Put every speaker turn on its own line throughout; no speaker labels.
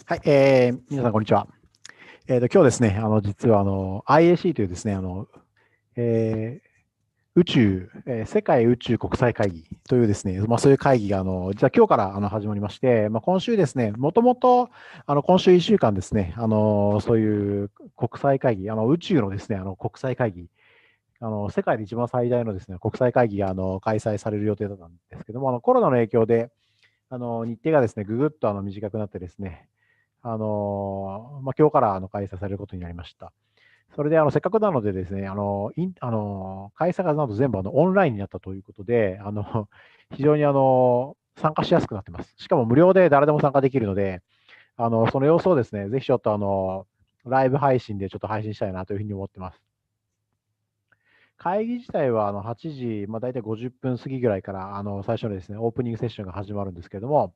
はい、皆さん、こんにちは。今日ですね、実はIAC というですね、宇宙、世界宇宙国際会議というですね、そういう会議が実は今日から始まりまして、今週ですね、もともと今週1週間ですね、そういう国際会議、宇宙のですね、国際会議、世界で一番最大のですね、国際会議が開催される予定だったんですけども、コロナの影響で日程がですね、ぐぐっと短くなってですね、今日から開催されることになりました。それでせっかくなのでですね、開催がなんと全部オンラインになったということで、非常に参加しやすくなってます。しかも無料で誰でも参加できるので、その様子をですね、ぜひちょっとライブ配信でちょっと配信したいなというふうに思ってます。会議自体は8時、大体50分過ぎぐらいから最初のですね、オープニングセッションが始まるんですけれども、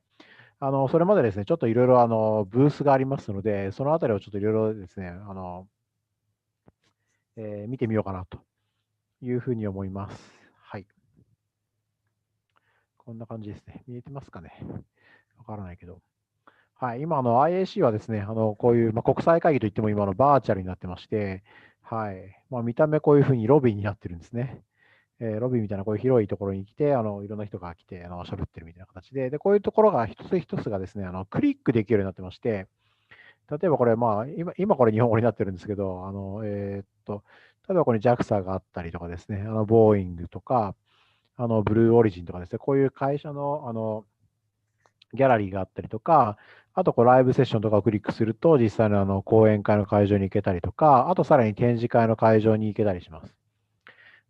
それまでですね、ちょっといろいろブースがありますので、そのあたりをちょっといろいろですね、見てみようかなというふうに思います。はい。こんな感じですね。見えてますかね。わからないけど。はい。今、IAC はですね、こういう、国際会議といっても今バーチャルになってまして、はい。見た目こういうふうにロビーになってるんですね。ロビーみたいなこういう広いところに来て、いろんな人が来て、喋ってるみたいな形で、こういうところが一つ一つがですね、クリックできるようになってまして、例えばこれ、今これ日本語になってるんですけど、例えばここに JAXA があったりとかですね、ボーイングとか、ブルーオリジンとかですね、こういう会社の、ギャラリーがあったりとか、あとライブセッションとかをクリックすると、実際の講演会の会場に行けたりとか、あとさらに展示会の会場に行けたりします。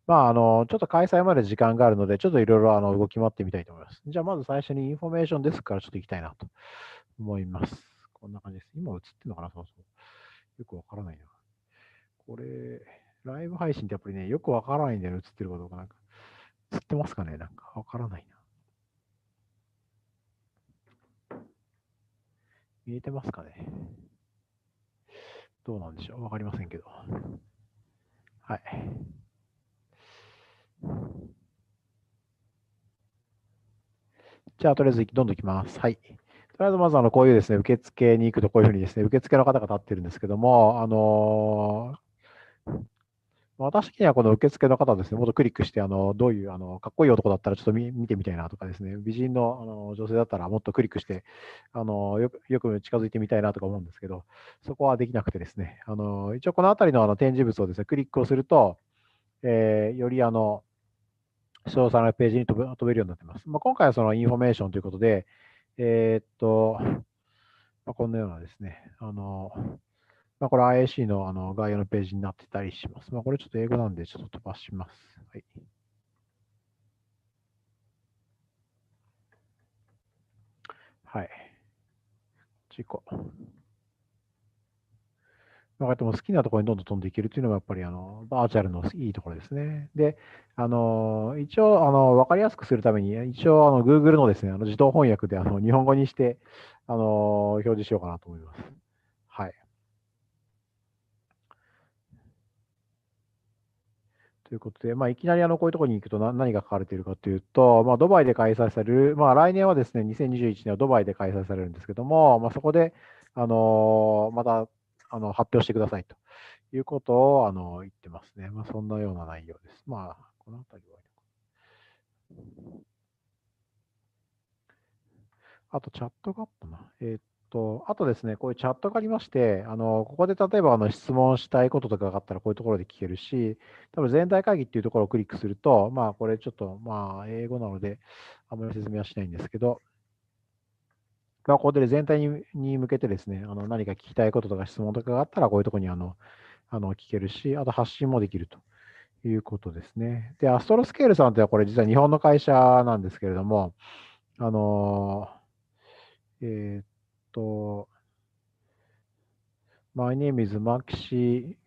ちょっと開催まで時間があるので、ちょっといろいろ動き回ってみたいと思います。じゃあ、まず最初にインフォメーションデスクからちょっと行きたいなと思います。こんな感じです。今映ってるのかな、そうそう。よくわからないな。これ、ライブ配信ってやっぱりね、よくわからないんだよね、映ってるかどうかなんか。映ってますかね、なんかわからないな。見えてますかね。どうなんでしょう、わかりませんけど。はい。じゃあ、とりあえずどんどん行きます。はい。とりあえずまずこういうですね、受付に行くとこういうふうにですね、受付の方が立ってるんですけども、私的にはこの受付の方ですね、もっとクリックして、どういうかっこいい男だったらちょっと見てみたいなとかですね、美人の女性だったらもっとクリックして、よく近づいてみたいなとか思うんですけど、そこはできなくてですね、一応この辺りの展示物をですね、クリックをすると、より詳細なページに飛べるようになっています。今回はそのインフォメーションということで、こんなようなですね、これ IAC の概要のページになってたりします。これちょっと英語なんでちょっと飛ばします。はい。はい。こっち行こう。こうやっても好きなところにどんどん飛んでいけるというのがやっぱりバーチャルのいいところですね。で、一応分かりやすくするために、一応Google のですね、自動翻訳で日本語にして表示しようかなと思います。はい。ということで、いきなりこういうところに行くと何が書かれているかというと、ドバイで開催される、来年はですね、2021年はドバイで開催されるんですけども、そこで、また発表してくださいということを言ってますね。そんなような内容です。このあたりは。あと、チャットがあったな。あとですね、こういうチャットがありまして、ここで例えば質問したいこととかがあったら、こういうところで聞けるし、多分全体会議っていうところをクリックすると、これちょっと、英語なので、あんまり説明はしないんですけど、ここで全体に向けてですね、何か聞きたいこととか質問とかがあったら、こういうところに聞けるし、あと発信もできるということですね。で、アストロスケールさんってはこれ実は日本の会社なんですけれども、えーっと、My name is Maximilian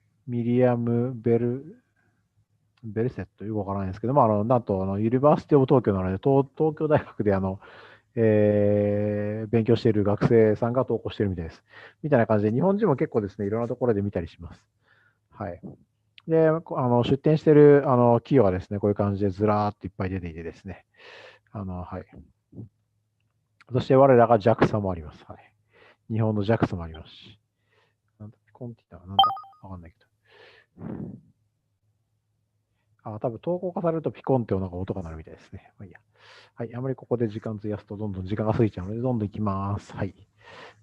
Belset よくわからないんですけども、なんと、ユニバーシティオブ東京なので、東京大学で勉強している学生さんが投稿しているみたいです。みたいな感じで、日本人も結構ですね、いろんなところで見たりします。はい。で、出展している企業がですね、こういう感じでずらーっといっぱい出ていてですね、はい。そして我らが JAXA もあります。はい。日本の JAXA もありますし。なんだ、ピコンって言ったらなんだわかんないけど。多分投稿化されるとピコンってなんか音が鳴るみたいですね。まあいいや。はい。あまりここで時間費やすとどんどん時間が過ぎちゃうので、どんどん行きます。はい。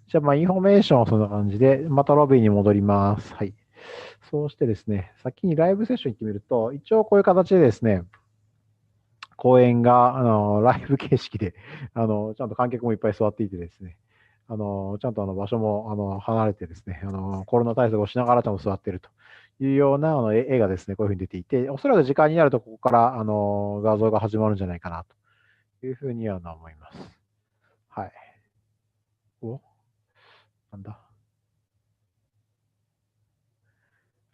じゃあ、インフォメーションはそんな感じで、またロビーに戻ります。はい。そうしてですね、先にライブセッション行ってみると、一応こういう形でですね、講演が、ライブ形式で、ちゃんと観客もいっぱい座っていてですね、ちゃんと場所も、離れてですね、コロナ対策をしながらちゃんと座っているというような絵がですね、こういうふうに出ていて、おそらく時間になると、ここから、画像が始まるんじゃないかなというふうには思います。はい。なんだ。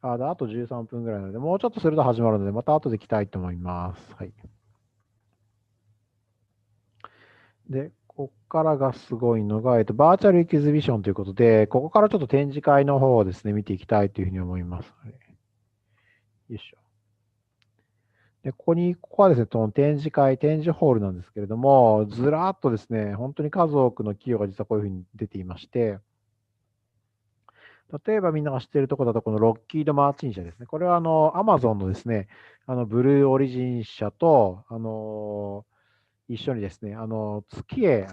あと13分ぐらいなので、もうちょっとすると始まるので、また後で来たいと思います。はい。で、ここからがすごいのが、バーチャルエキシビションということで、ここからちょっと展示会の方をですね、見ていきたいというふうに思います。よいしょ。で、ここはですね、その展示会、展示ホールなんですけれども、ずらーっとですね、本当に数多くの企業が実はこういうふうに出ていまして、例えばみんなが知っているところだと、このロッキード・マーチン社ですね。これはアマゾンのですね、ブルーオリジン社と、一緒にですね、月へ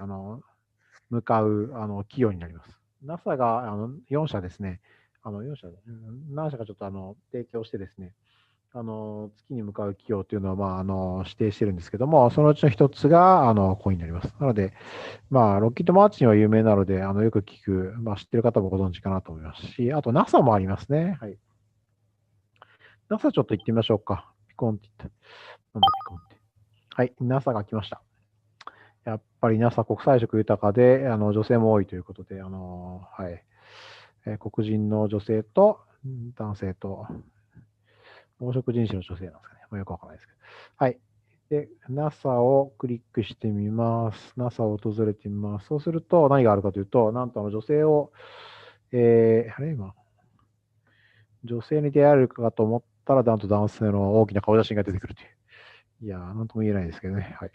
向かう企業になります。NASA が4社ですね、4社、何社かちょっと提供してですね、月に向かう企業というのは、指定してるんですけども、そのうちの一つがここになります。なので、ロッキード・マーチンは有名なので、よく聞く、知ってる方もご存知かなと思いますし、あと NASA もありますね。はい。NASA ちょっと行ってみましょうか。ピコンって言った。なんだピコンって。はい、NASA が来ました。やっぱり NASA 国際色豊かで、女性も多いということで、はい。黒人の女性と男性と、黄色人種の女性なんですかね。よくわからないですけど。はい。で、NASA をクリックしてみます。NASA を訪れてみます。そうすると、何があるかというと、なんと女性を、あれ今、女性に出会えるかと思ったら、なんと男性の大きな顔写真が出てくるという。いやー、なんとも言えないですけどね。はい。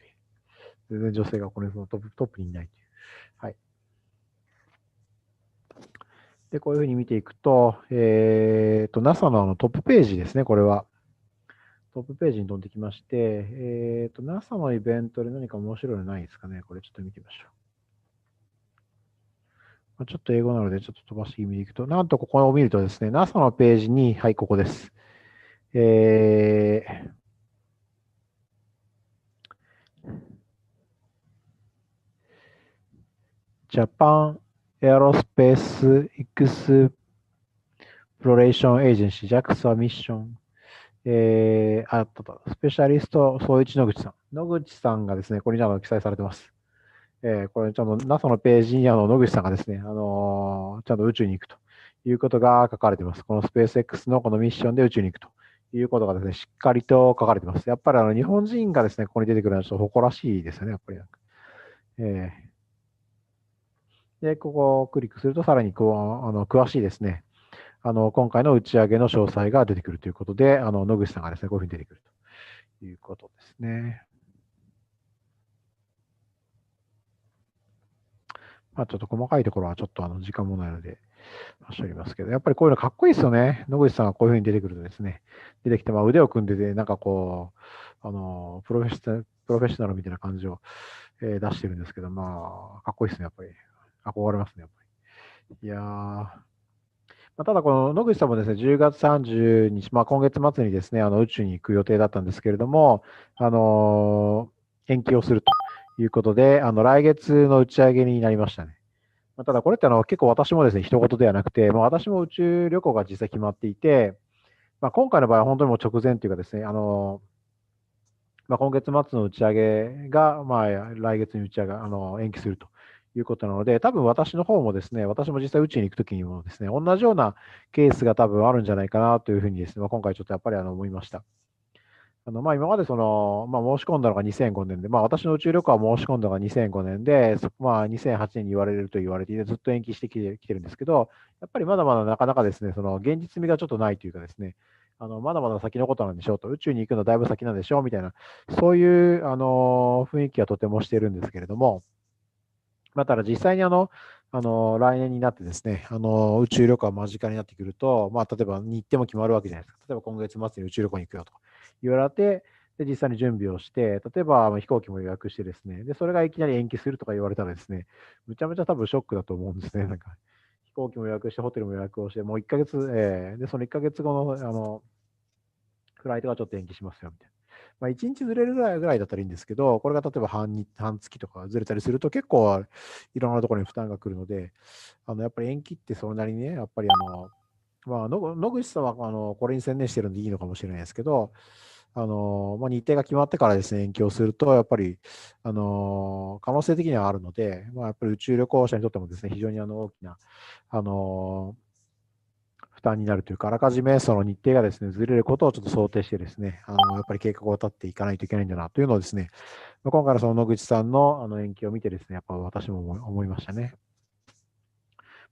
全然女性がこれのトップにいないという。はい。で、こういうふうに見ていくと、NASA のトップページですね、これは。トップページに飛んできまして、NASA のイベントで何か面白いのないですかね。これちょっと見てみましょう。ちょっと英語なので、ちょっと飛ばして見ていくと、なんとここを見るとですね、NASA のページに、はい、ここです。ジャパンエアロスペースエクスプロレーションエージェンシー JAXA ミッションあったと、スペシャリスト、総一野口さん。野口さんがですね、これに記載されてます。これ、ちゃんと NASA のページに野口さんがですね、ちゃんと宇宙に行くということが書かれています。このスペース X のこのミッションで宇宙に行くということがですね、しっかりと書かれています。やっぱり日本人がですね、ここに出てくるのはちょっと誇らしいですよね、やっぱり。で、ここをクリックすると、さらに詳しいですね、今回の打ち上げの詳細が出てくるということで、野口さんがですね、こういうふうに出てくるということですね。ちょっと細かいところはちょっと時間もないので、しておりますけど、やっぱりこういうのかっこいいですよね。野口さんがこういうふうに出てくるとですね、出てきて、腕を組んでて、なんかこう、プロフェッショナルみたいな感じを、出してるんですけど、かっこいいですね、やっぱり。憧れますね、やっぱり。いやただ、この野口さんもですね、10月30日、今月末にですね、宇宙に行く予定だったんですけれども、延期をするということで、来月の打ち上げになりましたね。ただ、これって結構私もですね、一言ではなくて、私も宇宙旅行が実際決まっていて、今回の場合は本当にもう直前というかですね、今月末の打ち上げが、来月に打ち上げ、延期するということなので、多分私の方もですね、私も実際宇宙に行くときにもですね、同じようなケースが多分あるんじゃないかなというふうにですね、今回ちょっとやっぱり思いました。今まで申し込んだのが2005年で、私の宇宙旅行は申し込んだのが2005年で、2008年に言われると言われていて、ずっと延期してきてるんですけど、やっぱりまだまだなかなかですね、現実味がちょっとないというかですね、まだまだ先のことなんでしょうと、宇宙に行くのだいぶ先なんでしょうみたいな、そういう雰囲気はとてもしているんですけれども、ただ実際に来年になってですね、宇宙旅行が間近になってくると、例えば日程も決まるわけじゃないですか。例えば今月末に宇宙旅行に行くよと言われて、で、実際に準備をして、例えば飛行機も予約してですね、で、それがいきなり延期するとか言われたらですね、むちゃむちゃ多分ショックだと思うんですね。なんか、飛行機も予約して、ホテルも予約をして、もう1ヶ月、で、その1ヶ月後の、フライトがちょっと延期しますよ、みたいな。1日ずれるぐらいだったらいいんですけど、これが例えば半月とかずれたりすると結構いろんなところに負担が来るので、やっぱり延期ってそれなりにね、やっぱり野口さんはこれに専念してるんでいいのかもしれないですけど、日程が決まってからですね、延期をすると、やっぱり、可能性的にはあるので、やっぱり宇宙旅行者にとってもですね、非常に大きな、あの負担になるというか、あらかじめその日程がですね、ずれることをちょっと想定してですね、やっぱり計画を立っていかないといけないんだなというのをですね、今回のその野口さんの延期を見てですね、やっぱ私も思いましたね。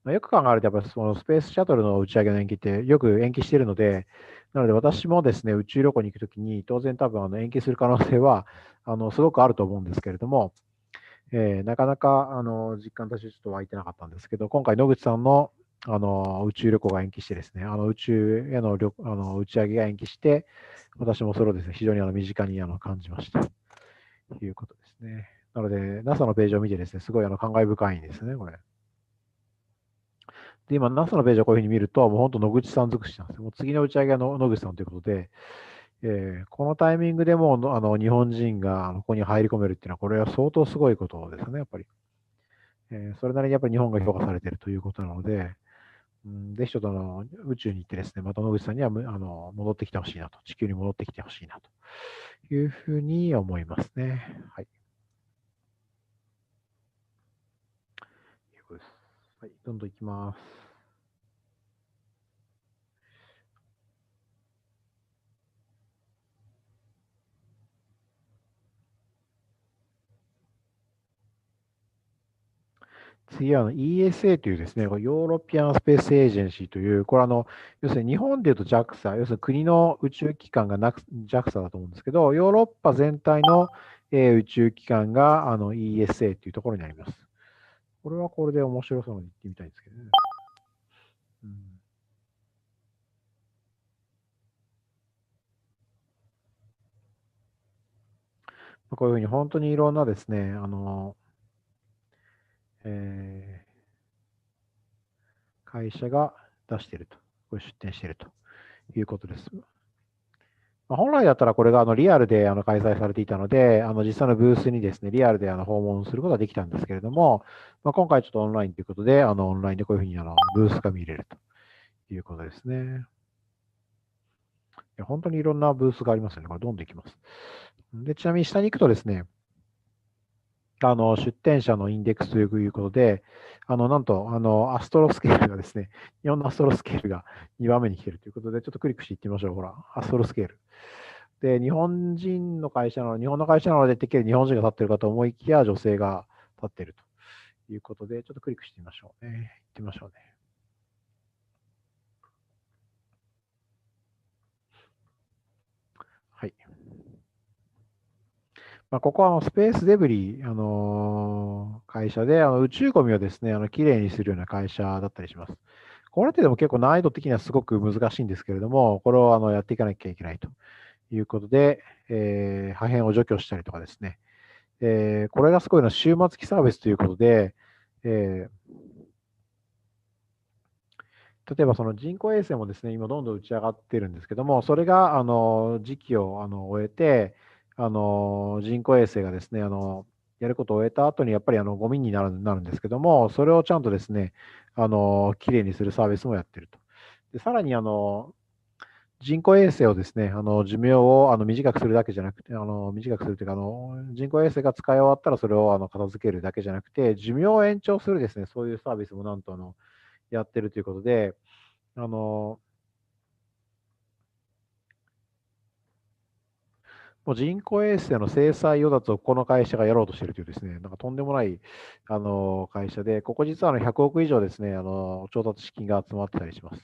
よく考えると、やっぱりそのスペースシャトルの打ち上げの延期ってよく延期しているので、なので私もですね、宇宙旅行に行くときに、当然多分延期する可能性はすごくあると思うんですけれども、なかなか実感としてちょっと湧いてなかったんですけど、今回野口さんの宇宙旅行が延期してですね、宇宙への打ち上げが延期して、私もそれをですね、非常に身近に感じましたということですね。なので、NASA のページを見てですね、すごい感慨深いんですね、これ。で、今、NASA のページをこういうふうに見ると、もう本当野口さん尽くしなんですよ。もう次の打ち上げは野口さんということで、このタイミングでも日本人がここに入り込めるっていうのは、これは相当すごいことですね、やっぱり。それなりにやっぱり日本が評価されているということなので、ぜひちょっと宇宙に行ってですね、また野口さんには戻ってきてほしいなと、地球に戻ってきてほしいなというふうに思いますね。はい。そうです。はい、どんどんいきます。次はESA というですね、ヨーロピアンスペースエージェンシーという、これ要するに日本でいうと JAXA、要するに国の宇宙機関がJAXA だと思うんですけど、ヨーロッパ全体の、宇宙機関がESA というところになります。これはこれで面白そうなので行ってみたいんですけどね。こういうふうに本当にいろんなですね、え会社が出していると、これ出展しているということです。本来だったらこれがリアルで開催されていたので、実際のブースにですね、リアルで訪問することができたんですけれども、今回ちょっとオンラインということで、オンラインでこういうふうにブースが見れるということですね。いや本当にいろんなブースがありますよね。これどんどんいきます。で、ちなみに下に行くとですね、出展者のインデックスということで、なんと、アストロスケールがですね、日本のアストロスケールが2番目に来ているということで、ちょっとクリックしていってみましょう。ほら、アストロスケール。で、日本の会社なので、てっきり日本人が立っているかと思いきや、女性が立っているということで、ちょっとクリックしてみましょうね。行ってみましょうね。はい。ここはスペースデブリ、会社で、宇宙ゴミをですね、きれいにするような会社だったりします。これってでも結構難易度的にはすごく難しいんですけれども、これをやっていかなきゃいけないということで、破片を除去したりとかですね、これがすごいのは終末期サービスということで、え例えばその人工衛星もですね、今どんどん打ち上がってるんですけども、それが時期を終えて、人工衛星がですね、やることを終えた後にやっぱりゴミになるんですけども、それをちゃんとですね、きれいにするサービスもやってると。でさらに人工衛星をですね、寿命を短くするだけじゃなくて、短くするというか、人工衛星が使い終わったらそれを片付けるだけじゃなくて、寿命を延長するですね、そういうサービスもなんとやってるということで、あの、もう人工衛星の制裁与奪をこの会社がやろうとしているというですね、なんかとんでもない、会社で、ここ実は100億以上ですね、調達資金が集まってたりします。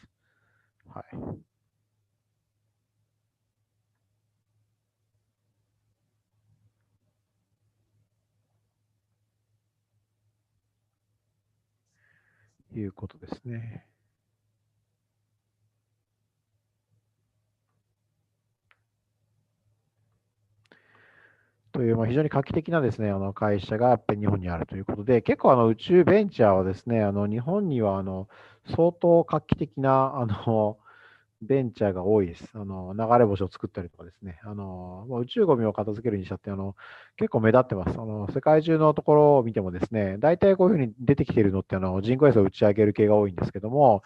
はい。いうことですね。という、非常に画期的なですね、会社がやっぱり日本にあるということで、結構宇宙ベンチャーはですね、日本には相当画期的なベンチャーが多いです。流れ星を作ったりとかですね、宇宙ゴミを片付けるにしたって、結構目立ってます。世界中のところを見てもですね、大体こういうふうに出てきているのって、人工衛星を打ち上げる系が多いんですけども、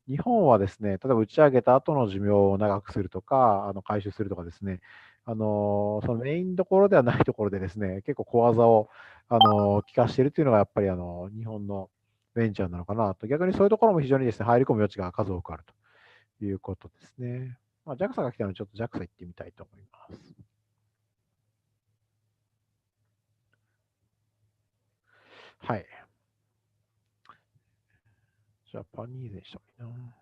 日本はですね、例えば打ち上げた後の寿命を長くするとか、回収するとかですね、そのメインどころではないところでですね、結構小技を、効かしているというのが、やっぱり、日本のベンチャーなのかなと。逆にそういうところも非常にですね、入り込む余地が数多くあるということですね。JAXA が来たので、ちょっと JAXA 行ってみたいと思います。はい。ジャパニーズにした方がいいな。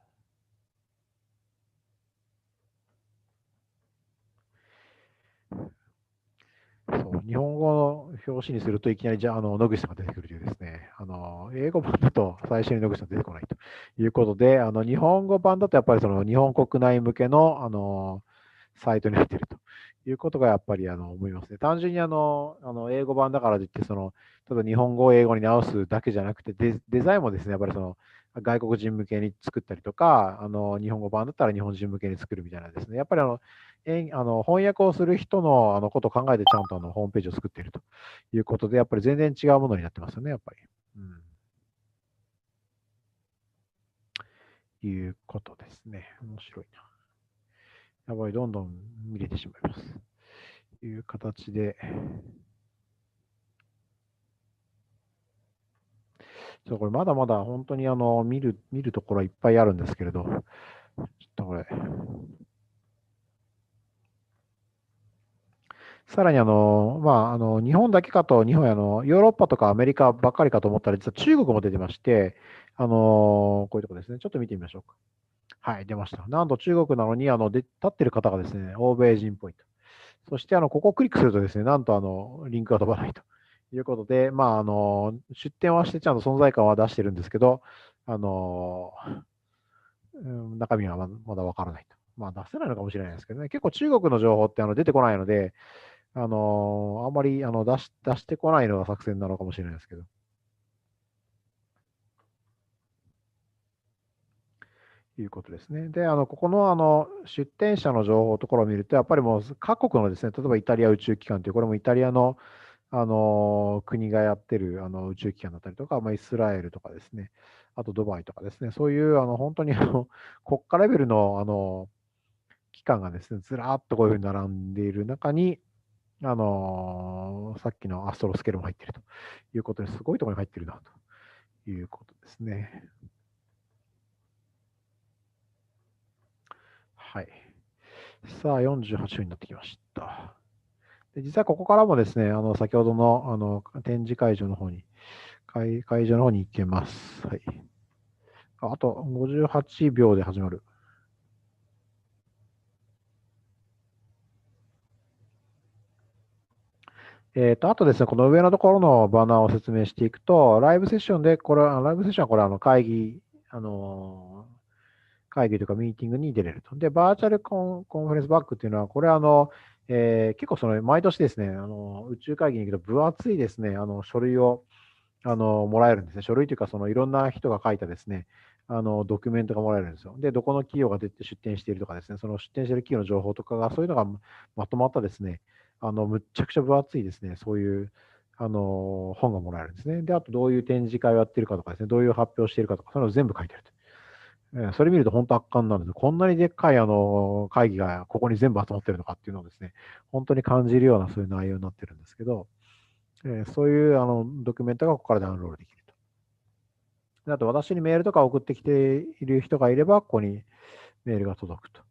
そう、日本語の表紙にするといきなり野口さんが出てくるというですね、英語版だと最初に野口さん出てこないということで、日本語版だとやっぱりその日本国内向けの、サイトになっているということがやっぱり思いますね。単純に英語版だからといって、ただ日本語を英語に直すだけじゃなくて、デザインもですね、やっぱり外国人向けに作ったりとか、日本語版だったら日本人向けに作るみたいなですね、やっぱり翻訳をする人のことを考えてちゃんとホームページを作っているということで、やっぱり全然違うものになってますよね、やっぱり。いうことですね。面白いな。やばい、どんどん見れてしまいます。という形で、これまだまだ本当に見るところはいっぱいあるんですけれど、ちょっとこれ、さらに日本だけかと、日本やヨーロッパとかアメリカばっかりかと思ったら、実は中国も出てまして、こういうところですね。ちょっと見てみましょうか。はい、出ました。なんと中国なのに、立ってる方がですね、欧米人っぽいと。そして、ここをクリックするとですね、なんと、リンクが飛ばないということで、出展はしてちゃんと存在感は出してるんですけど、あの、中身はまだわからないと。出せないのかもしれないですけどね、結構中国の情報って出てこないので、あんまり出してこないのが作戦なのかもしれないですけど。いうことですね。で、ここの出展者の情報のところを見ると、やっぱりもう各国のですね、例えばイタリア宇宙機関という、これもイタリアの、国がやってる宇宙機関だったりとか、イスラエルとかですね、あとドバイとかですね、そういう本当に国家レベルの機関がですね、ずらーっとこういうふうに並んでいる中に、さっきのアストロスケールも入っているということですごいところに入っているなということですね。はい。さあ、48分になってきました。で実はここからもですね、先ほどの展示会場の方に、会場の方に行けます。はい。あと58秒で始まる。あとですね、この上のところのバナーを説明していくと、ライブセッションで、これは、ライブセッションはこれは会議というかミーティングに出れると。で、バーチャルコンファレンスバッグっていうのは、これは結構毎年ですね、宇宙会議に行くと分厚いですね、書類をもらえるんですね。書類というか、いろんな人が書いたですね、ドキュメントがもらえるんですよ。で、どこの企業が出て出展しているとかですね、その出展している企業の情報とかが、そういうのがまとまったですね、むっちゃくちゃ分厚いですね、そういう、本がもらえるんですね。で、あとどういう展示会をやっているかとかですね、どういう発表をしているかとか、そういうのを全部書いてあると。それ見ると本当圧巻なんです。こんなにでっかい会議がここに全部集まってるのかっていうのをですね、本当に感じるようなそういう内容になってるんですけど、そういうドキュメントがここからダウンロードできると。であと私にメールとか送ってきている人がいれば、ここにメールが届くと。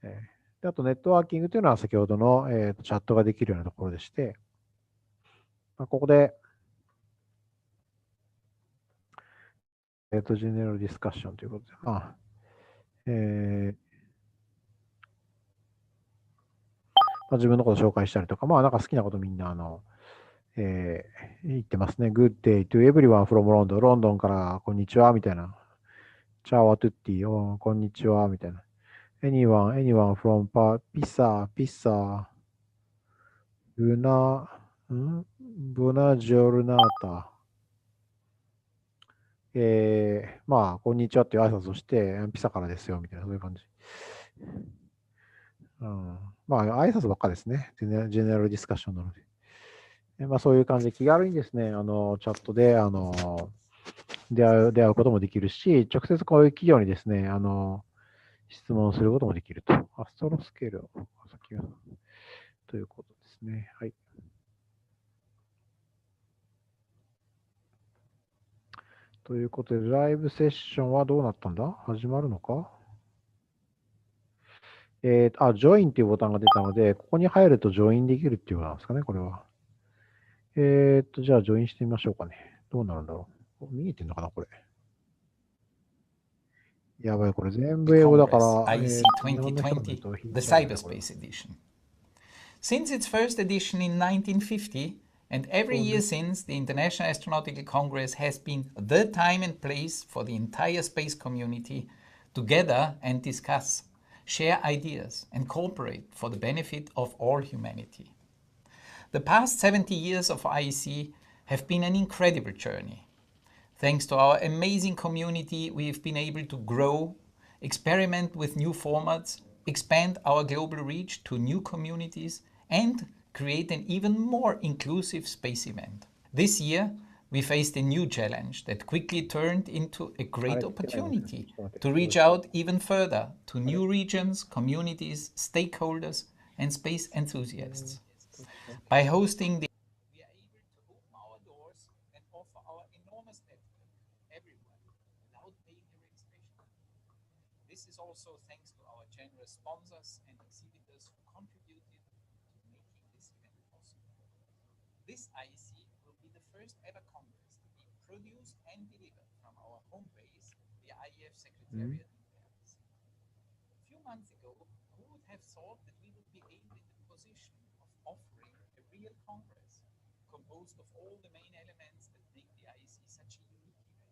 であとネットワーキングというのは先ほどの、チャットができるようなところでして、ここで、ジェネラルディスカッションということで、え自分のことを紹介したりとか、なんか好きなことみんな言ってますね。Good day to everyone from London. ロンドンからこんにちはみたいな。チャワトゥッティ、こんにちはみたいな。anyone from Pisa, ブナ、ブナジョルナータ。まあ、こんにちはっていう挨拶をして、ピサからですよみたいな、そういう感じ。まあ、挨拶ばっかですね。ジェネラルディスカッションなので。まあ、そういう感じで気軽にですね、チャットで、出会うこともできるし、直接こういう企業にですね、質問することもできると。アストロスケールということですね。はい。ということで、ライブセッションはどうなったんだ？始まるのか？ジョインというボタンが出たので、ここに入るとジョインできるっていうことなんですかね、これは。じゃあ、ジョインしてみましょうかね。どうなるんだろう。見えてんのかな、これ。やばい、これ全部英語だから、
IEC 2020, the Cyberspace Edition. Since its first edition in 1950, and every year since, the International Astronautical Congress has been the time and place for the entire space community to gather and discuss, share ideas, and cooperate for the benefit of all humanity. The past 70 years of IEC have been an incredible journey. Thanks to our amazing community, we have been able to grow, experiment with new formats, expand our global reach to new communities, and create an even more inclusive space event. This year, we faced a new challenge that quickly turned into a great opportunity to reach out even further to new regions, communities, stakeholders, and space enthusiasts. By hosting the we are able to open our doors and offer our enormous network everywhere without paying a registration. This is also thanks to our generous sponsors and exhibitors who contributed to making this event possible. This IEC will be the first ever Congress to be produced and delivered from our home base, the IEF Secretariat in Paris. A few months ago, who would have thought that we would be able in the position of offering a real Congress composed of all the main elements that make the IEC such a unique event.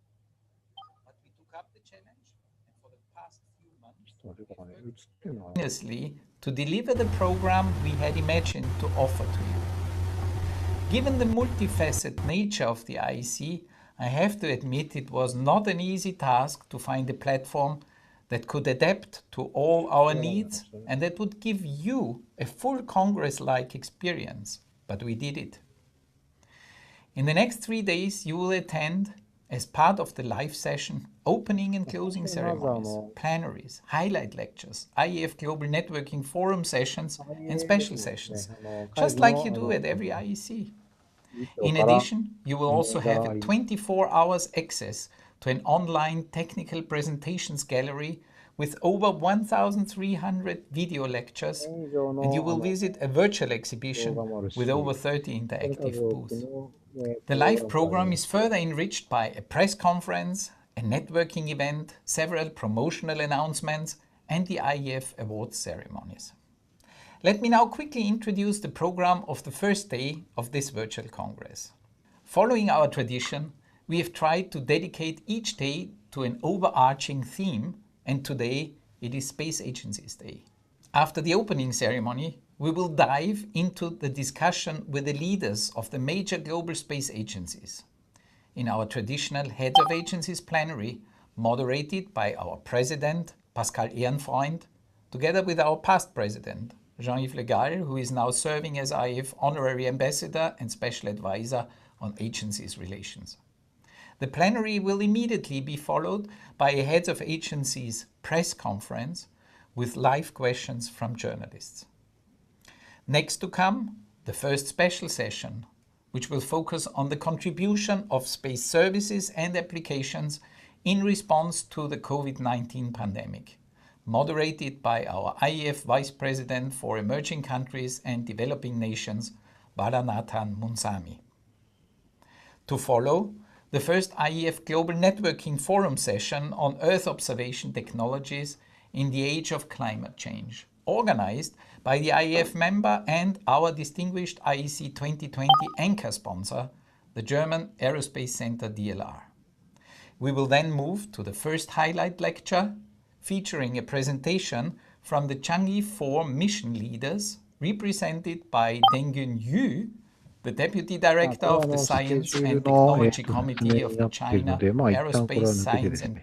But we took up the challenge, and for the past few months, we have worked continuously to deliver the program we had imagined to offer to you. Given the multifaceted nature of the IEC, I have to admit it was not an easy task to find a platform that could adapt to all our needs and that would give you a full Congress-like experience, but we did it. In the next 3 days, you will attend, as part of the live session, opening and closing ceremonies, plenaries, highlight lectures, IEF Global Networking Forum sessions, and special sessions, just like you do at every IEC. In addition, you will also have a 24 hours access to an online technical presentations gallery with over 1,300 video lectures, and you will visit a virtual exhibition with over 30 interactive booths. The live program is further enriched by a press conference, a networking event, several promotional announcements, and the IEF awards ceremonies. Let me now quickly introduce the program of the first day of this virtual Congress. Following our tradition, we have tried to dedicate each day to an overarching theme, and today it is Space Agencies Day. After the opening ceremony, we will dive into the discussion with the leaders of the major global space agencies. In our traditional Heads of Agencies plenary, moderated by our President, Pascal Ehrenfreund, together with our past President, Jean-Yves Le Gall, who is now serving as IEF Honorary Ambassador and Special Advisor on Agencies Relations. The plenary will immediately be followed by a Heads of Agencies press conference with live questions from journalists. Next to come, the first special session, which will focus on the contribution of space services and applications in response to the COVID-19 pandemic, moderated by our IEF Vice President for Emerging Countries and Developing Nations, Balanathan Munsami. To follow, the first IEF Global Networking Forum session on Earth observation technologies in the age of climate change, organized by the IEF member and our distinguished IEC 2020 anchor sponsor, the German Aerospace Center DLR. We will then move to the first highlight lecture, featuring a presentation from the Changi 4 mission leaders, represented by Dengyun Yu, the Deputy Director of the Science and Technology Committee of the China Aerospace Science and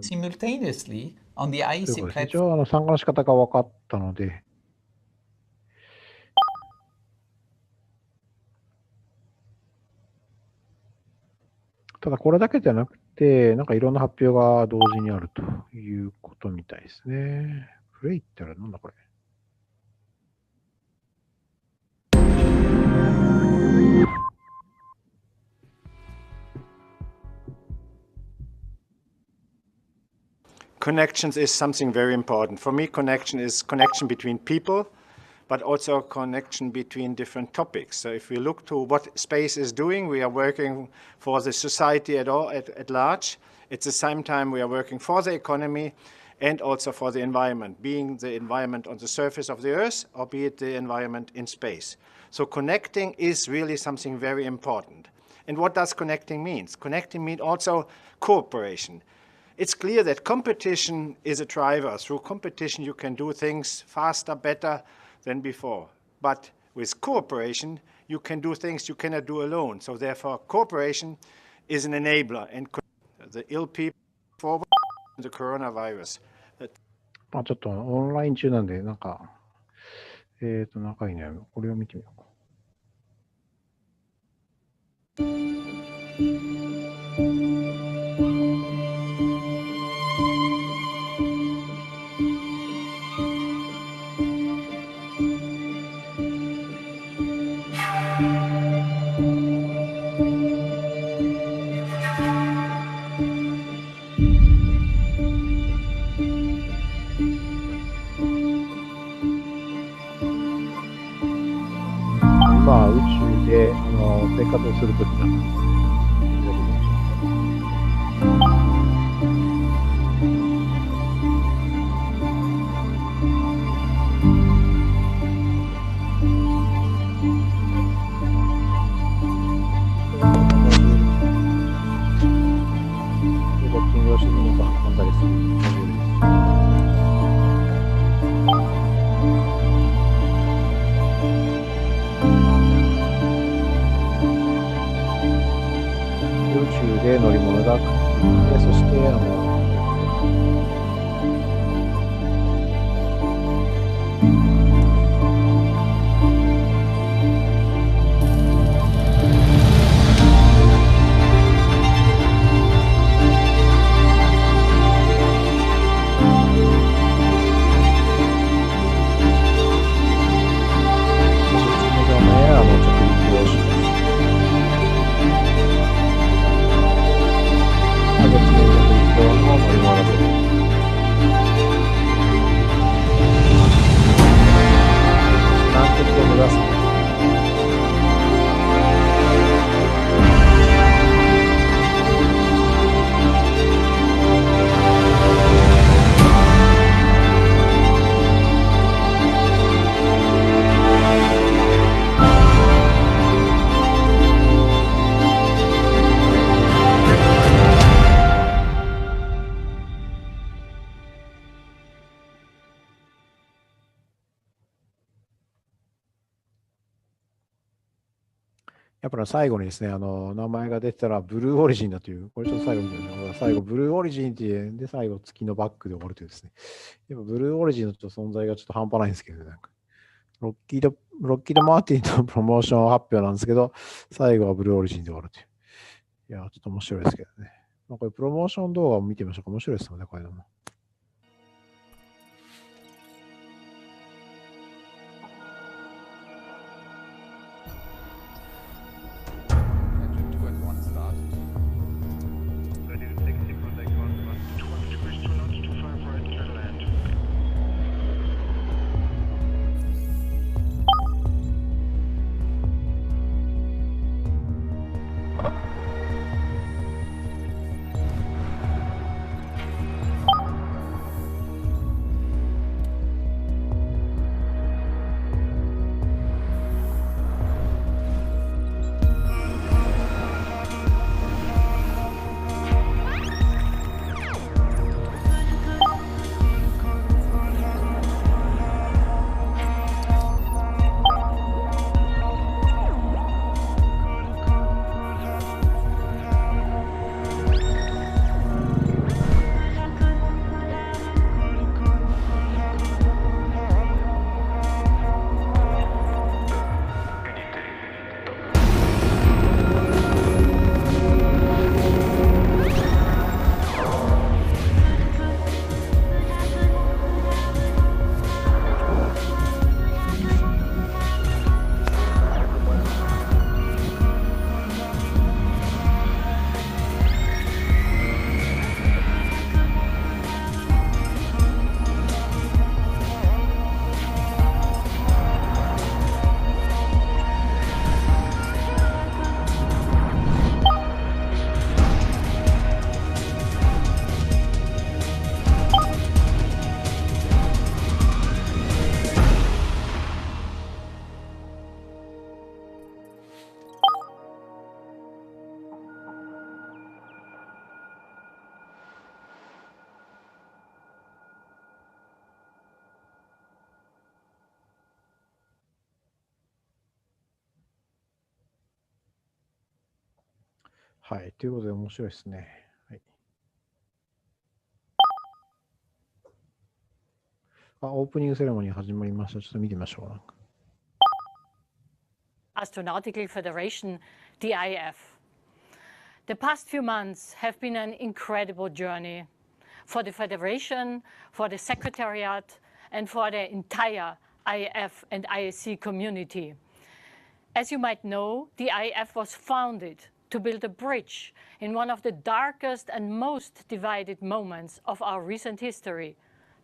simultaneously on the IEC platform.
一応参加の仕方が分かったので、ただこれだけじゃなくて、なんかいろんな発表が同時にあるということみたいですね。プレイってあれなんだこれ。
Connections is something very important. For me, connection is connection between people, but also connection between different topics. So if we look to what space is doing, we are working for the society at large. At the same time, we are working for the economy and also for the environment, being the environment on the surface of the Earth or be it the environment in space. So connecting is really something very important. And what does connecting mean? Connecting means also cooperation. It's clear that competition is a driver. Through competition, you can do things faster, better than before. But with cooperation, you can do things you cannot do alone. So therefore, cooperation is an enabler. And the ill people forward the coronavirus.
まあちょっとオンライン中なんで、なんか、長いね。これを見てみようか。まあ宇宙で生活をするときだ。乗り物が来て、そしてやっぱり最後にですね、名前が出てたら、ブルーオリジンだという、これちょっと最後に、最後、ブルーオリジンっていうで、最後、月のバックで終わるというですね。やっぱブルーオリジンの存在がちょっと半端ないんですけど、なんかロッキード・マーティンのプロモーション発表なんですけど、最後はブルーオリジンで終わるという。いや、ちょっと面白いですけどね。まあ、これ、プロモーション動画を見てみましょうか。面白いですよね、これでも。はい。ということで面白いですね。はい。オープニングセレモニー始まりました。ちょっと見てみましょう。
Astronautical Federation, the IF. The past few months have been an incredible journey for the Federation, for the Secretariat, and for the entire IF and IAC community. As you might know, the IF was founded to build a bridge in one of the darkest and most divided moments of our recent history,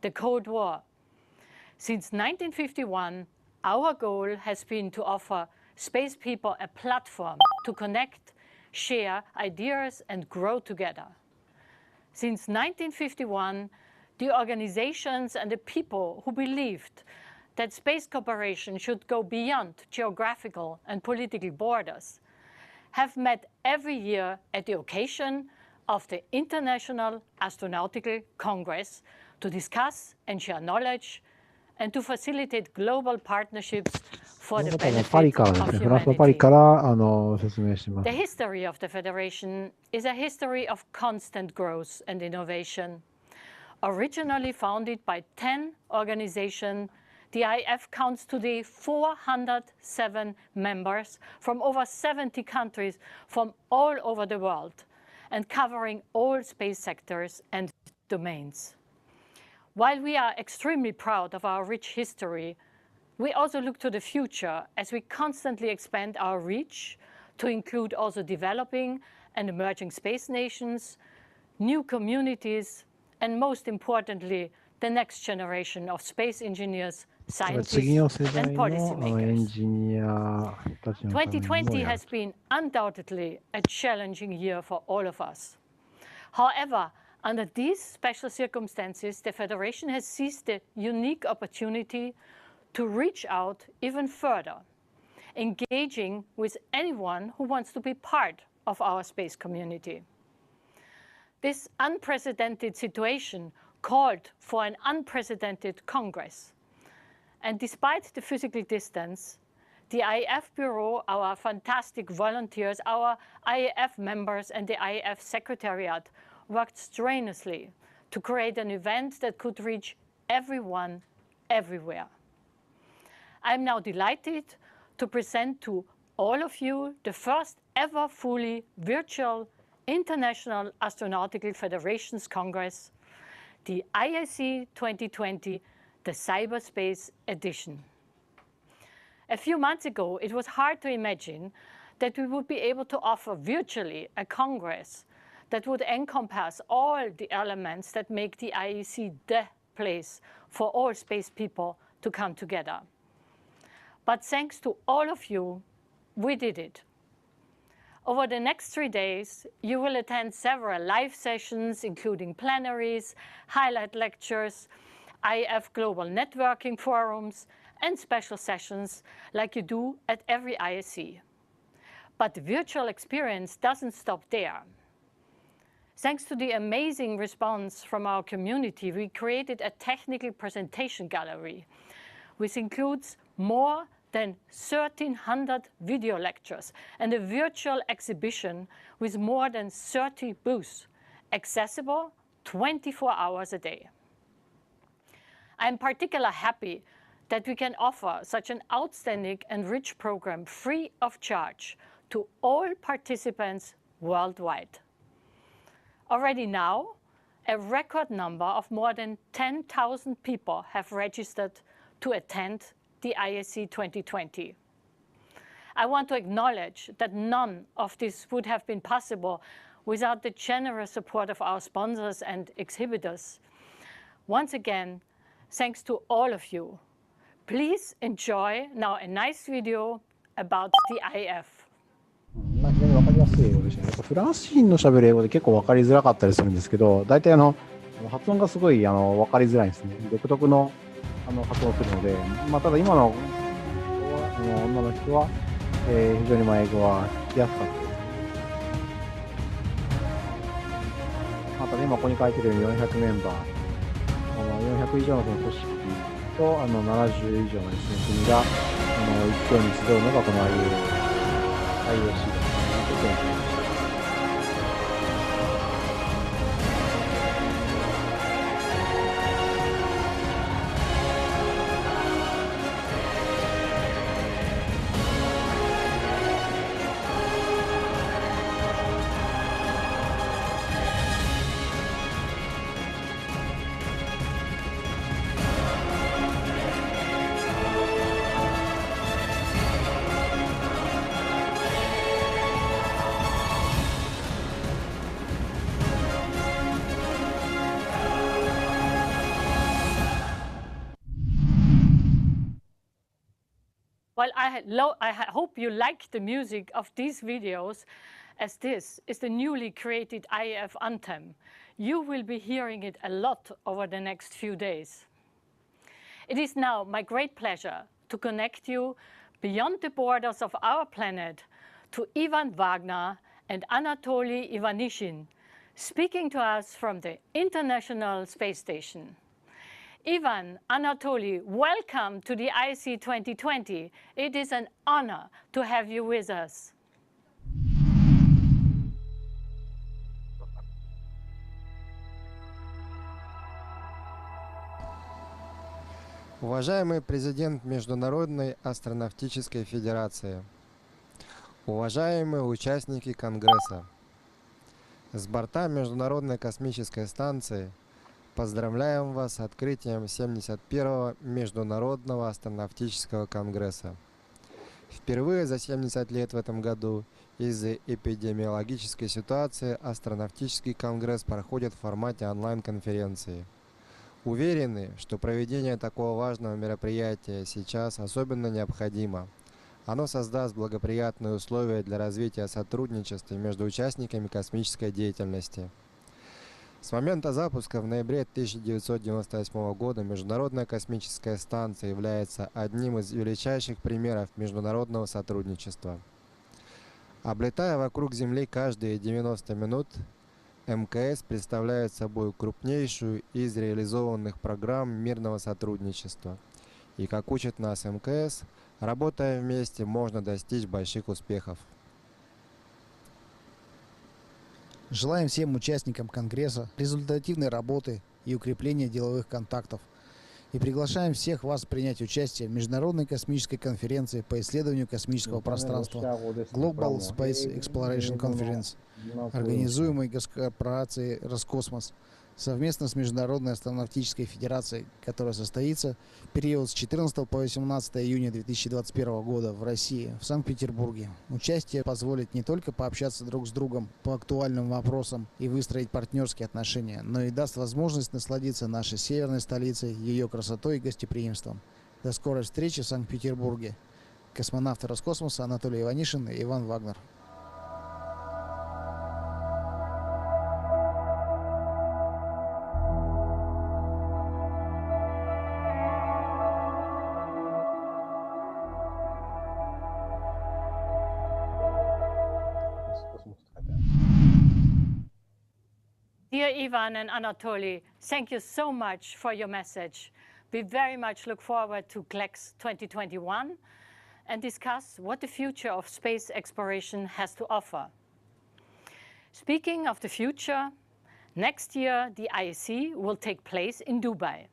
the Cold War. Since 1951, our goal has been to offer space people a platform to connect, share ideas, and grow together. Since 1951, the organizations and the people who believed that space cooperation should go beyond geographical and political borders have met every year at the occasion of the International Astronautical Congress to discuss and share knowledge and to facilitate global partnerships for the benefit of humanity. The history of the Federation is a history of constant growth and innovation. Originally founded by 10 organizations, the IF counts today 407 members from over 70 countries from all over the world and covering all space sectors and domains. While we are extremely proud of our rich history, we also look to the future as we constantly expand our reach to include also developing and emerging space nations, new communities, and most importantly, the next generation of space engineers, scientists, and policymakers. 2020 has been undoubtedly a challenging year for all of us. However, under these special circumstances, the Federation has seized the unique opportunity to reach out even further, engaging with anyone who wants to be part of our space community. This unprecedented situation called for an unprecedented Congress. And despite the physical distance, the IAF Bureau, our fantastic volunteers, our IAF members, and the IAF Secretariat worked strenuously to create an event that could reach everyone, everywhere. I'm now delighted to present to all of you the first ever fully virtual International Astronautical Federations Congress, the IAC 2020, the Cyberspace Edition. A few months ago, it was hard to imagine that we would be able to offer virtually a Congress that would encompass all the elements that make the IAC the place for all space people to come together. But thanks to all of you, we did it. Over the next 3 days, you will attend several live sessions, including plenaries, highlight lectures, IF global networking forums, and special sessions like you do at every IAC. But the virtual experience doesn't stop there. Thanks to the amazing response from our community, we created a technical presentation gallery, which includes more than 1,300 video lectures and a virtual exhibition with more than 30 booths, accessible 24 hours a day. I'm particularly happy that we can offer such an outstanding and rich program free of charge to all participants worldwide. Already now, a record number of more than 10,000 people have registered to attend the IAC 2020. I want to acknowledge that none of this would have been possible without the generous support of our sponsors and exhibitors. Once again, thanks to all of you. Please enjoy now a nice video about the IF.
非常に分かりやすい英語でしたね。フランス人の喋る英語で結構分かりづらかったりするんですけど、大体発音がすごい分かりづらいんですね。独特の発音するので、ただ今の女の人は、非常に英語は聞きやすかったです。ただ今ここに書いてるように400メンバー、400以上の組織と70以上のですね、国が一挙に集うのがこの IAC ですね。
Well, I hope you like the music of these videos, as this is the newly created IAF anthem. You will be hearing it a lot over the next few days. It is now my great pleasure to connect you beyond the borders of our planet to Ivan Wagner and Anatoly Ivanishin, speaking to us from the International Space Station. Ivan, Anatoly, welcome to the IC 2020. It is an honor to have you with us.
Уважаемый президент Международной астронавтической федерации, уважаемые участники Конгресса, с борта Международной космической станции поздравляем вас с открытием 71-го Международного астронавтического конгресса. Впервые за 70 лет в этом году из-за эпидемиологической ситуации астронавтический конгресс проходит в формате онлайн-конференции. Уверены, что проведение такого важного мероприятия сейчас особенно необходимо. Оно создаст благоприятные условия для развития сотрудничества между участниками космической деятельности. С момента запуска в ноябре 1998 года Международная космическая станция является одним из величайших примеров международного сотрудничества. Облетая вокруг Земли каждые 90 минут, МКС представляет собой крупнейшую из реализованных программ мирного сотрудничества. И, как учит нас МКС, работая вместе, можно достичь больших успехов.
Желаем всем участникам Конгресса результативной работы и укрепления деловых контактов. И приглашаем всех вас принять участие в Международной космической конференции по исследованию космического пространства Global Space Exploration Conference, организуемой корпорацией «Роскосмос», совместно с Международной астронавтической федерацией, которая состоится в период с 14 по 18 июня 2021 года в России, в Санкт-Петербурге. Участие позволит не только пообщаться друг с другом по актуальным вопросам и выстроить партнерские отношения, но и даст возможность насладиться нашей северной столицей, ее красотой и гостеприимством. До скорой встречи в Санкт-Петербурге. Космонавты Роскосмоса Анатолий Иванишин и Иван Вагнер.
Dear Ivan and Anatoly, thank you so much for your message. We very much look forward to CLEX 2021 and discuss what the future of space exploration has to offer. Speaking of the future, next year the ISC will take place in Dubai.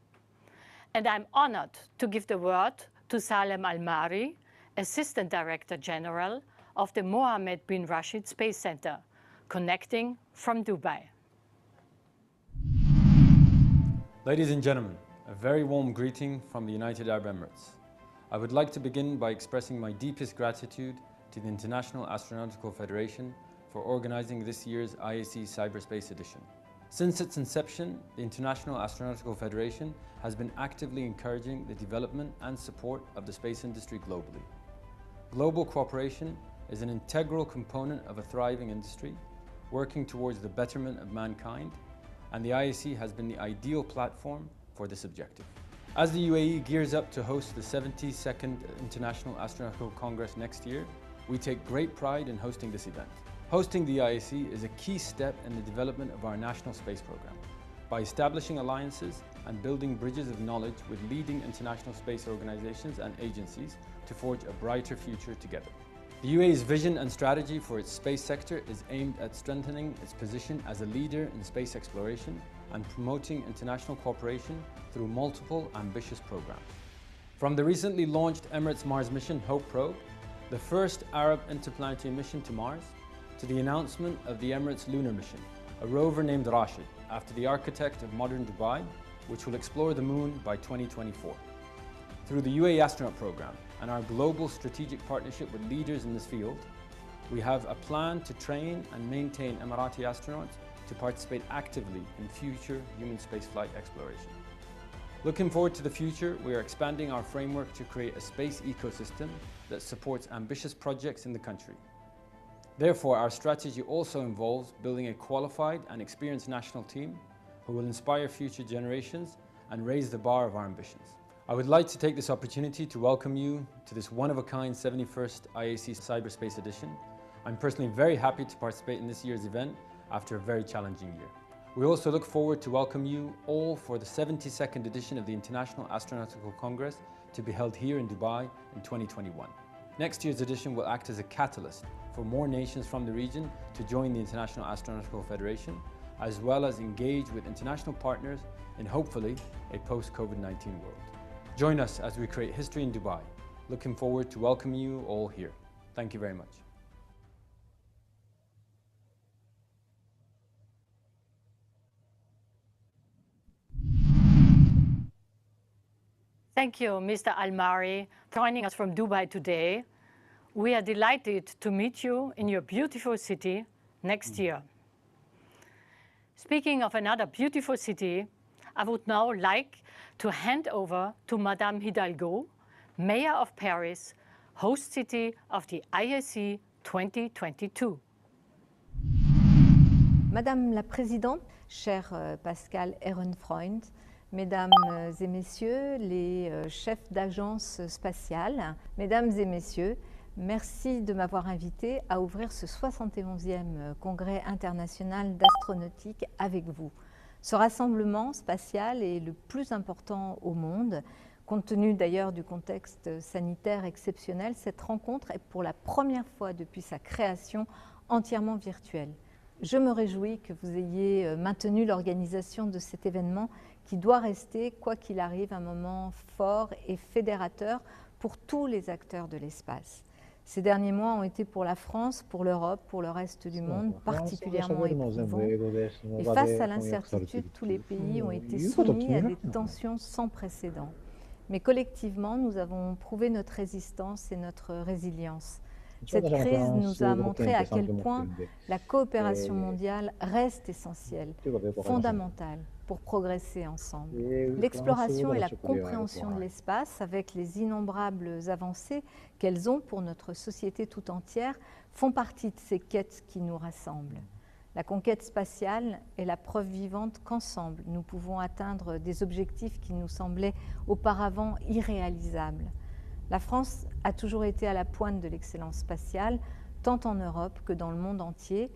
And I'm honored to give the word to Salem Al-Mari, Assistant Director General of the Mohammed bin Rashid Space Center, connecting from Dubai.
Ladies and gentlemen, a very warm greeting from the United Arab Emirates. I would like to begin by expressing my deepest gratitude to the International Astronautical Federation for organizing this year's IAC Cyberspace Edition. Since its inception, the International Astronautical Federation has been actively encouraging the development and support of the space industry globally. Global cooperation is an integral component of a thriving industry, working towards the betterment of mankind, and the IAC has been the ideal platform for this objective. As the UAE gears up to host the 72nd International Astronautical Congress next year, we take great pride in hosting this event. Hosting the IAC is a key step in the development of our national space program. By establishing alliances and building bridges of knowledge with leading international space organizations and agencies to forge a brighter future together. The UAE's vision and strategy for its space sector is aimed at strengthening its position as a leader in space exploration and promoting international cooperation through multiple ambitious programs. From the recently launched Emirates Mars mission HOPE probe, the first Arab interplanetary mission to Mars, to the announcement of the Emirates lunar mission, a rover named Rashid, after the architect of modern Dubai, which will explore the moon by 2024. Through the UAE astronaut program and our global strategic partnership with leaders in this field, we have a plan to train and maintain Emirati astronauts to participate actively in future human spaceflight exploration. Looking forward to the future, we are expanding our framework to create a space ecosystem that supports ambitious projects in the country. Therefore, our strategy also involves building a qualified and experienced national team who will inspire future generations and raise the bar of our ambitions. I would like to take this opportunity to welcome you to this one-of-a-kind 71st IAC Cyberspace Edition. I'm personally very happy to participate in this year's event after a very challenging year. We also look forward to welcome you all for the 72nd edition of the International Astronautical Congress to be held here in Dubai in 2021. Next year's edition will act as a catalyst for more nations from the region to join the International Astronautical Federation, as well as engage with international partners in hopefully a post-COVID-19 world. Join us as we create history in Dubai. Looking forward to welcoming you all here. Thank you very much.
Thank you, Mr. Almari, joining us from Dubai today. We are delighted to meet you in your beautiful city next year. Speaking of another beautiful city, I would now like to hand over to Madame Hidalgo, Mayor of Paris, host city of the IAC 2022.
Madame la Présidente, cher Pascal Ehrenfreund, Mesdames et Messieurs les chefs d'agences spatiales, Mesdames et Messieurs, merci de m'avoir invité à ouvrir ce 71e congrès international d'astronautique avec vous. Ce rassemblement spatial est le plus important au monde. Compte tenu d'ailleurs du contexte sanitaire exceptionnel, cette rencontre est pour la première fois depuis sa création entièrement virtuelle. Je me réjouis que vous ayez maintenu l'organisation de cet événement qui doit rester, quoi qu'il arrive, un moment fort et fédérateur pour tous les acteurs de l'espace. Ces derniers mois ont été pour la France, pour l'Europe, pour le reste du monde particulièrement éprouvants. Et face à l'incertitude, tous les pays ont été soumis à des tensions sans précédent. Mais collectivement, nous avons prouvé notre résistance et notre résilience. Cette crise nous a montré à quel point la coopération mondiale reste essentielle, fondamentale, pour progresser ensemble. L'exploration et la compréhension de l'espace, avec les innombrables avancées qu'elles ont pour notre société tout entière, font partie de ces quêtes qui nous rassemblent. La conquête spatiale est la preuve vivante qu'ensemble, nous pouvons atteindre des objectifs qui nous semblaient auparavant irréalisables. La France a toujours été à la pointe de l'excellence spatiale, tant en Europe que dans le monde entier.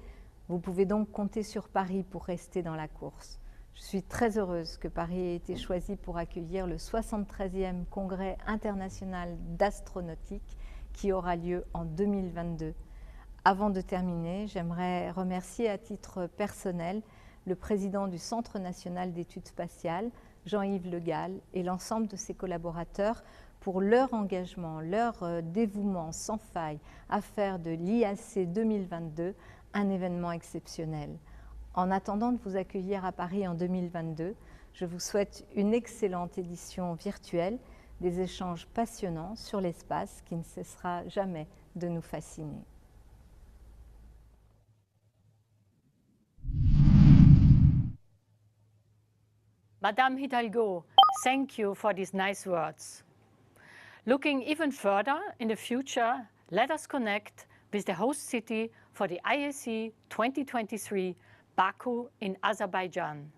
Vous pouvez donc compter sur Paris pour rester dans la course. Je suis très heureuse que Paris ait été choisi pour accueillir le 73e Congrès international d'astronautique qui aura lieu en 2022. Avant de terminer, j'aimerais remercier à titre personnel le président du Centre national d'études spatiales, Jean-Yves Le Gall, et l'ensemble de ses collaborateurs pour leur engagement, leur dévouement sans faille à faire de l'IAC 2022 un événement exceptionnel. En attendant de vous accueillir à Paris en 2022, je vous souhaite une excellente édition virtuelle, des échanges passionnants sur l'espace qui ne cessera jamais de nous fasciner.
Madame Hidalgo, thank you for these nice words. Looking even further in the future, let us connect with the host city for the IAC 2023, Baku in Azerbaijan.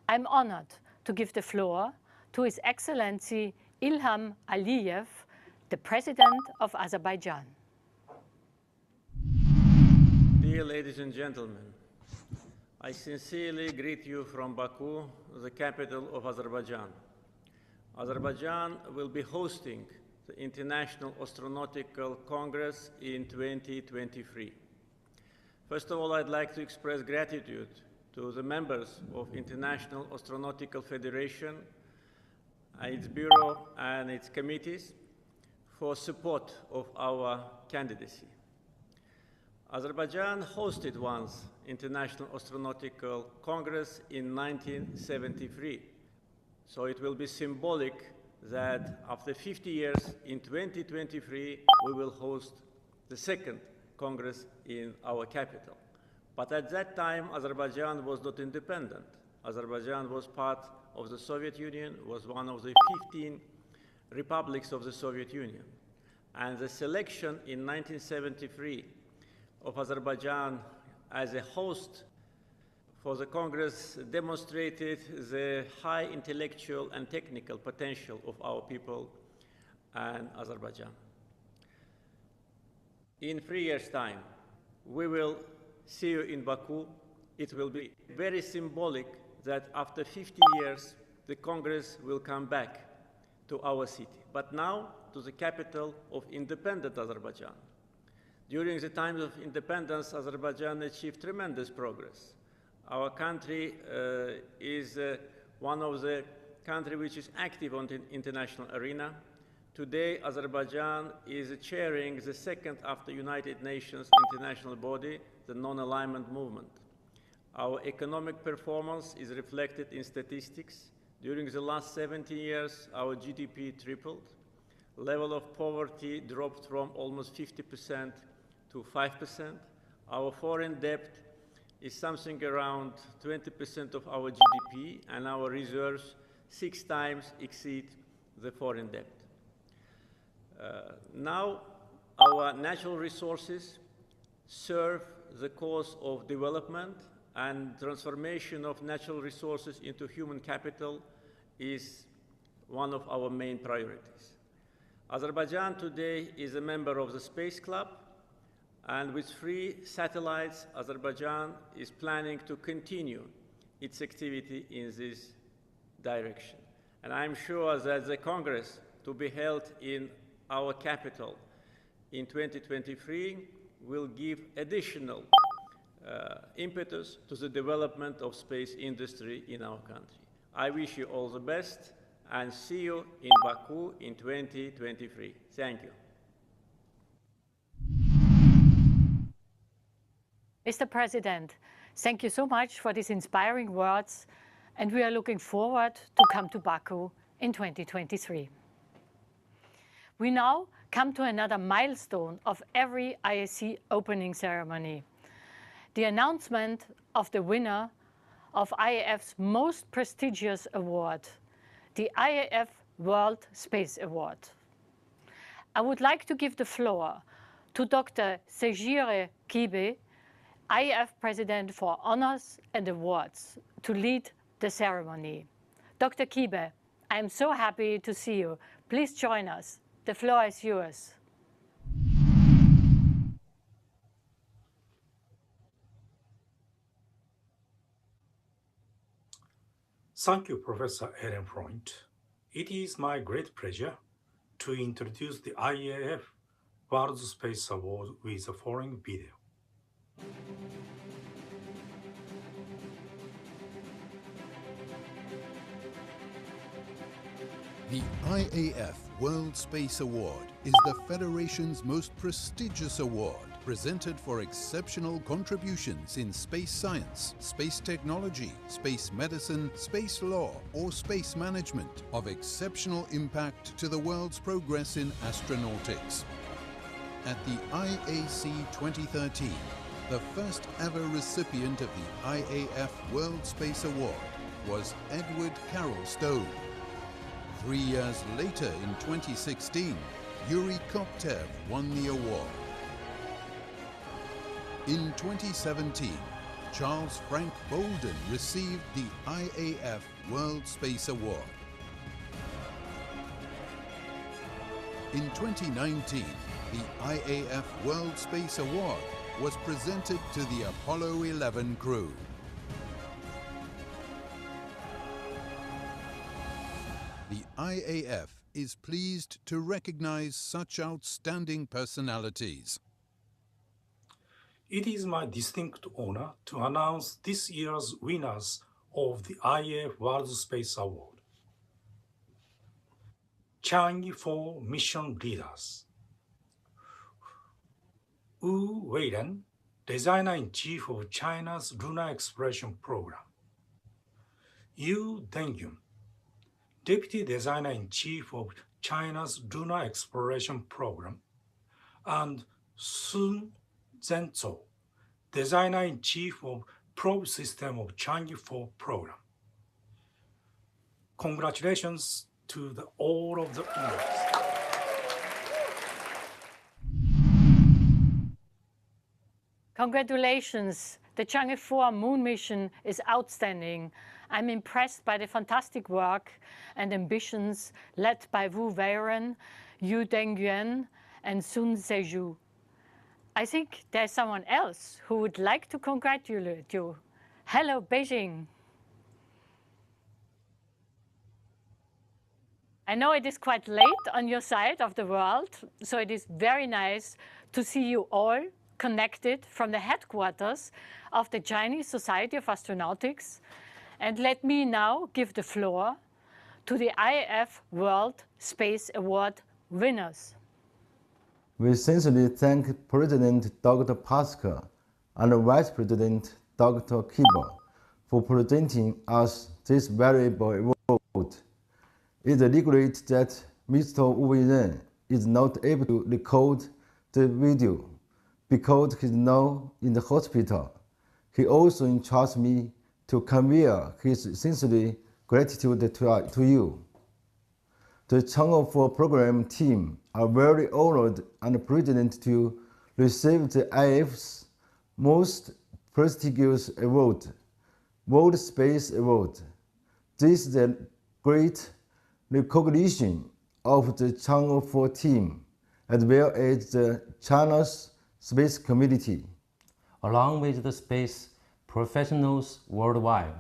I'm honored to give the floor to His Excellency Ilham Aliyev, the President of Azerbaijan.
Dear ladies and gentlemen, I sincerely greet you from Baku, the capital of Azerbaijan. Azerbaijan will be hosting the International Astronautical Congress in 2023. First of all, I'd like to express gratitude to the members of International Astronautical Federation, its bureau and its committees for support of our candidacy. Azerbaijan hosted once International Astronautical Congress in 1973. So it will be symbolic that after 50 years, in 2023, we will host the second Congress in our capital. But at that time, Azerbaijan was not independent. Azerbaijan was part of the Soviet Union was one of the 15 republics of the Soviet Union. And the selection in 1973 of Azerbaijan as a host for the Congress demonstrated the high intellectual and technical potential of our people and Azerbaijan. In 3 years' time, we will see you in Baku. It will be very symbolic that after 50 years, the Congress will come back to our city, but now to the capital of independent Azerbaijan. During the times of independence, Azerbaijan achieved tremendous progress. Our country is one of the countries which is active on the international arena. Today, Azerbaijan is chairing the second after United Nations international body, the non-alignment movement. Our economic performance is reflected in statistics. During the last 70 years, our GDP tripled. Level of poverty dropped from almost 50% to 5%. Our foreign debt is something around 20% of our GDP, and our reserves 6 times exceed the foreign debt. Now, our natural resources serve the cause of development, and transformation of natural resources into human capital is one of our main priorities. Azerbaijan today is a member of the Space Club, and with 3 satellites, Azerbaijan is planning to continue its activity in this direction. And I'm sure that the Congress to be held in our capital in 2023 will give additional impetus to the development of space industry in our country. I wish you all the best and see you in Baku in 2023. Thank you.
Mr. President, thank you so much for these inspiring words, and we are looking forward to come to Baku in 2023. We now come to another milestone of every IAC opening ceremony: the announcement of the winner of IAF's most prestigious award, the IAF World Space Award. I would like to give the floor to Dr. Sejire Kibe, IAF President for Honors and Awards, to lead the ceremony. Dr. Kibe, I am so happy to see you. Please join us. The floor is yours.
Thank you, Professor Ehrenfreund. It is my great pleasure to introduce the IAF World Space Award with the following video.
The IAF World Space Award is the Federation's most prestigious award, presented for exceptional contributions in space science, space technology, space medicine, space law, or space management of exceptional impact to the world's progress in astronautics. At the IAC 2013, the first ever recipient of the IAF World Space Award was Edward Carroll Stone. 3 years later, in 2016, Yuri Koptev won the award. In 2017, Charles Frank Bolden received the IAF World Space Award. In 2019, the IAF World Space Award was presented to the Apollo 11 crew. The IAF is pleased to recognize such outstanding personalities.
It is my distinct honor to announce this year's winners of the IAF World Space Award. Changi 4 mission leaders: Wu Weiren, Designer-in-Chief of China's Lunar Exploration Program; Yu Dengyun, Deputy Designer-in-Chief of China's Lunar Exploration Program; and Sun Zhenzhou, Designer-in-Chief of Probe System of Changi 4 Program. Congratulations to all of the winners.
Congratulations. The Chang'e 4 moon mission is outstanding. I'm impressed by the fantastic work and ambitions led by Wu Weiren, Yu Dengyuan, and Sun Seju. I think there's someone else who would like to congratulate you. Hello, Beijing. I know it is quite late on your side of the world, so it is very nice to see you all connected from the headquarters of the Chinese Society of Astronautics. And let me now give the floor to the IAF World Space Award winners.
We sincerely thank President Dr. Pascal and Vice President Dr. Kiba for presenting us this valuable award. It is regret that Mr. Wu Weiren is not able to record the video because he's now in the hospital. He also entrusts me to convey his sincere gratitude to you. The Chang'e 4 program team are very honored and pleased to receive the IAF's most prestigious award, World Space Award. This is a great recognition of the Chang'e 4 team, as well as the China's space community.
Along with the space professionals worldwide,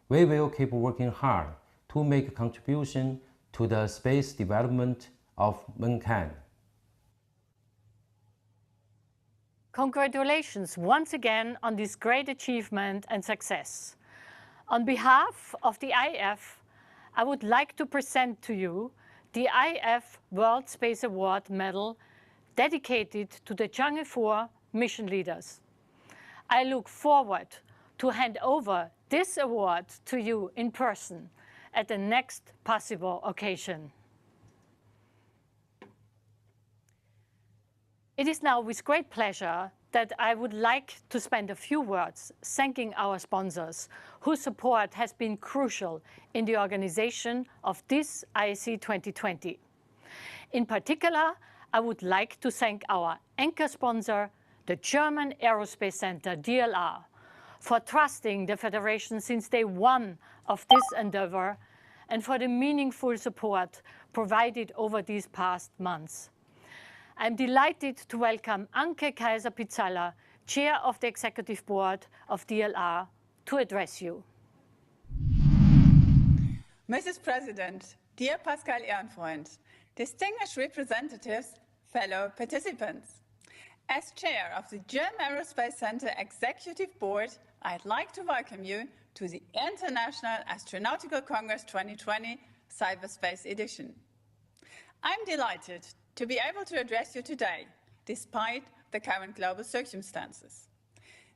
we will keep working hard to make a contribution to the space development of mankind.
Congratulations once again on this great achievement and success. On behalf of the IAF, I would like to present to you the IAF World Space Award Medal dedicated to the Chang'e 4 mission leaders. I look forward to hand over this award to you in person at the next possible occasion. It is now with great pleasure that I would like to spend a few words thanking our sponsors whose support has been crucial in the organization of this IAC 2020. In particular, I would like to thank our anchor sponsor, the German Aerospace Center, DLR, for trusting the Federation since day one of this endeavor and for the meaningful support provided over these past months. I'm delighted to welcome Anke Kaiser-Pizzalla, Chair of the Executive Board of DLR, to address you.
Mrs. President, dear Pascal Ehrenfreund, distinguished representatives, fellow participants. As Chair of the German Aerospace Center Executive Board, I'd like to welcome you to the International Astronautical Congress 2020 Cyberspace Edition. I'm delighted to be able to address you today, despite the current global circumstances.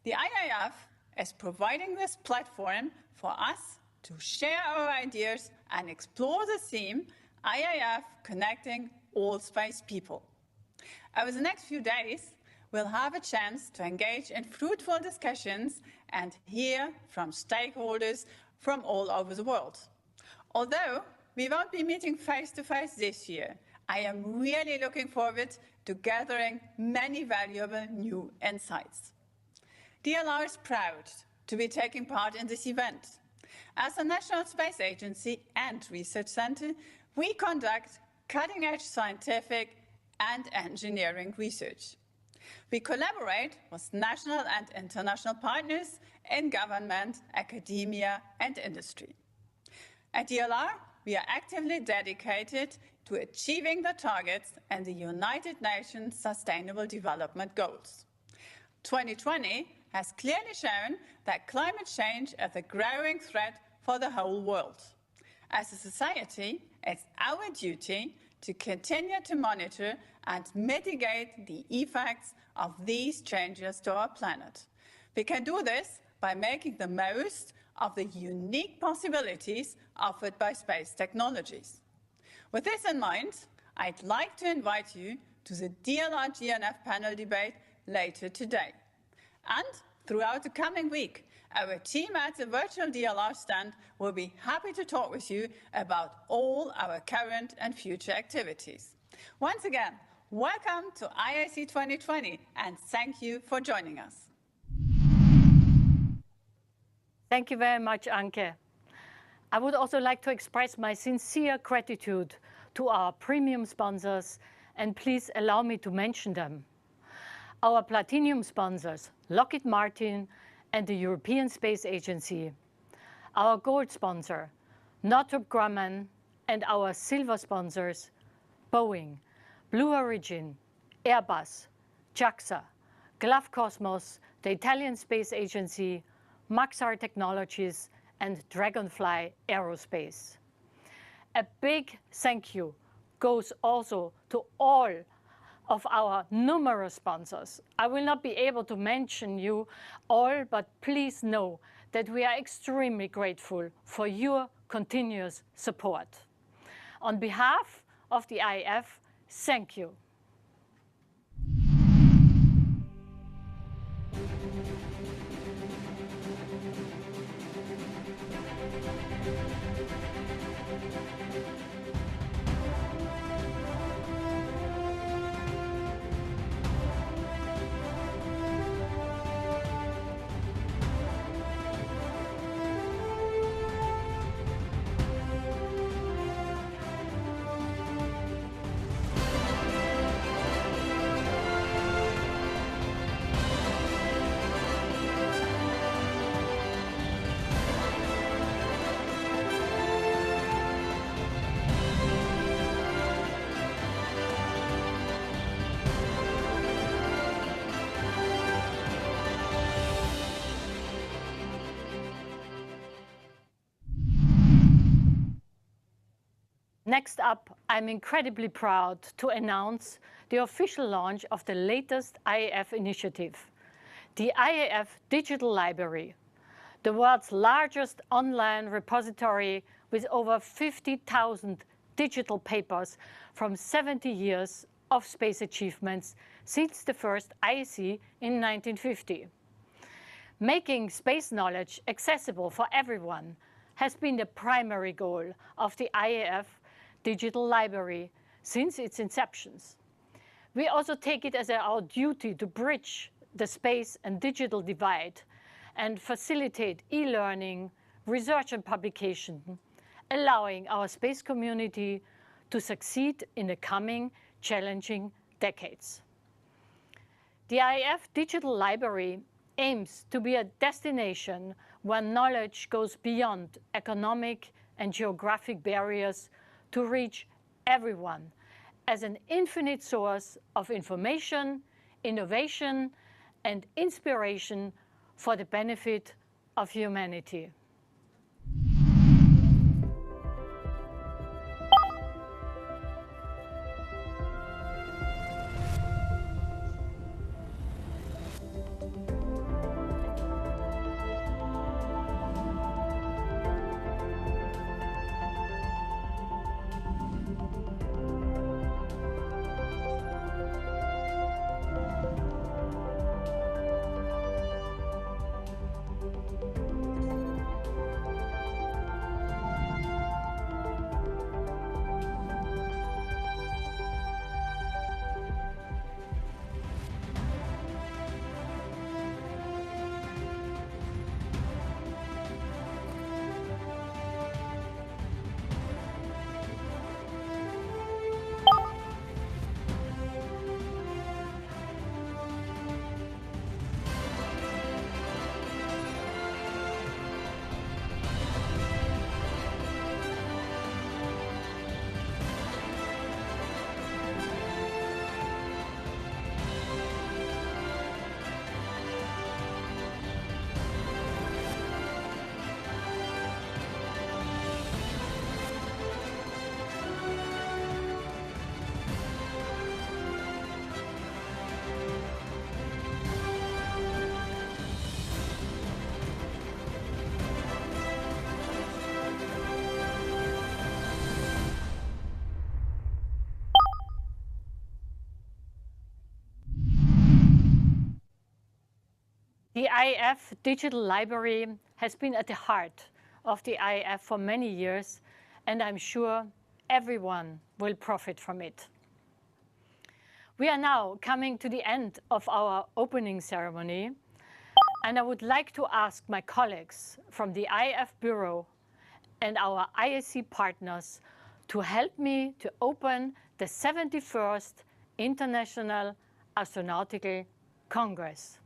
The IAF is providing this platform for us to share our ideas and explore the theme IAF Connecting All Space People. Over the next few days, we'll have a chance to engage in fruitful discussions and hear from stakeholders from all over the world. Although we won't be meeting face-to-face this year, I am really looking forward to gathering many valuable new insights. DLR is proud to be taking part in this event. As a National Space Agency and Research Center, we conduct cutting-edge scientific and engineering research. We collaborate with national and international partners in government, academia, and industry. At DLR, we are actively dedicated to achieving the targets and the United Nations Sustainable Development Goals. 2020 has clearly shown that climate change is a growing threat for the whole world. As a society, it's our duty to continue to monitor and mitigate the effects of these changes to our planet. We can do this by making the most of the unique possibilities offered by space technologies. With this in mind, I'd like to invite you to the DLR GNF panel debate later today. And throughout the coming week, Our team at the virtual DLR stand will be happy to talk with you about all our current and future activities. Once again, welcome to IAC 2020 and thank you for joining us.
Thank you very much, Anke. I would also like to express my sincere gratitude to our premium sponsors, and please allow me to mention them. Our platinum sponsors, Lockheed Martin and the European Space Agency. Our gold sponsor, Northrop Grumman, and our silver sponsors, Boeing, Blue Origin, Airbus, JAXA, Glove Cosmos, the Italian Space Agency, Maxar Technologies, and Dragonfly Aerospace. A big thank you goes also to all of our numerous sponsors. I will not be able to mention you all, but please know that we are extremely grateful for your continuous support. On behalf of the IAF, thank you. Next up, I'm incredibly proud to announce the official launch of the latest IAF initiative, the IAF Digital Library, the world's largest online repository with over 50,000 digital papers from 70 years of space achievements since the first IAC in 1950. Making space knowledge accessible for everyone has been the primary goal of the IAF Digital Library since its inceptions. We also take it as our duty to bridge the space and digital divide and facilitate e-learning, research and publication, allowing our space community to succeed in the coming challenging decades. The IAF Digital Library aims to be a destination where knowledge goes beyond economic and geographic barriers to reach everyone as an infinite source of information, innovation, and inspiration for the benefit of humanity. The IAF Digital Library has been at the heart of the IAF for many years, and I'm sure everyone will profit from it. We are now coming to the end of our opening ceremony, and I would like to ask my colleagues from the IAF Bureau and our IAC partners to help me to open the 71st International Astronautical Congress.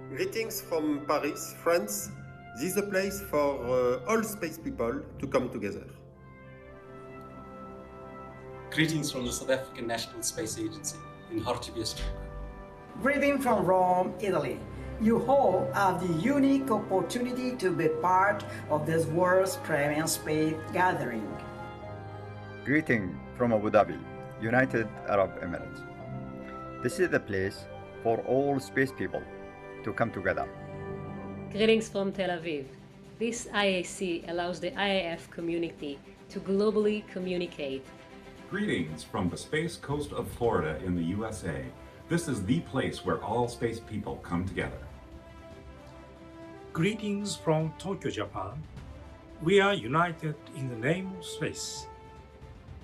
Greetings from Paris, France. This is a place for all space people to come together.
Greetings from the South African National Space Agency in Hartjebiestrook.
Greetings from Rome, Italy. You all have the unique opportunity to be part of this world's premier space gathering.
Greeting from Abu Dhabi, United Arab Emirates. This is the place for all space people to come together.
Greetings from Tel Aviv. This IAC allows the IAF community to globally communicate.
Greetings from the Space Coast of Florida in the USA. This is the place where all space people come together.
Greetings from Tokyo, Japan. We are united in the name of space.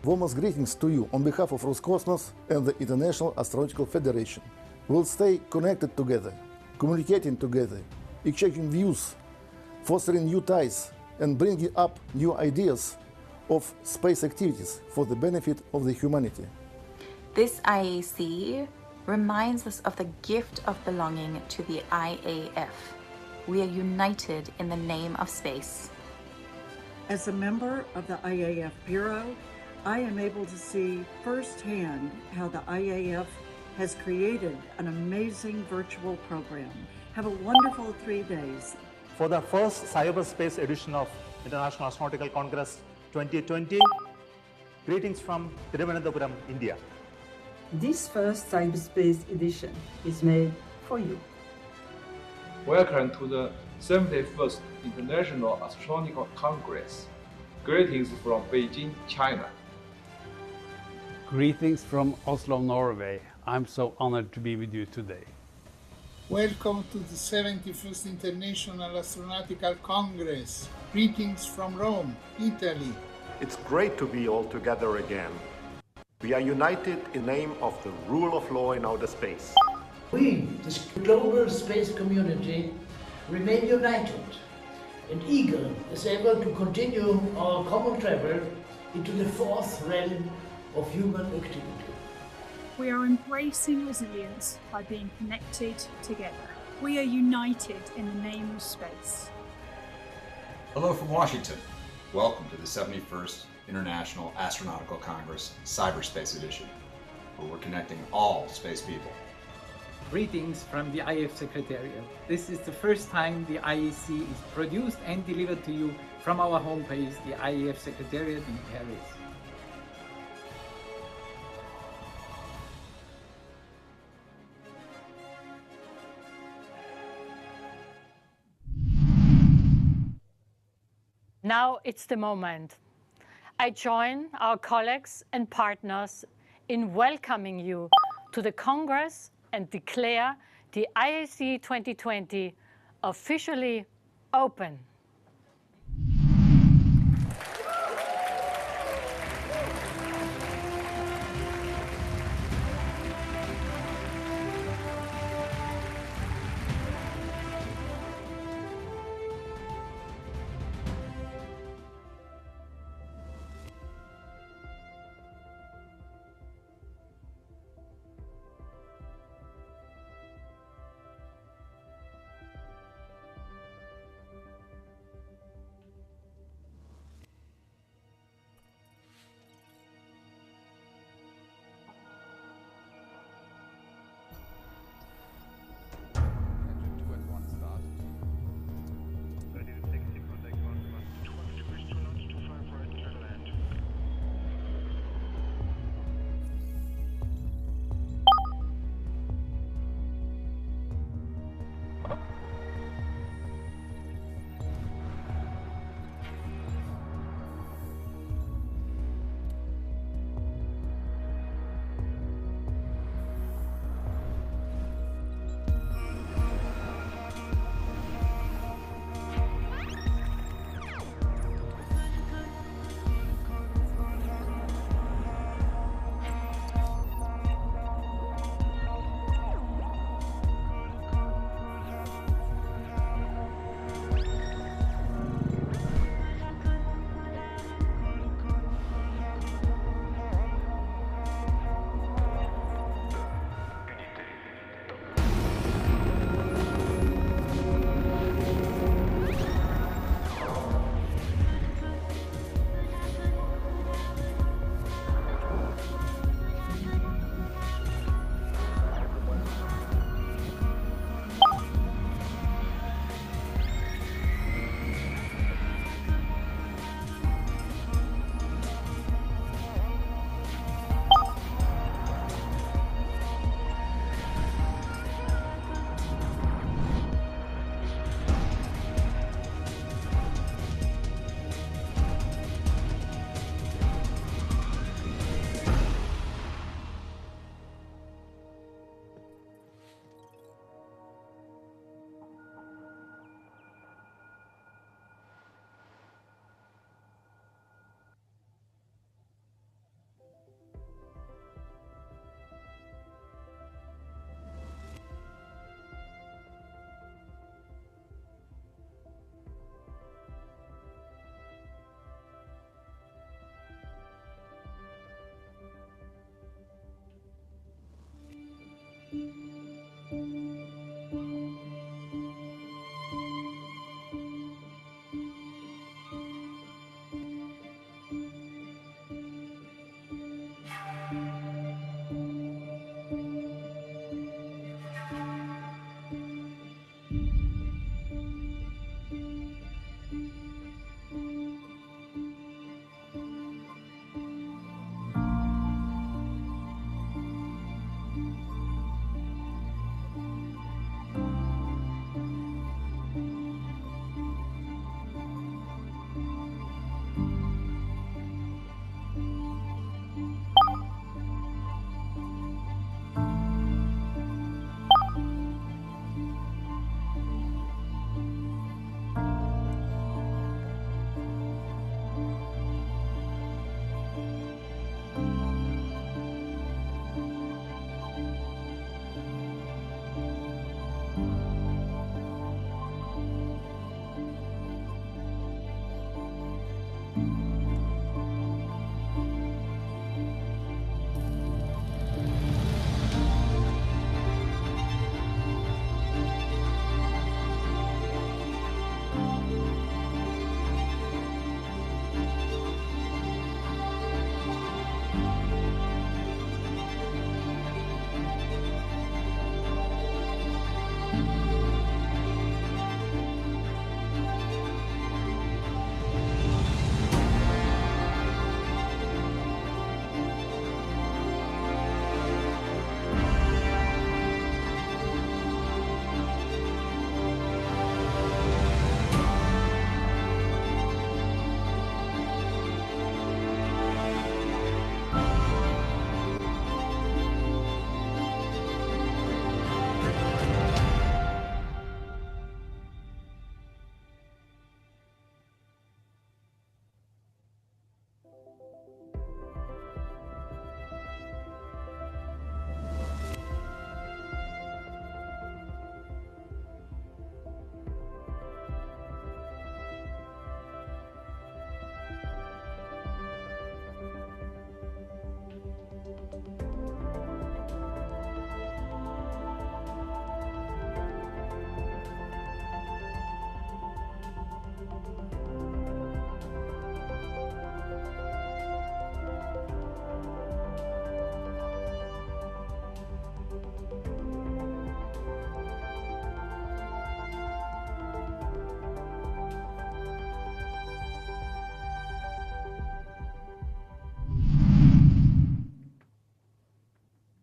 Warmest greetings to you on behalf of Roscosmos and the International Astronautical Federation. We'll stay connected together, communicating together, exchanging views, fostering new ties, and bringing up new ideas of space activities for the benefit of the humanity.
This IAC reminds us of the gift of belonging to the IAF. We are united in the name of space.
As a member of the IAF Bureau, I am able to see firsthand how the IAF has created an amazing virtual program. Have a wonderful 3 days.
For the first cyberspace edition of International Astronautical Congress 2020, greetings from Thiruvananthapuram, India.
This first cyberspace edition is made for you.
Welcome to the 71st International Astronautical Congress. Greetings from Beijing, China.
Greetings from Oslo, Norway. I'm so honored to be with you today.
Welcome to the 71st International Astronautical Congress. Greetings from Rome, Italy.
It's great to be all together again. We are united in the name of the rule of law in outer space.
We, the global space community, remain united and eager as ever to continue our common travel into the fourth realm of human activity.
We are embracing resilience by being connected together. We are united in the name of space.
Hello from Washington. Welcome to the 71st International Astronautical Congress Cyberspace Edition, where we're connecting all space people.
Greetings from the IAF Secretariat. This is the first time the IAC is produced and delivered to you from our homepage, the IAF Secretariat in Paris.
Now it's the moment. I join our colleagues and partners in welcoming you to the Congress and declare the IAC 2020 officially open.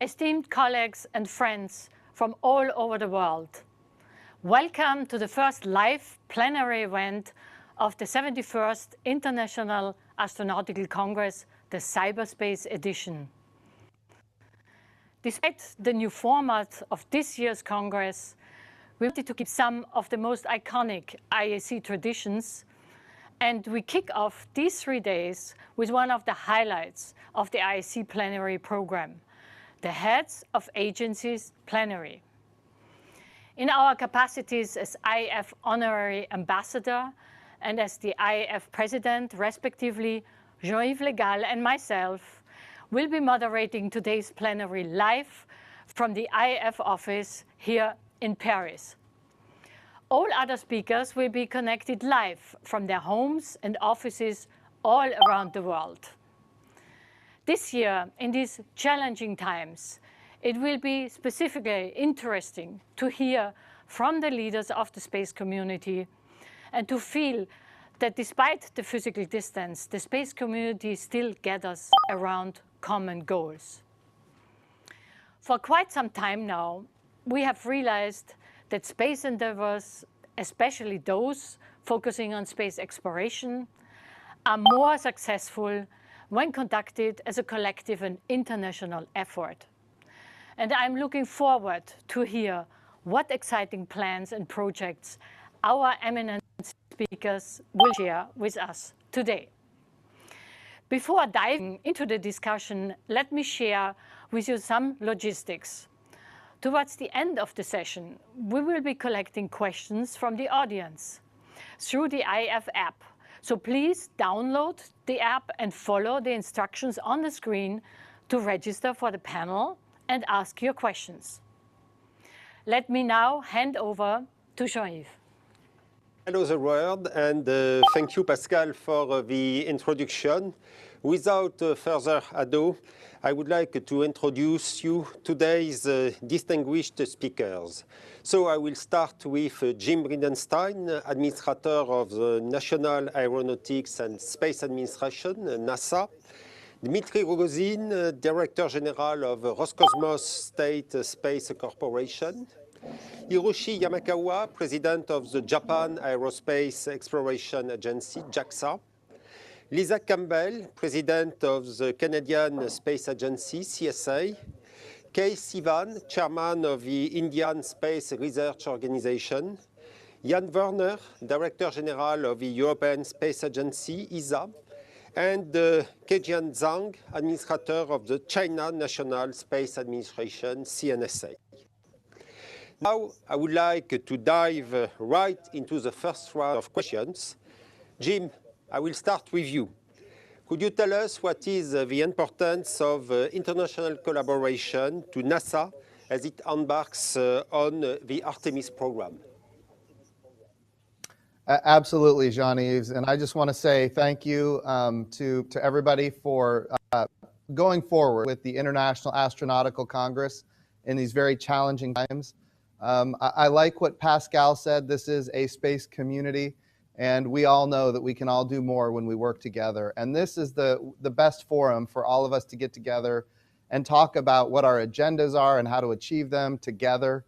esteemed colleagues and friends from all over the world, welcome to the first live plenary event of the 71st International Astronautical Congress, the Cyberspace Edition. Despite the new format of this year's Congress, we wanted to keep some of the most iconic IAC traditions, and we kick off these 3 days with one of the highlights of the IAC plenary program, the Heads of Agencies Plenary. In our capacities as IAF Honorary Ambassador and as the IAF President, respectively, Jean-Yves Le Gall and myself will be moderating today's plenary live from the IAF office here in Paris. All other speakers will be connected live from their homes and offices all around the world. This year, in these challenging times, it will be specifically interesting to hear from the leaders of the space community and to feel that despite the physical distance, the space community still gathers around common goals. For quite some time now, we have realized that space endeavors, especially those focusing on space exploration, are more successful when conducted as a collective and international effort. And I'm looking forward to hear what exciting plans and projects our eminent speakers will share with us today. Before diving into the discussion, let me share with you some logistics. Towards the end of the session, we will be collecting questions from the audience through the IAF app. So please download the app and follow the instructions on the screen to register for the panel and ask your questions. Let me now hand over to Jean-Yves.
Hello the world, and thank you, Pascal, for the introduction. Without further ado, I would like to introduce you today's distinguished speakers. So I will start with Jim Bridenstine, Administrator of the National Aeronautics and Space Administration, NASA. Dmitry Rogozin, Director General of Roscosmos State Space Corporation. Hiroshi Yamakawa, President of the Japan Aerospace Exploration Agency, JAXA. Lisa Campbell, President of the Canadian Space Agency, CSA. Kay Sivan, Chairman of the Indian Space Research Organization. Jan Werner, Director General of the European Space Agency, ESA. And Kejian Zhang, Administrator of the China National Space Administration, CNSA. Now, I would like to dive right into the first round of questions. Jim, I will start with you. Could you tell us what is the importance of international collaboration to NASA as it embarks on the Artemis program?
Absolutely, Jean-Yves. And I just want to say thank you to everybody for going forward with the International Astronautical Congress in these very challenging times. I like what Pascal said. This is a space community, and we all know that we can all do more when we work together. And this is the best forum for all of us to get together and talk about what our agendas are and how to achieve them together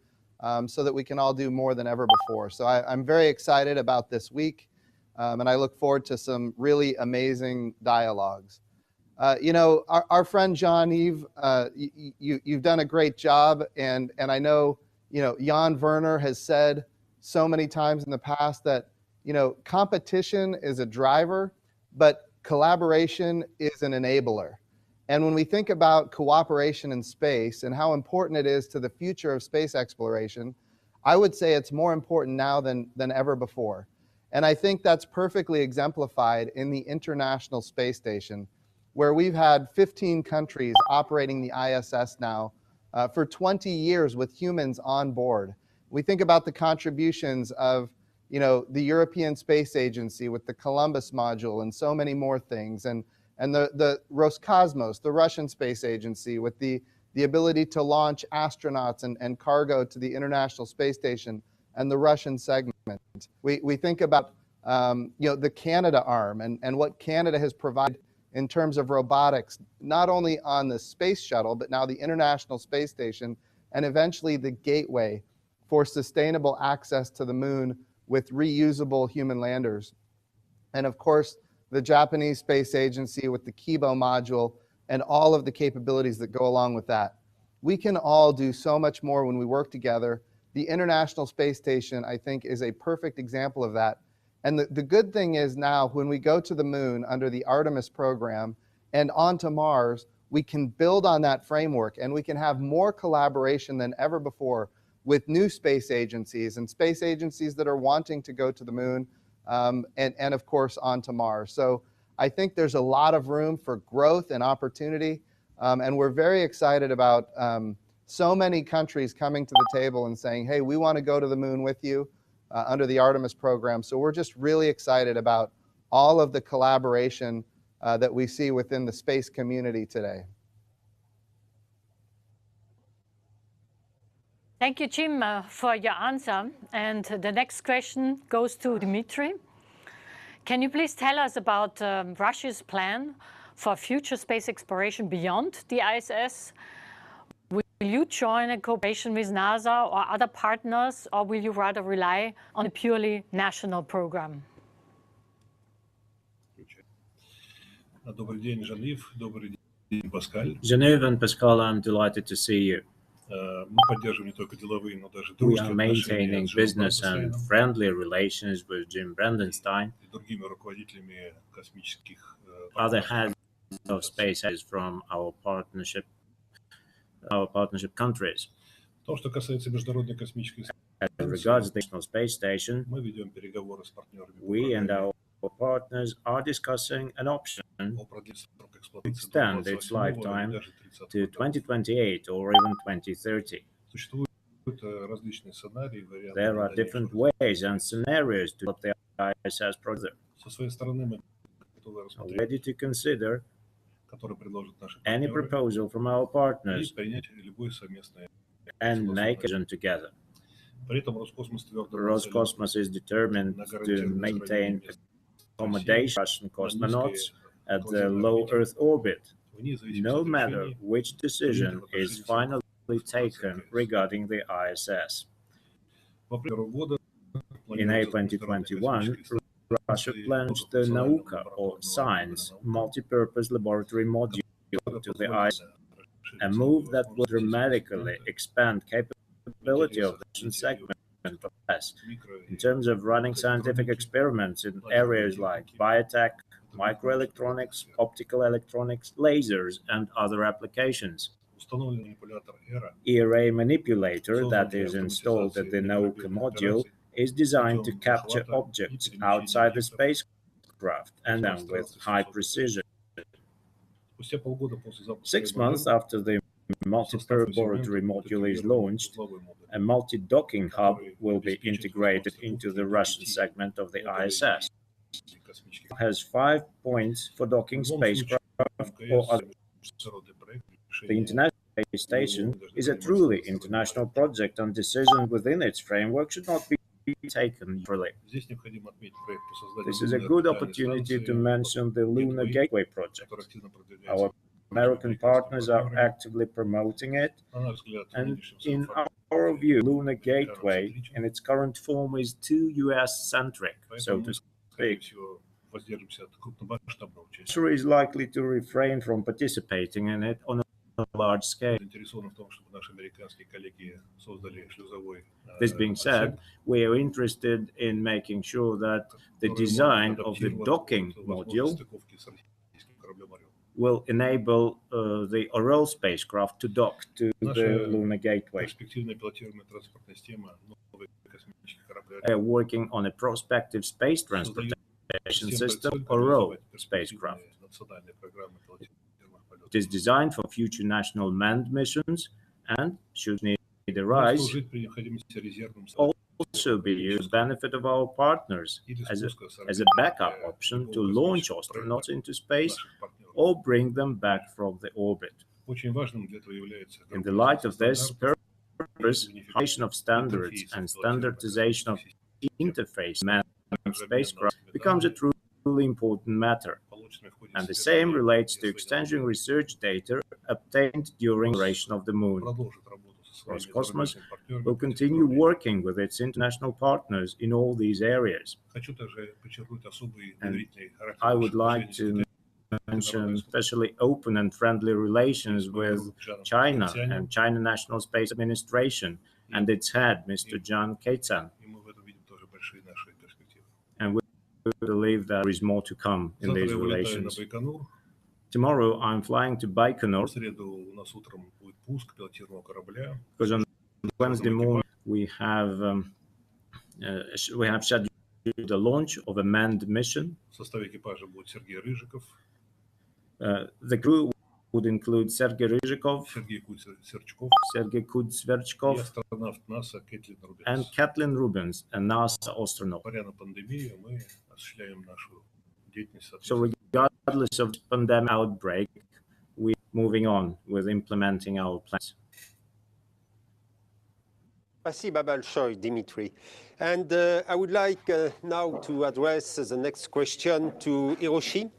so that we can all do more than ever before. So I'm very excited about this week, and I look forward to some really amazing dialogues. You know, our friend Jean-Yves, you've done a great job, and I know, you know, Jan Werner has said so many times in the past that, you know, competition is a driver, but collaboration is an enabler. And when we think about cooperation in space and how important it is to the future of space exploration, I would say it's more important now than ever before. And I think that's perfectly exemplified in the International Space Station, where we've had 15 countries operating the ISS now for 20 years with humans on board. We think about the contributions of, you know, the European Space Agency with the Columbus module and so many more things, and the Roscosmos, the Russian Space Agency, with the ability to launch astronauts and cargo to the International Space Station and the Russian segment. We think about you know, the Canada arm and what Canada has provided in terms of robotics, not only on the space shuttle, but now the International Space Station, and eventually the gateway for sustainable access to the moon with reusable human landers. And of course, the Japanese Space Agency with the Kibo module and all of the capabilities that go along with that. We can all do so much more when we work together. The International Space Station, I think, is a perfect example of that. And the good thing is now, when we go to the moon under the Artemis program and onto Mars, we can build on that framework and we can have more collaboration than ever before with new space agencies and space agencies that are wanting to go to the moon and of course onto Mars. So I think there's a lot of room for growth and opportunity, and we're very excited about so many countries coming to the table and saying, hey, we want to go to the moon with you under the Artemis program. So we're just really excited about all of the collaboration that we see within the space community today.
Thank you, Jim, for your answer. And the next question goes to Dmitry. Can you please tell us about Russia's plan for future space exploration beyond the ISS? Will you join a cooperation with NASA or other partners, or will you rather rely on a purely national program?
Genevieve and Pascal, I'm delighted to see you. We are maintaining business and friendly relations with Jim Brandenstein, other heads of space from our partnership countries. As regards the International Space Station, we and our partners are discussing an option to extend its lifetime to 2028 or even 2030. There are different ways and scenarios to develop the ISS project. I'm ready to consider any proposal from our partners and make a decision together. Roscosmos is determined to maintain accommodation of Russian cosmonauts at the low Earth orbit, no matter which decision is finally taken regarding the ISS. In April 2021, Russia launched the Nauka, or Science, multi-purpose laboratory module to the ISS, a move that will dramatically expand capability of the Russian segment of ISS in terms of running scientific experiments in areas like biotech, microelectronics, optical electronics, lasers, and other applications. ERA manipulator that is installed at the Nauka module is designed to capture objects outside the spacecraft and then with high precision. 6 months after the multi-purpose laboratory module is launched, a multi-docking hub will be integrated into the Russian segment of the ISS. It has 5 points for docking spacecraft or other. The International Space Station is a truly international project, and decisions within its framework should not be taken unilaterally. This is a good opportunity to mention the Lunar Gateway project. Our American partners are actively promoting it, and in our view, Lunar Gateway in its current form is too US-centric, so to speak. Russia is likely to refrain from participating in it on a large scale. This being said, we are interested in making sure that the design of the docking module will enable the Orel spacecraft to dock to the Lunar Gateway. We are working on a prospective space transportation system, Orel spacecraft. It is designed for future national manned missions and, should need arise, also be used to the benefit of our partners as a backup option to launch astronauts into space or bring them back from the orbit. In the light of this purpose, harmonization of standards and standardization of interface manned spacecraft becomes a truly important matter. And the same relates to extension research data obtained during the operation of the Moon. Roscosmos will continue working with its international partners in all these areas. And I would like to mention especially open and friendly relations with China and China National Space Administration and its head, Mr. John Keitsan. And we believe that there is more to come in these relations. Tomorrow I'm flying to Baikonur because on Wednesday morning we have scheduled the launch of a manned mission. The crew would include Sergei Ryzhikov, Sergei Kudzverchkov, and Kathleen Rubens, a NASA astronaut. So regardless of the pandemic outbreak, we're moving on with implementing our plans.
Спасибо большое, Dimitri. And I would like now to address the next question to Hiroshi.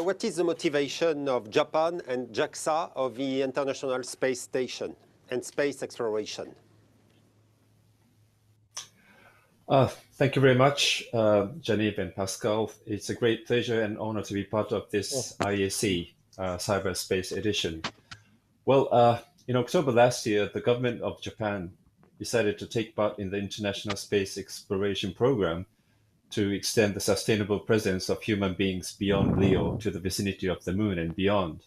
What is the motivation of Japan and JAXA of the International Space Station and space exploration?
Thank you very much, Genevieve and Pascal. It's a great pleasure and honor to be part of this IAC Cyberspace Edition. Well, in October last year, the government of Japan decided to take part in the International Space Exploration Program to extend the sustainable presence of human beings beyond LEO to the vicinity of the Moon and beyond.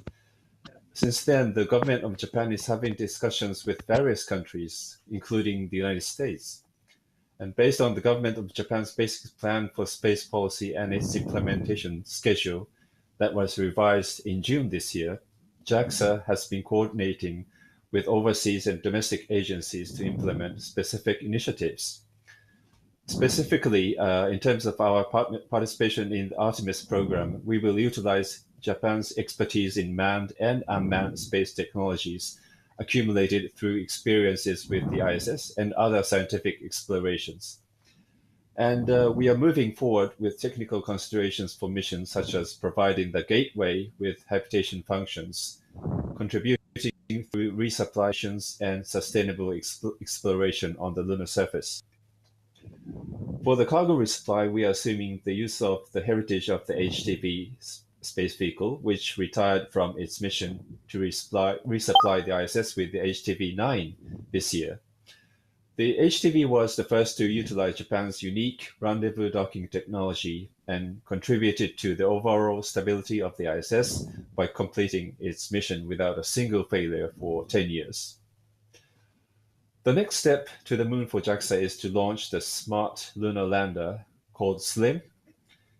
Since then, the government of Japan is having discussions with various countries, including the United States. And based on the government of Japan's basic plan for space policy and its implementation schedule that was revised in June this year, JAXA has been coordinating with overseas and domestic agencies to implement specific initiatives. Specifically, in terms of our participation in the Artemis program, we will utilize Japan's expertise in manned and unmanned space technologies accumulated through experiences with the ISS and other scientific explorations. And we are moving forward with technical considerations for missions such as providing the gateway with habitation functions, contributing through resupply missions and sustainable exploration on the lunar surface. For the cargo resupply, we are assuming the use of the heritage of the HTV space vehicle, which retired from its mission to resupply the ISS with the HTV-9 this year. The HTV was the first to utilize Japan's unique rendezvous docking technology and contributed to the overall stability of the ISS by completing its mission without a single failure for 10 years. The next step to the Moon for JAXA is to launch the smart lunar lander called SLIM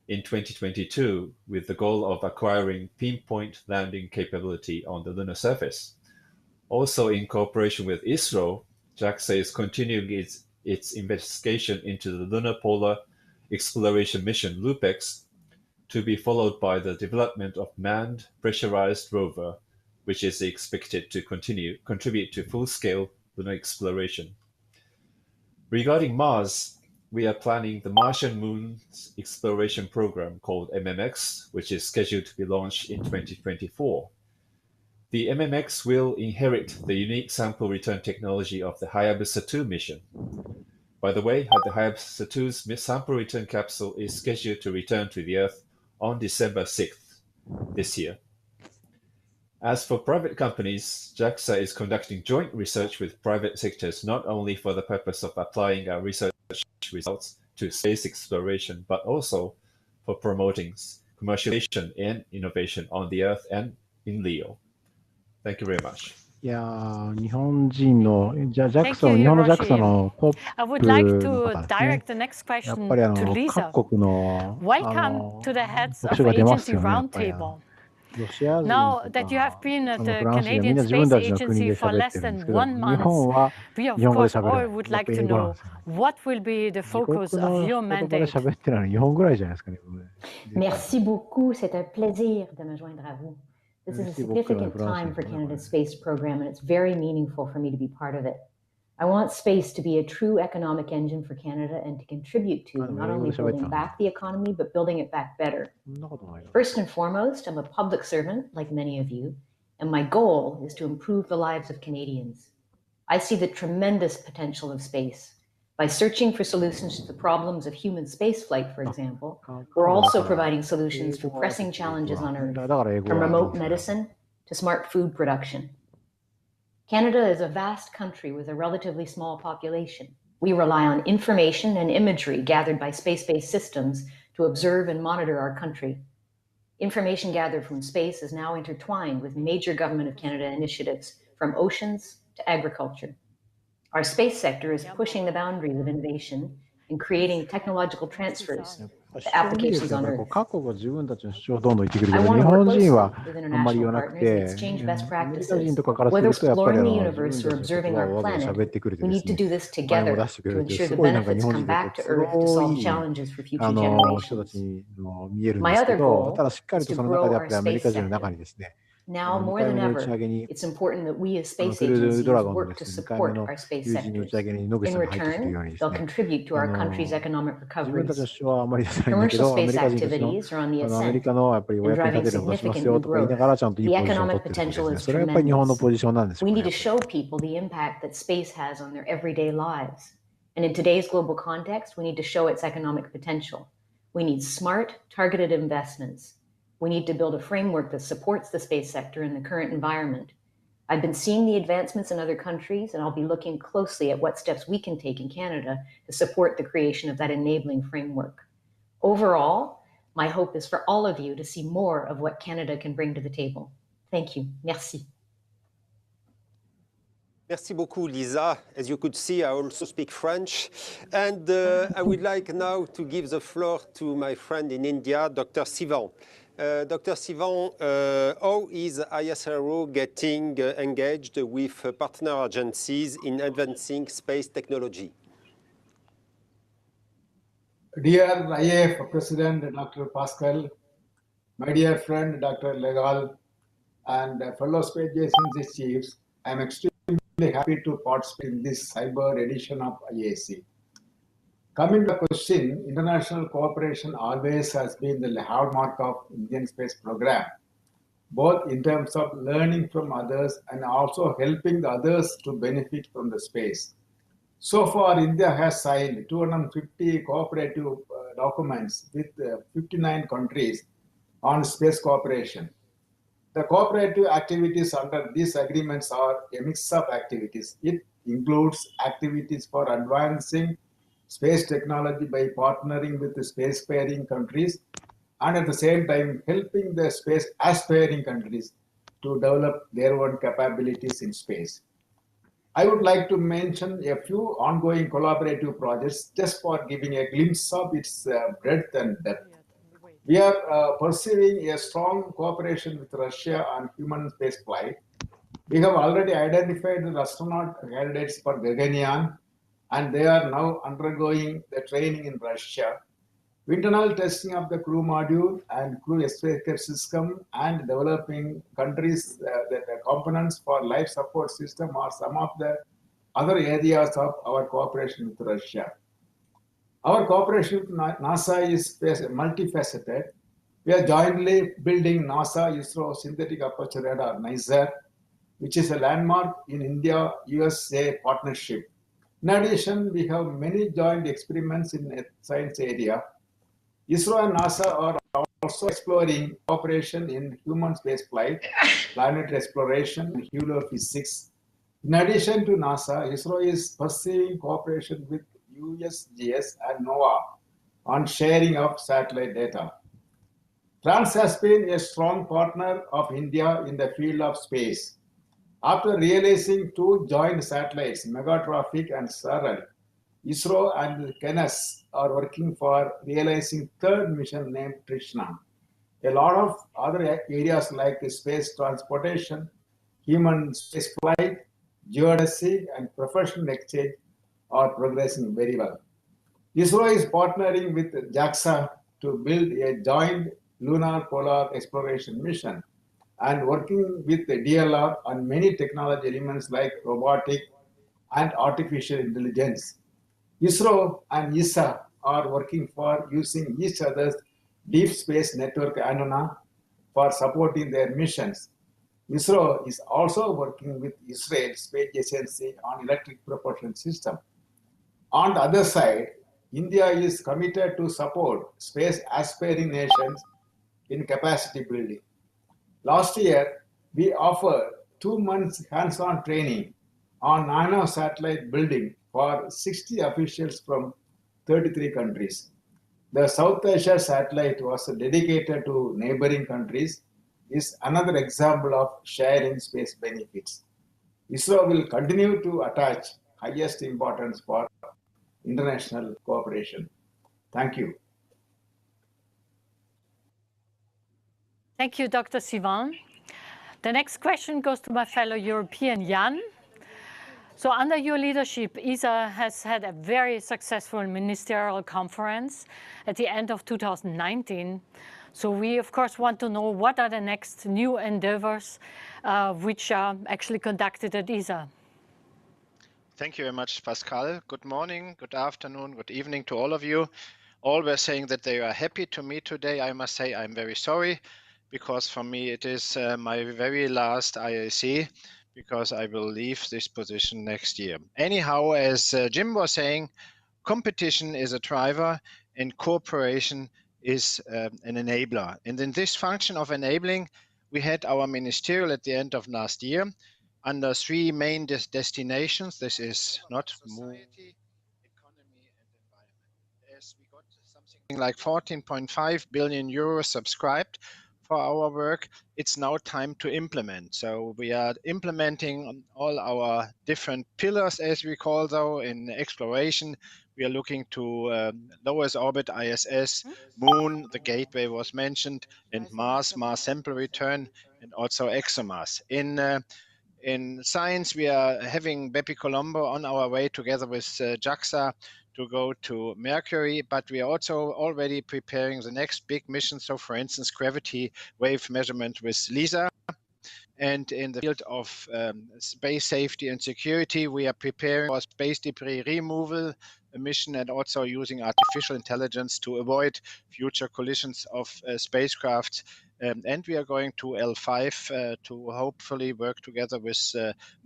in 2022 with the goal of acquiring pinpoint landing capability on the lunar surface. Also, in cooperation with ISRO, JAXA is continuing its investigation into the Lunar Polar Exploration Mission LUPEX, to be followed by the development of manned pressurized rover, which is expected to contribute to full-scale lunar exploration. Regarding Mars, we are planning the Martian Moon Exploration Program called MMX, which is scheduled to be launched in 2024. The MMX will inherit the unique sample return technology of the Hayabusa 2 mission. By the way, the Hayabusa 2's sample return capsule is scheduled to return to the Earth on December 6th this year. As for private companies, JAXA is conducting joint research with private sectors, not only for the purpose of applying our research results to space exploration, but also for promoting commercialization and innovation on the Earth and in LEO. Thank you very much.
いやー、日本人の、JAXA の、日本の JAXA のトップの方ですね。やっぱり各国の、特徴が出ますよね、やっぱり。ロシア人とか、フランス人はみんな自分たちの国で喋ってるんですけど、日本は日本語で喋る。やっぱ英語なんですよ。自国の言葉で喋ってるのは日本ぐらいじゃないですかね。
Merci beaucoup, c'est un plaisir de me joindre à vous. This is a significant time for Canada's space program, and it's very meaningful for me to be part of it. I want space to be a true economic engine for Canada and to contribute to not only building back the economy, but building it back better. First and foremost, I'm a public servant, like many of you, and my goal is to improve the lives of Canadians. I see the tremendous potential of space. By searching for solutions to the problems of human spaceflight, for example, we're also providing solutions for pressing challenges on Earth, from remote medicine to smart food production. Canada is a vast country with a relatively small population. We rely on information and imagery gathered by space-based systems to observe and monitor our country. Information gathered from space is now intertwined with major Government of Canada initiatives, from oceans to agriculture. Our space sector is pushing the boundaries of innovation and creating technological transfers to applications on Earth. I want to work closely with international partners and exchange best practices. Whether exploring the universe or observing our planet, we need to do this together to ensure the benefits come back to Earth to solve challenges for future generations. My other goal is to grow our space sector. Now more than ever, it's important that we as space agencies work to support our space sectors. In return, they'll contribute to our country's economic recoveries. Commercial space activities are on the ascent and driving significant new growth. The economic potential is tremendous. We need to show people the impact that space has on their everyday lives. And in today's global context, we need to show its economic potential. We need smart, targeted investments. We need to build a framework that supports the space sector in the current environment. I've been seeing the advancements in other countries, and I'll be looking closely at what steps we can take in Canada to support the creation of that enabling framework. Overall, my hope is for all of you to see more of what Canada can bring to the table. Thank you. Merci.
Merci beaucoup, Lisa. As you could see, I also speak French. And I would like now to give the floor to my friend in India, Dr. Sivan. Dr. Sivan, how is ISRO getting engaged with partner agencies in advancing space technology?
Dear IAF President Dr. Pascal, my dear friend Dr. Legal, and fellow space agency chiefs, I am extremely happy to participate in this cyber edition of IAC. Coming to the question, international cooperation always has been the hallmark of Indian space program, both in terms of learning from others and also helping the others to benefit from the space. So far, India has signed 250 cooperative documents with 59 countries on space cooperation. The cooperative activities under these agreements are a mix of activities. It includes activities for advancing space technology by partnering with the spacefaring countries and at the same time helping the space aspiring countries to develop their own capabilities in space. I would like to mention a few ongoing collaborative projects just for giving a glimpse of its breadth and depth. We are pursuing a strong cooperation with Russia on human space flight. We have already identified the astronaut candidates for Gaganyaan, and they are now undergoing the training in Russia. Internal testing of the crew module and crew escape system and developing countries the components for life support system are some of the other areas of our cooperation with Russia. Our cooperation with NASA is multifaceted. We are jointly building NASA-ISRO Synthetic Aperture Radar, NISR, which is a landmark in India-USA partnership. In addition, we have many joint experiments in the science area. ISRO and NASA are also exploring cooperation in human spaceflight, planetary exploration, and heliophysics. In addition to NASA, ISRO is pursuing cooperation with USGS and NOAA on sharing of satellite data. France has been a strong partner of India in the field of space. After realizing two joint satellites, Megatraffic and SARAL, ISRO and KNES are working for realizing third mission named Trishna. A lot of other areas like space transportation, human space flight, geodesy, and professional exchange are progressing very well. ISRO is partnering with JAXA to build a joint lunar polar exploration mission and working with the DLR on many technology elements like robotic, and artificial intelligence. ISRO and ESA are working for using each other's deep space network antenna for supporting their missions. ISRO is also working with Israel Space Agency on electric propulsion system. On the other side, India is committed to support space aspiring nations in capacity building. Last year, we offered 2 months hands-on training on nano satellite building for 60 officials from 33 countries. The South Asia satellite was dedicated to neighboring countries, is another example of sharing space benefits. ISRO will continue to attach highest importance for international cooperation. Thank you.
Thank you, Dr. Sivan. The next question goes to my fellow European, Jan. So under your leadership, ESA has had a very successful ministerial conference at the end of 2019. So we, of course, want to know what are the next new endeavors which are actually conducted at ESA.
Thank you very much, Pascal. Good morning, good afternoon, good evening to all of you. All were saying that they are happy to meet today. I must say I'm very sorry, because for me it is my very last IAC, because I will leave this position next year. Anyhow, as Jim was saying, competition is a driver and cooperation is an enabler. And in this function of enabling, we had our ministerial at the end of last year under 3 main destinations. This is not society, economy, and environment. As we got something like 14.5 billion euros subscribed for our work, it's now time to implement. So we are implementing on all our different pillars, as we call them. In exploration, we are looking to low Earth orbit, ISS, Moon, the Gateway was mentioned, and Mars sample return, and also ExoMars. In science, we are having Bepi Colombo on our way together with JAXA to go to Mercury, but we are also already preparing the next big mission. So for instance, gravity wave measurement with LISA. And in the field of space safety and security, we are preparing for space debris removal mission and also using artificial intelligence to avoid future collisions of spacecraft. And we are going to L5 to hopefully work together with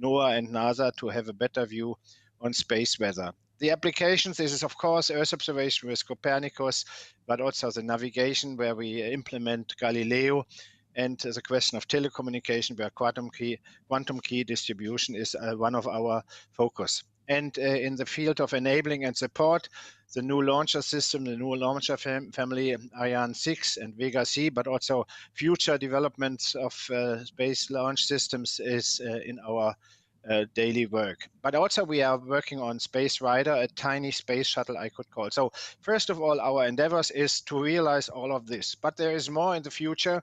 NOAA and NASA to have a better view on space weather. The applications, this is of course Earth observation with Copernicus, but also the navigation where we implement Galileo, and the question of telecommunication where quantum key distribution is one of our focus. And in the field of enabling and support, the new launcher system, the new launcher family, Ariane 6 and Vega C, but also future developments of space launch systems is in our daily work. But also we are working on Space Rider, a tiny space shuttle I could call. So first of all, our endeavors is to realize all of this. But there is more in the future,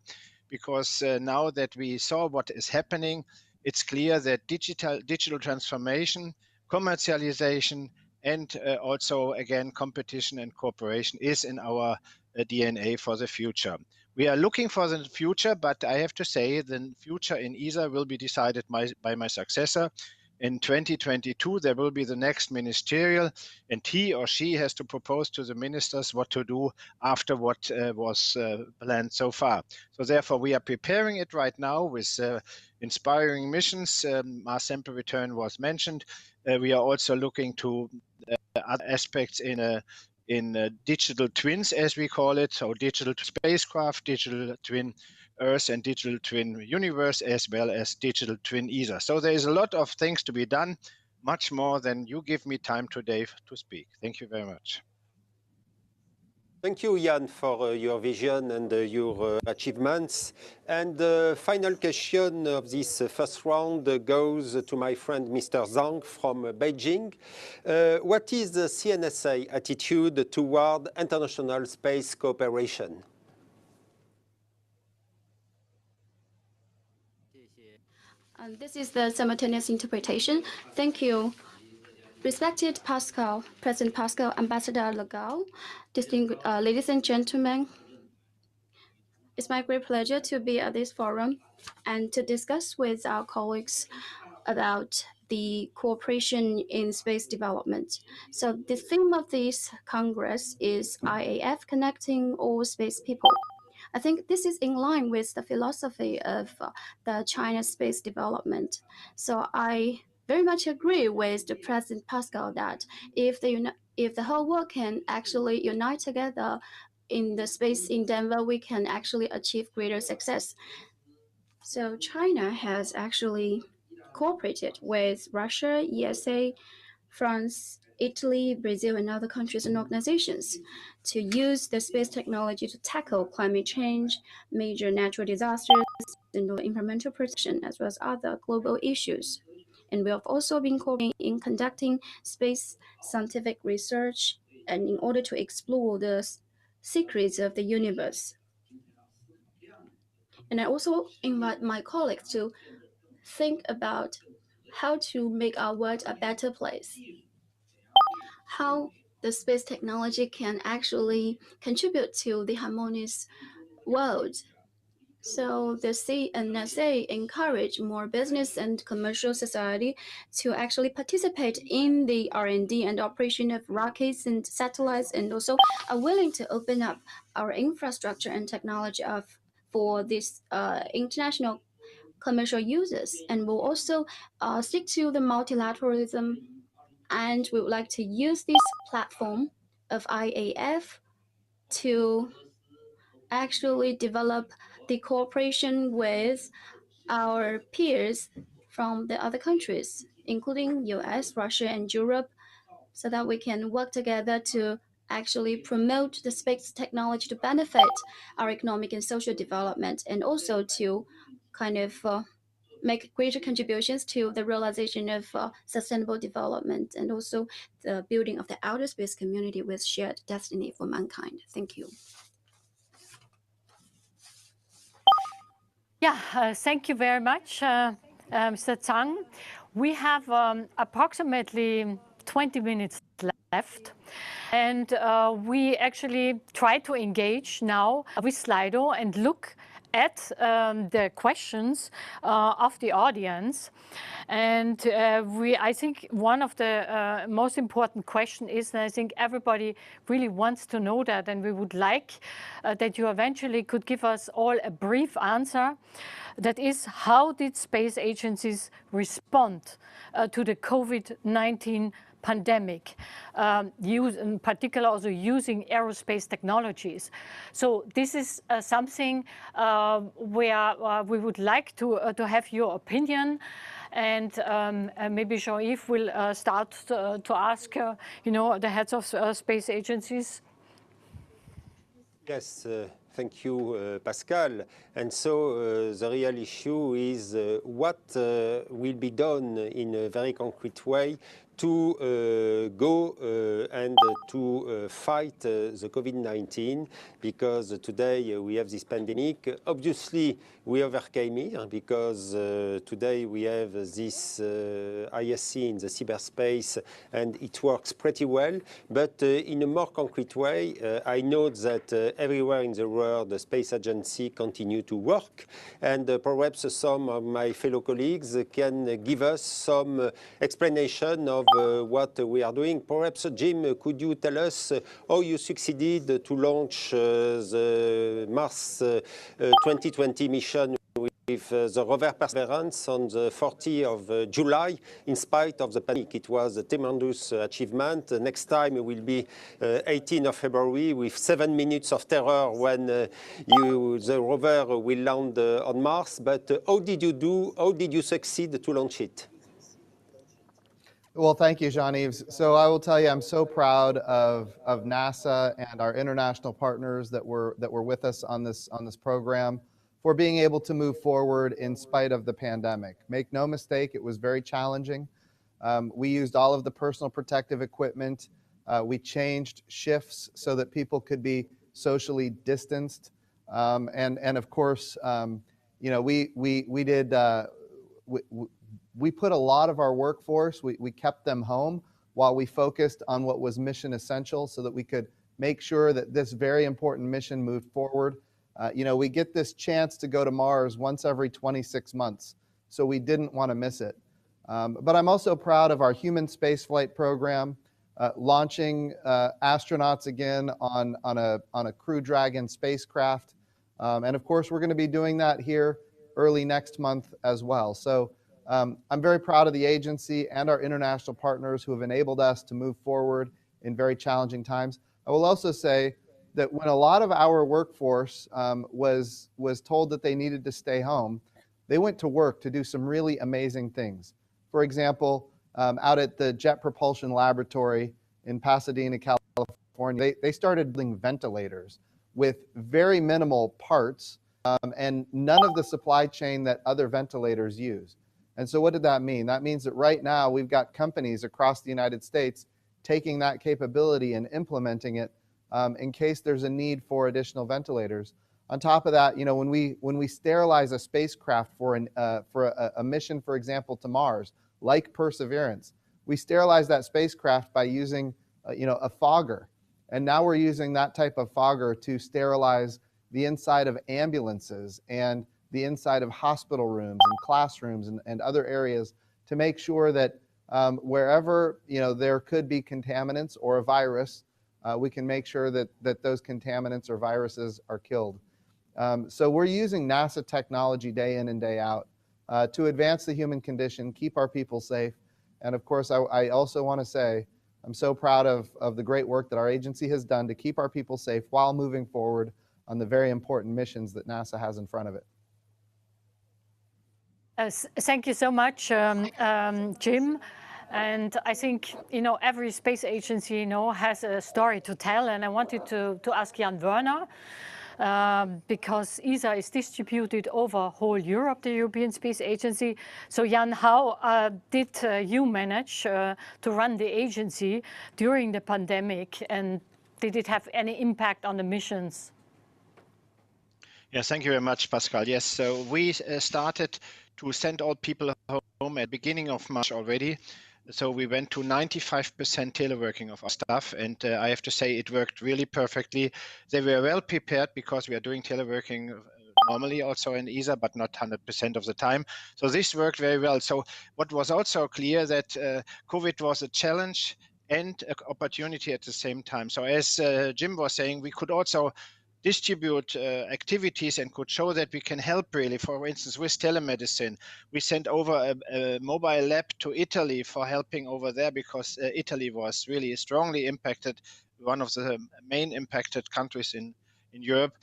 because now that we saw what is happening, it's clear that digital transformation, commercialization, and also, again, competition and cooperation is in our DNA for the future. We are looking for the future, but I have to say the future in ESA will be decided by my successor. In 2022, there will be the next ministerial, and he or she has to propose to the ministers what to do after what was planned so far. So therefore, we are preparing it right now with inspiring missions. Mars sample return was mentioned. We are also looking to other aspects in digital twins, as we call it, so digital spacecraft, digital twin Earth, and digital twin universe, as well as digital twin ESA. So there is a lot of things to be done, much more than you give me time today to speak. Thank you very much.
Thank you, Jan, for your vision and your achievements. And the final question of this first round goes to my friend Mr. Zhang from Beijing. What is the CNSA attitude toward international space cooperation?
This is the simultaneous interpretation. Thank you. Respected Pascal, President Pascal, Ambassador Legal, distinguished ladies and gentlemen, it's my great pleasure to be at this forum and to discuss with our colleagues about the cooperation in space development. So the theme of this Congress is IAF, connecting all space people. I think this is in line with the philosophy of the China space development. So I very much agree with the President Pascal that if the whole world can actually unite together in the space endeavor, we can actually achieve greater success. So China has actually cooperated with Russia, ESA, France, Italy, Brazil, and other countries and organizations to use the space technology to tackle climate change, major natural disasters, and environmental protection, as well as other global issues. And we have also been cooperating in conducting space scientific research and in order to explore the secrets of the universe. And I also invite my colleagues to think about how to make our world a better place. How the space technology can actually contribute to the harmonious world. So the CNSA encourage more business and commercial society to actually participate in the R&D and operation of rockets and satellites, and also are willing to open up our infrastructure and technology for this international commercial users. And we'll also stick to the multilateralism, and we would like to use this platform of IAF to actually develop the cooperation with our peers from the other countries, including US, Russia, and Europe, so that we can work together to actually promote the space technology to benefit our economic and social development, and also to kind of make greater contributions to the realization of sustainable development, and also the building of the outer space community with shared destiny for mankind. Thank you.
Yeah, thank you very much, Mr. Zhang. We have approximately 20 minutes left. And we actually try to engage now with Slido and look at the questions of the audience. And I think one of the most important question is, and I think everybody really wants to know that, and we would like that you eventually could give us all a brief answer. That is, how did space agencies respond to the COVID-19 pandemic, in particular also using aerospace technologies? So this is something where we would like to have your opinion. And maybe Jean-Yves will start to ask, the heads of space agencies.
Yes, thank you, Pascal. And so the real issue is what will be done in a very concrete way to go and to fight the COVID-19, because today we have this pandemic. Obviously, we overcame it because today we have this ISC in the cyberspace, and it works pretty well. But in a more concrete way, I know that everywhere in the world, the space agency continue to work, and perhaps some of my fellow colleagues can give us some explanation of what we are doing. Perhaps, Jim, could you tell us how you succeeded to launch the Mars 2020 mission with the rover Perseverance on the 40th of July, in spite of the panic? It was a tremendous achievement. Next time will be 18th of February with 7 minutes of terror when the rover will land on Mars. But how did you do? How did you succeed to launch it?
Well, thank you, Jean-Yves. So I will tell you, I'm so proud of NASA and our international partners that were with us on this program for being able to move forward in spite of the pandemic. Make no mistake, it was very challenging. We used all of the personal protective equipment. We changed shifts so that people could be socially distanced. And of course, we put a lot of our workforce, we kept them home while we focused on what was mission essential so that we could make sure that this very important mission moved forward. We get this chance to go to Mars once every 26 months, so we didn't want to miss it. But I'm also proud of our human spaceflight program, launching astronauts again on a Crew Dragon spacecraft. And of course, we're going to be doing that here early next month as well. So I'm very proud of the agency and our international partners who have enabled us to move forward in very challenging times. I will also say that when a lot of our workforce was told that they needed to stay home, they went to work to do some really amazing things. For example, out at the Jet Propulsion Laboratory in Pasadena, California, they started building ventilators with very minimal parts and none of the supply chain that other ventilators use. And so what did that mean? That means that right now we've got companies across the United States taking that capability and implementing it in case there's a need for additional ventilators. On top of that, you know, when we sterilize a spacecraft for a mission, for example, to Mars, like Perseverance, we sterilize that spacecraft by using a fogger. And now we're using that type of fogger to sterilize the inside of ambulances and the inside of hospital rooms and classrooms and other areas to make sure that wherever there could be contaminants or a virus, we can make sure that those contaminants or viruses are killed. So we're using NASA technology day in and day out to advance the human condition, keep our people safe. And of course, I also want to say, I'm so proud of the great work that our agency has done to keep our people safe while moving forward on the very important missions that NASA has in front of it.
Thank you so much, Jim. And I think, every space agency, has a story to tell. And I wanted to ask Jan Werner, because ESA is distributed over whole Europe, the European Space Agency. So Jan, how did you manage to run the agency during the pandemic? And did it have any impact on the missions?
Yes, thank you very much, Pascal. Yes, so we started to send all people home at the beginning of March already. So we went to 95% teleworking of our staff, and I have to say it worked really perfectly. They were well prepared because we are doing teleworking normally also in ESA, but not 100% of the time. So this worked very well. So what was also clear that COVID was a challenge and an opportunity at the same time. So as Jim was saying, we could also distribute activities and could show that we can help really. For instance, with telemedicine, we sent over a mobile lab to Italy for helping over there because Italy was really strongly impacted, one of the main impacted countries in Europe.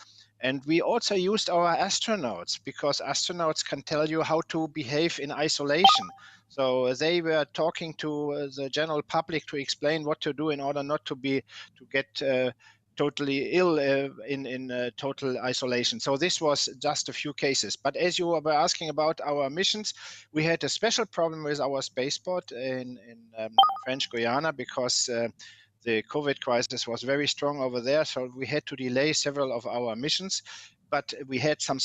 And we also used our astronauts because astronauts can tell you how to behave in isolation. So they were talking to the general public to explain what to do in order not to get totally ill in total isolation. So this was just a few cases. But as you were asking about our missions, we had a special problem with our spaceport in French Guiana because the COVID crisis was very strong over there. So we had to delay several of our missions. But we had some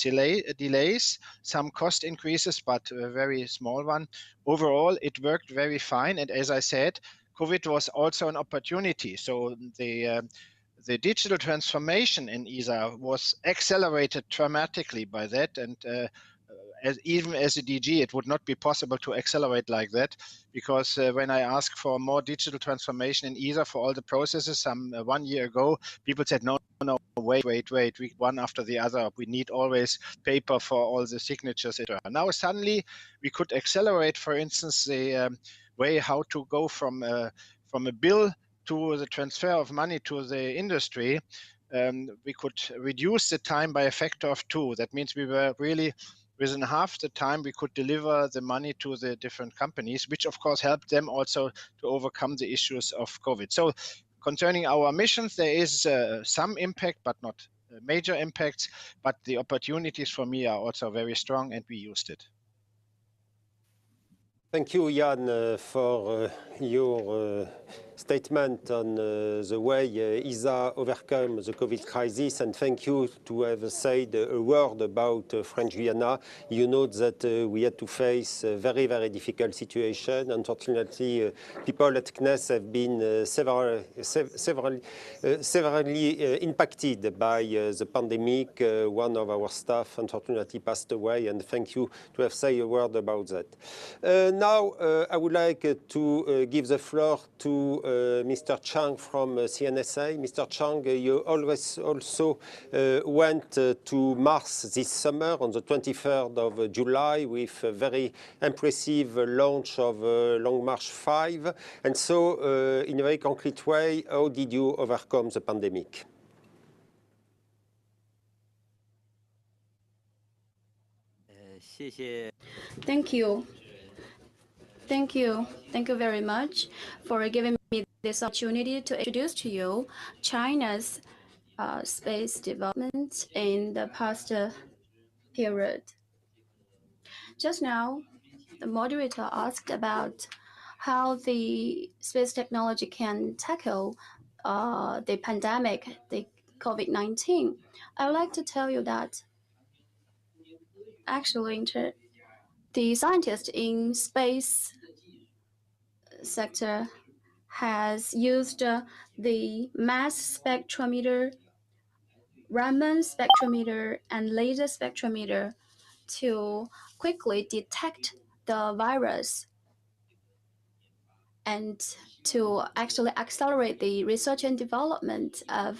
delays, some cost increases, but a very small one. Overall, it worked very fine. And as I said, COVID was also an opportunity. So the digital transformation in ESA was accelerated dramatically by that. And even as a DG, it would not be possible to accelerate like that, because when I asked for more digital transformation in ESA for all the processes 1 year ago, people said, no, wait, we one after the other. We need always paper for all the signatures, etc. Now suddenly we could accelerate, for instance, the way how to go from a bill to the transfer of money to the industry. We could reduce the time by a factor of 2. That means we were really within half the time we could deliver the money to the different companies, which of course helped them also to overcome the issues of COVID. So concerning our missions, there is some impact, but not major impacts, but the opportunities for me are also very strong and we used it.
Thank you, Jan, for your statement on the way ESA overcome the COVID crisis, and thank you to have said a word about French Guiana. You know that we had to face a very, very difficult situation. Unfortunately, people at CNES have been severely impacted by the pandemic. One of our staff unfortunately passed away, and thank you to have said a word about that. Now, I would like to give the floor to Mr. Chang from CNSA. Mr. Chang, you always also went to Mars this summer on the 23rd of July with a very impressive launch of Long March 5. And so, in a very concrete way, how did you overcome the pandemic?
Thank you. Thank you. Thank you very much for giving me this opportunity to introduce to you China's space development in the past period. Just now, the moderator asked about how the space technology can tackle the pandemic, the COVID-19. I would like to tell you that actually the scientists in space sector has used the mass spectrometer, Raman spectrometer, and laser spectrometer to quickly detect the virus and to actually accelerate the research and development of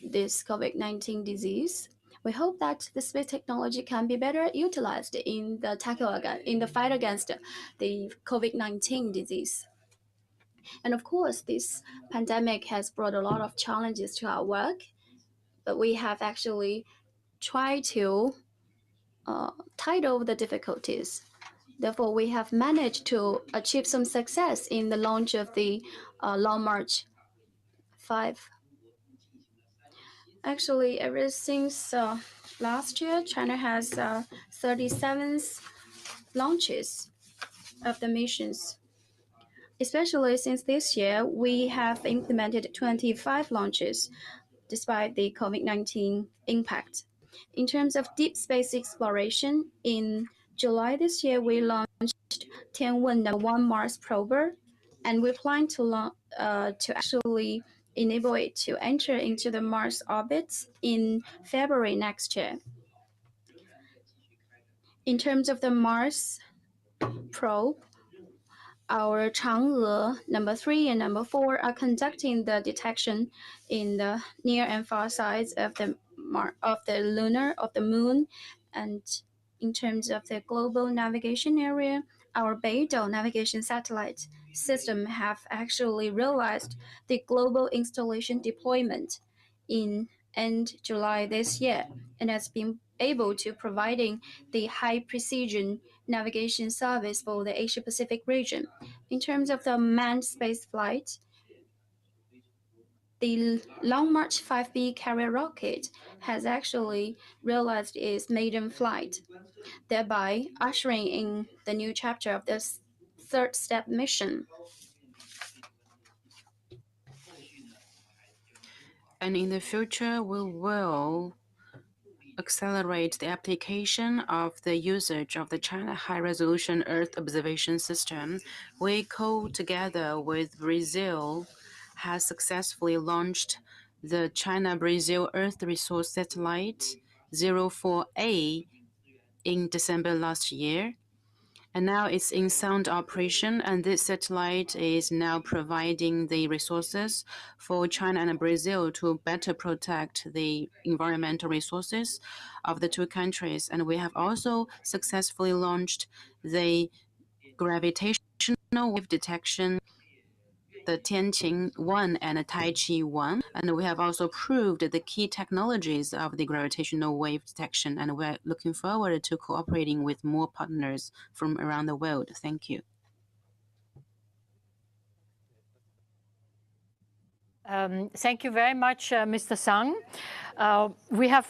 this COVID-19 disease. We hope that the space technology can be better utilized in the fight against the COVID-19 disease. And of course, this pandemic has brought a lot of challenges to our work, but we have actually tried to tide over the difficulties. Therefore, we have managed to achieve some success in the launch of the Long March 5. Actually, ever since last year, China has 37 launches of the missions. Especially since this year, we have implemented 25 launches despite the COVID-19 impact. In terms of deep space exploration, in July this year, we launched Tianwen No. 1 Mars prober, and we plan to actually enable it to enter into the Mars orbit in February next year. In terms of the Mars probe, our Chang'e No. 3 and No. 4 are conducting the detection in the near and far sides of the moon. And in terms of the global navigation area, our Beidou navigation satellite system have actually realized the global installation deployment in end July this year, and has been able to providing the high precision navigation service for the Asia Pacific region. In terms of the manned space flight, the Long March 5B carrier rocket has actually realized its maiden flight, thereby ushering in the new chapter of this third step mission.
And in the future, we will accelerate the application of the usage of the China High-Resolution Earth Observation System. We, together with Brazil, has successfully launched the China-Brazil Earth Resource Satellite 04A in December last year. And now it's in sound operation, and this satellite is now providing the resources for China and Brazil to better protect the environmental resources of the two countries. And we have also successfully launched the gravitational wave detection, the Tianqing 1 and Taichi 1, and we have also proved the key technologies of the gravitational wave detection, and we're looking forward to cooperating with more partners from around the world. Thank you.
Thank you very much, Mr. Sang. We have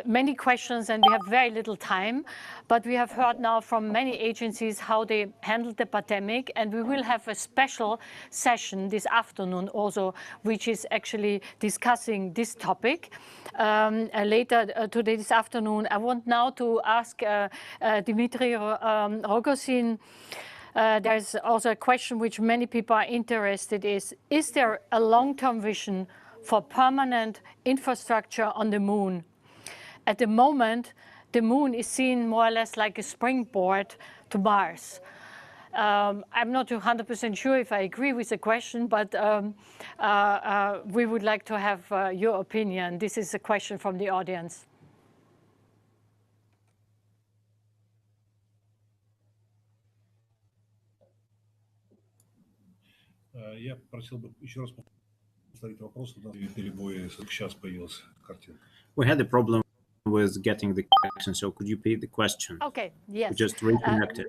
many questions and we have very little time, but we have heard now from many agencies how they handled the pandemic, and we will have a special session this afternoon also, which is actually discussing this topic. Later today, this afternoon, I want now to ask Dmitry Rogozin. There's also a question which many people are interested in. Is there a long-term vision for permanent infrastructure on the moon? At the moment, the moon is seen more or less like a springboard to Mars. I'm not 100% sure if I agree with the question, but we would like to have your opinion. This is a question from the audience.
Я просил бы еще раз повторить вопрос. У нас перебои, сейчас появилась картинка.
We had a problem with getting the question, so could you repeat the question?
Okay, yes.
We just reconnected.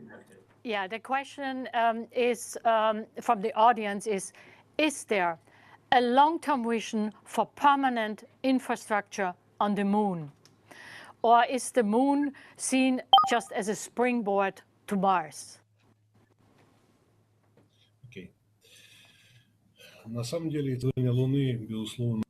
Yeah, the question is from the audience is there a long-term vision for permanent infrastructure on the moon? Or is the moon seen just as a springboard to Mars?
На самом деле, исследование Луны, безусловно,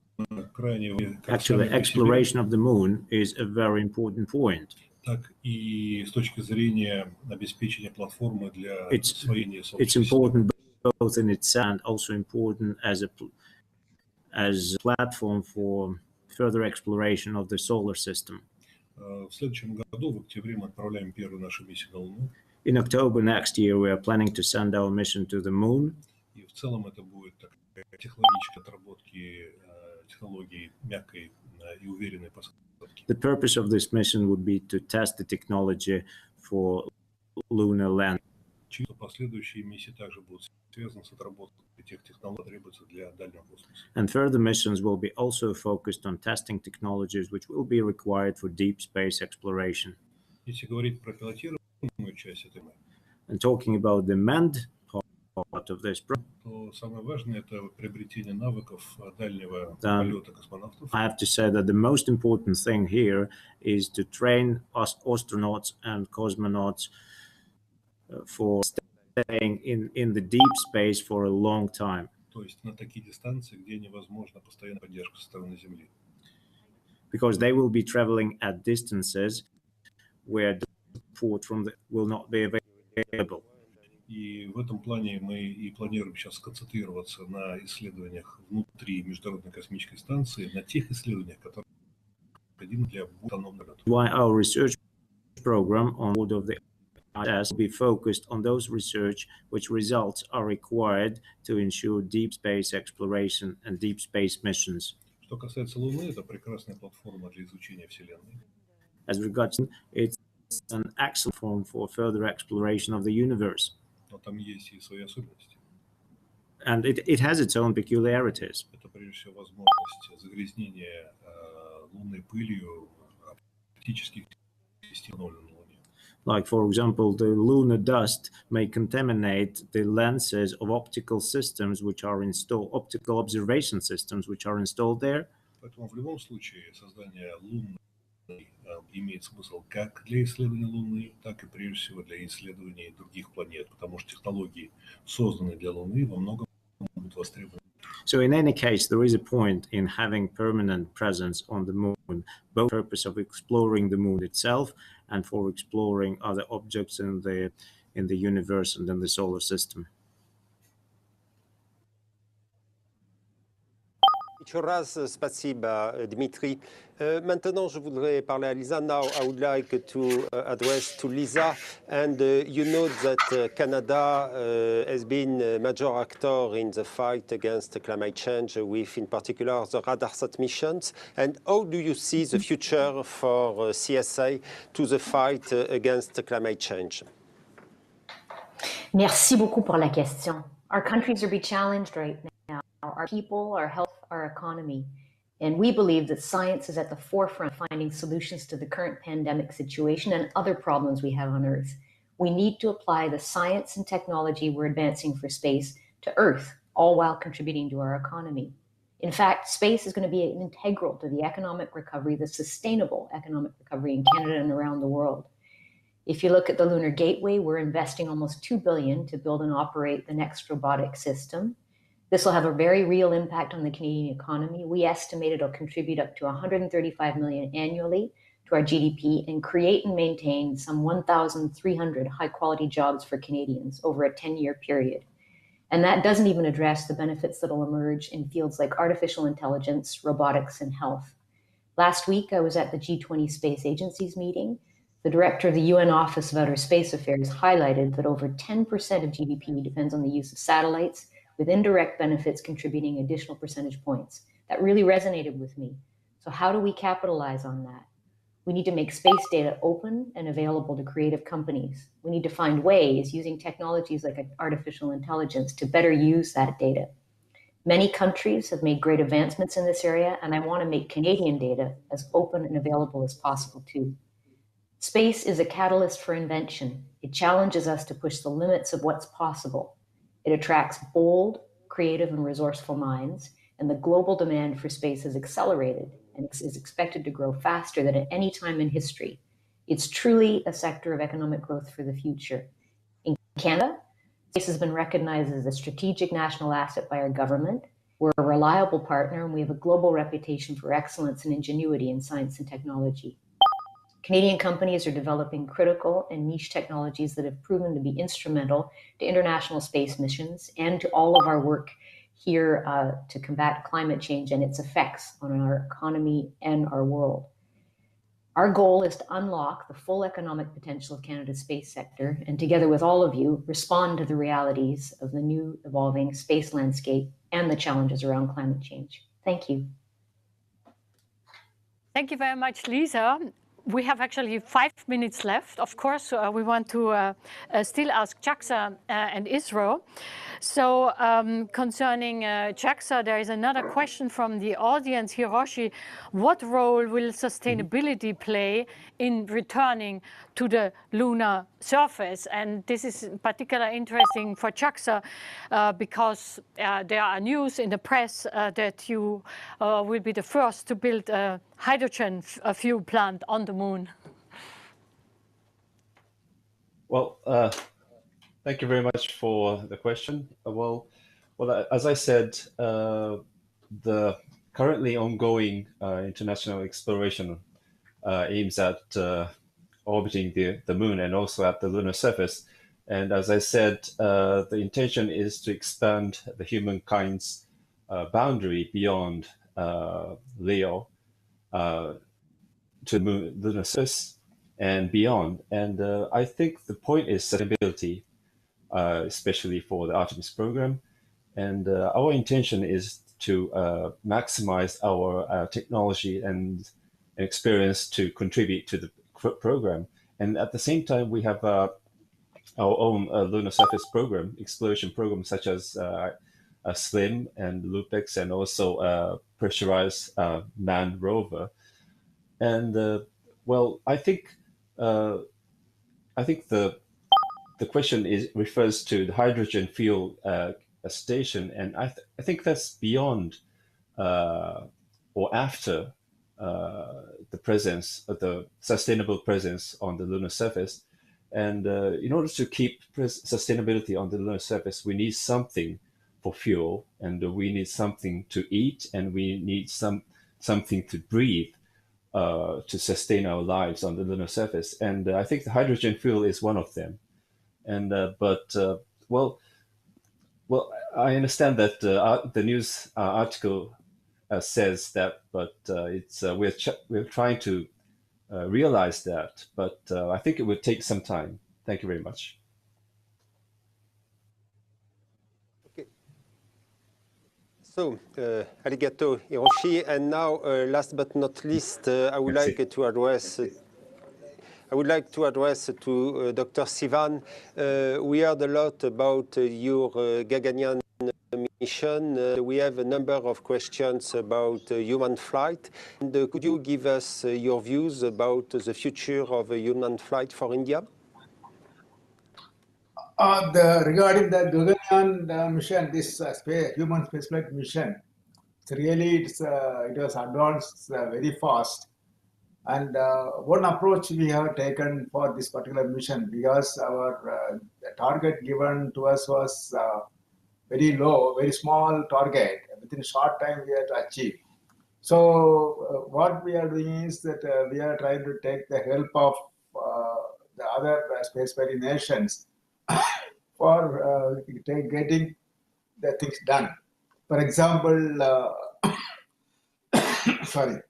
крайне...
Actually, exploration of the moon is a very important point.
Так и с точки зрения обеспечения платформы для освоения Солнечной
It's important both in itself and also important as a platform for further exploration of the solar system.
В следующем году, в октябре, мы отправляем первую нашу миссию на Луну.
In October next year, we are planning to send our mission to the moon.
И в целом это будет такая технологическая отработки технологий мягкой и уверенной посадки.
The purpose of this mission would be to test the technology for lunar landing.
Последующие миссии также будут связаны с отработкой тех технологий, требуется для дальнего космоса.
And further missions will be also focused on testing technologies which will be required for deep space exploration.
Если говорить про пилотируемую часть этой,
and talking about the manned part of this program,
то самое важное это приобретение навыков дальнего полета космонавтов.
I have to say that the most important thing here is to train astronauts and cosmonauts for staying in the deep space for a long time.
То есть на такие дистанции, где невозможна постоянная поддержка со стороны Земли.
Because they will be traveling at distances where support from will not be available.
И в этом плане мы и планируем сейчас сконцентрироваться на исследованиях внутри Международной космической станции, на тех исследованиях, которые необходимы для автономного полета.
Why our research program on board of the ISS will be focused on those research which results are required to ensure deep space exploration and deep space missions.
Что касается Луны, это прекрасная платформа для изучения Вселенной.
As regards, it's an excellent form for further exploration of the universe.
Но там есть и свои особенности.
And it has its own peculiarities.
Это прежде всего возможность загрязнения лунной пылью оптических систем на Луне.
Like, for example, the lunar dust may contaminate the lenses of optical systems which are installed, optical observation systems which are installed there.
Поэтому в любом случае создание лунной имеет смысл как для исследования Луны, так и прежде всего для исследований других планет, потому что технологии, созданные для Луны, во многом будут востребованы.
So in any case, there is a point in having permanent presence on the moon, both for the purpose of exploring the moon itself and for exploring other objects in the universe and in the solar system.
Еще раз спасибо, Dmitry. Maintenant, je voudrais parler à Lisa. Now, I would like to address to Lisa. And you know that Canada has been a major actor in the fight against climate change, with, in particular, the RadarSat missions. And how do you see the future for CSA to the fight against climate change?
Merci beaucoup pour la question. Our countries are being challenged right now. Our people, our health, our economy. And we believe that science is at the forefront of finding solutions to the current pandemic situation and other problems we have on Earth. We need to apply the science and technology we're advancing for space to Earth all while contributing to our economy. In fact, space is going to be integral to the economic recovery, the sustainable economic recovery in Canada and around the world. If you look at the Lunar Gateway, we're investing almost $2 billion to build and operate the next robotic system. This will have a very real impact on the Canadian economy. We estimate it'll contribute up to $135 million annually to our GDP and create and maintain some 1,300 high-quality jobs for Canadians over a 10-year period. And that doesn't even address the benefits that will emerge in fields like artificial intelligence, robotics, and health. Last week, I was at the G20 Space Agency's meeting. The director of the UN Office of Outer Space Affairs highlighted that over 10% of GDP depends on the use of satellites, with indirect benefits contributing additional percentage points. That really resonated with me. So how do we capitalize on that? We need to make space data open and available to creative companies. We need to find ways using technologies like artificial intelligence to better use that data. Many countries have made great advancements in this area, and I want to make Canadian data as open and available as possible too. Space is a catalyst for invention. It challenges us to push the limits of what's possible. It attracts bold, creative, and resourceful minds, and the global demand for space has accelerated and is expected to grow faster than at any time in history. It's truly a sector of economic growth for the future. In Canada, space has been recognized as a strategic national asset by our government. We're a reliable partner, and we have a global reputation for excellence and ingenuity in science and technology. Canadian companies are developing critical and niche technologies that have proven to be instrumental to international space missions and to all of our work here to combat climate change and its effects on our economy and our world. Our goal is to unlock the full economic potential of Canada's space sector, and together with all of you, respond to the realities of the new evolving space landscape and the challenges around climate change. Thank you.
Thank you very much, Lisa. We have actually 5 minutes left. Of course, we want to still ask JAXA and ISRO. So concerning JAXA, there is another question from the audience. Hiroshi, what role will sustainability play in returning to the lunar surface? And this is particularly interesting for JAXA because there are news in the press that you will be the first to build a hydrogen fuel plant on the moon.
Well, thank you very much for the question. Well, as I said, the currently ongoing international exploration aims at orbiting the moon and also at the lunar surface. And as I said, the intention is to expand the humankind's boundary beyond LEO to the lunar surface and beyond. And I think the point is sustainability, especially for the Artemis program. And our intention is to maximize our technology and experience to contribute to the program. And at the same time, we have our own lunar surface program, exploration program, such as SLIM and LUPEX, and also pressurized manned rover. And well, I think the question refers to the hydrogen fuel station, and I think that's beyond or after the presence of the sustainable presence on the lunar surface. And in order to keep sustainability on the lunar surface, we need something for fuel, and we need something to eat, and we need something to breathe to sustain our lives on the lunar surface. And I think the hydrogen fuel is one of them. And well, I understand that the news article says that, but it's we're trying to realize that. But I think it would take some time. Thank you very much.
Okay. So, arigato, Hiroshi. And now, last but not least, I would like to address to Dr. Sivan. We heard a lot about your Gaganyaan mission. We have a number of questions about human flight. And could you give us your views about the future of human flight for India?
Regarding the Gaganyaan mission, this human spaceflight mission, it was advanced very fast. And one approach we have taken for this particular mission, because our the target given to us was very low, very small target. Within a short time, we had to achieve. So what we are doing is that we are trying to take the help of the other spacefaring nations for getting the things done. For example, sorry,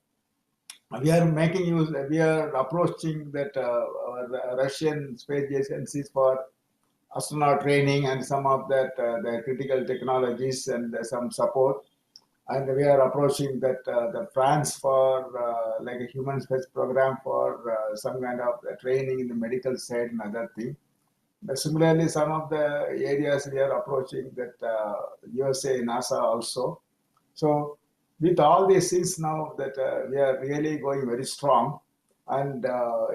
we are approaching that our Russian space agencies for astronaut training and some of that the critical technologies and some support. And we are approaching that the France for like a human space program for some kind of training in the medical side and other thing. But similarly, some of the areas we are approaching that USA, NASA also. So with all these things now that we are really going very strong. And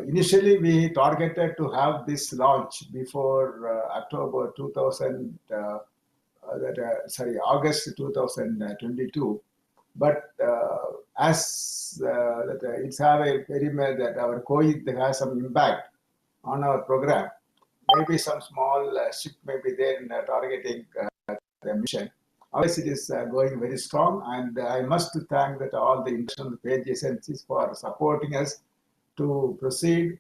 initially we targeted to have this launch before October 2000, August 2022. But as it's have a very that our COVID has some impact on our program. Maybe some small shift may be there in targeting the mission. Otherwise, it is going very strong, and I must thank that all the international space agencies for supporting us to proceed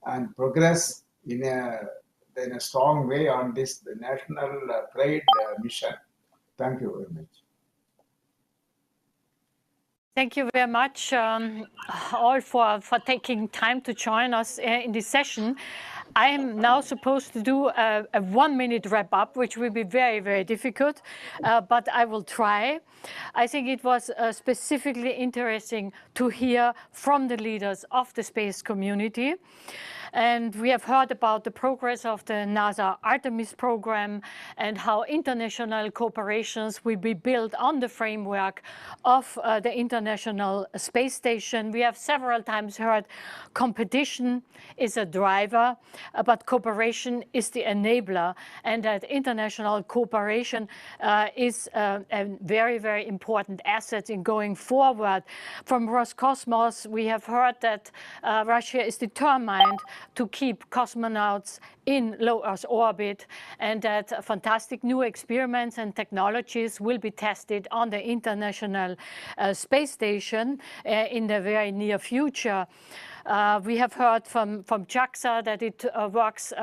and progress in a strong way on this national pride mission. Thank you very much.
Thank you very much all for taking time to join us in this session. I am now supposed to do a 1-minute wrap-up, which will be very, very difficult, but I will try. I think it was specifically interesting to hear from the leaders of the space community. And we have heard about the progress of the NASA Artemis program and how international cooperations will be built on the framework of the International Space Station. We have several times heard competition is a driver, but cooperation is the enabler, and that international cooperation is a very, very important asset in going forward. From Roscosmos, we have heard that Russia is determined to keep cosmonauts in low Earth orbit, and that fantastic new experiments and technologies will be tested on the International Space Station in the very near future. We have heard from JAXA that it works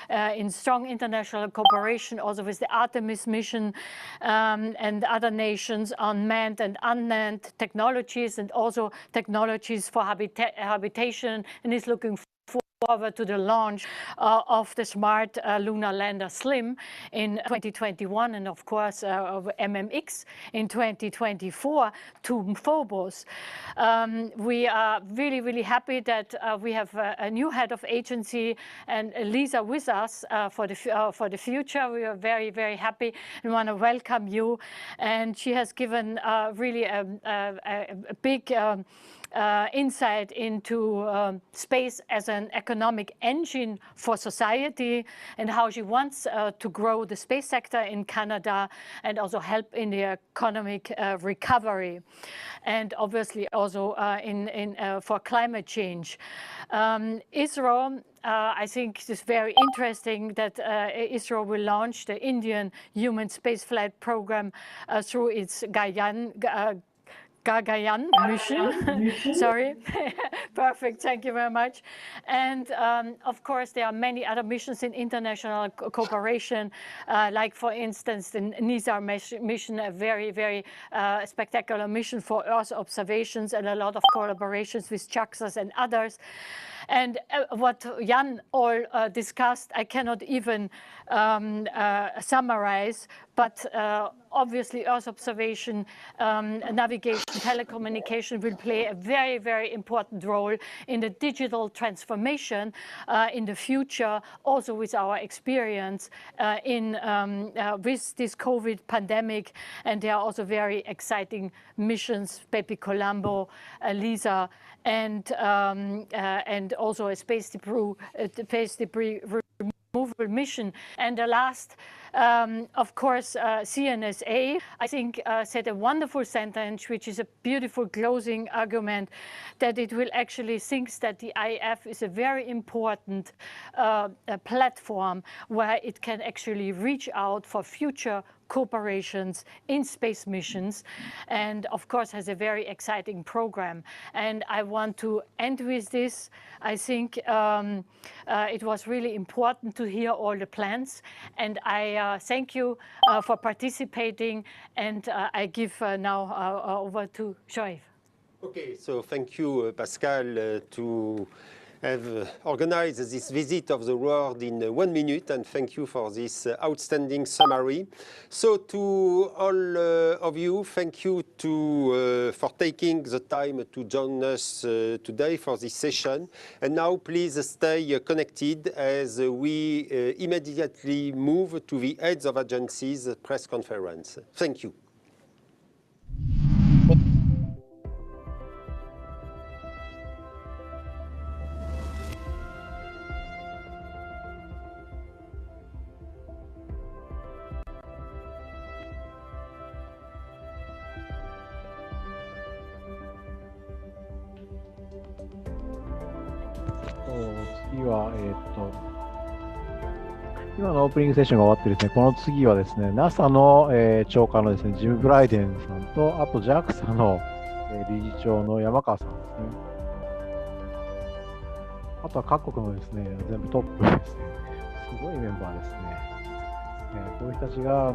in strong international cooperation also with the Artemis mission and other nations on manned and unmanned technologies, and also technologies for habitation, and is looking forward to the launch of the smart lunar lander SLIM in 2021, and of course of MMX in 2024 to Phobos. We are really, really happy that we have a new head of agency and Lisa with us for the future. We are very, very happy and want to welcome you. And she has given really a big insight into space as an economic engine for society, and how she wants to grow the space sector in Canada and also help in the economic recovery, and obviously also for climate change. ISRO, I think it is very interesting that ISRO will launch the Indian human spaceflight program through its Gaganyaan mission. Sorry. Perfect. Thank you very much. And of course, there are many other missions in international cooperation, like, for instance, the NISA mission, a very, very spectacular mission for Earth observations, and a lot of collaborations with JAXA and others. And what Jan all discussed, I cannot even summarize, but obviously Earth observation, navigation, telecommunication will play a very, very important role in the digital transformation in the future, also with our experience with this COVID pandemic. And there are also very exciting missions, Pepe Colombo, LISA, and also a space debris removal removal mission. And the last, of course, CNSA, I think, said a wonderful sentence, which is a beautiful closing argument, that it will actually think that the IF is a very important platform where it can actually reach out for future cooperations in space missions, and of course has a very exciting program. And I want to end with this. I think it was really important to hear all the plans, and I thank you for participating, and I give now over to Jean-Yves.
Okay, so thank you, Pascal, to have organized this visit of the world in 1 minute, and thank you for this outstanding summary. So to all of you, thank you for taking the time to join us today for this session. And now please stay connected as we immediately move to the heads of agencies press conference. Thank you.
今のオープニングセッションが終わってですね、この次はですね、NASA の、長官のですね、ジム・ブライデンさんと、あと JAXA の、理事長の山川さんですね。あとは各国のですね、全部トップですね。すごいメンバーですね。こういう人たちが、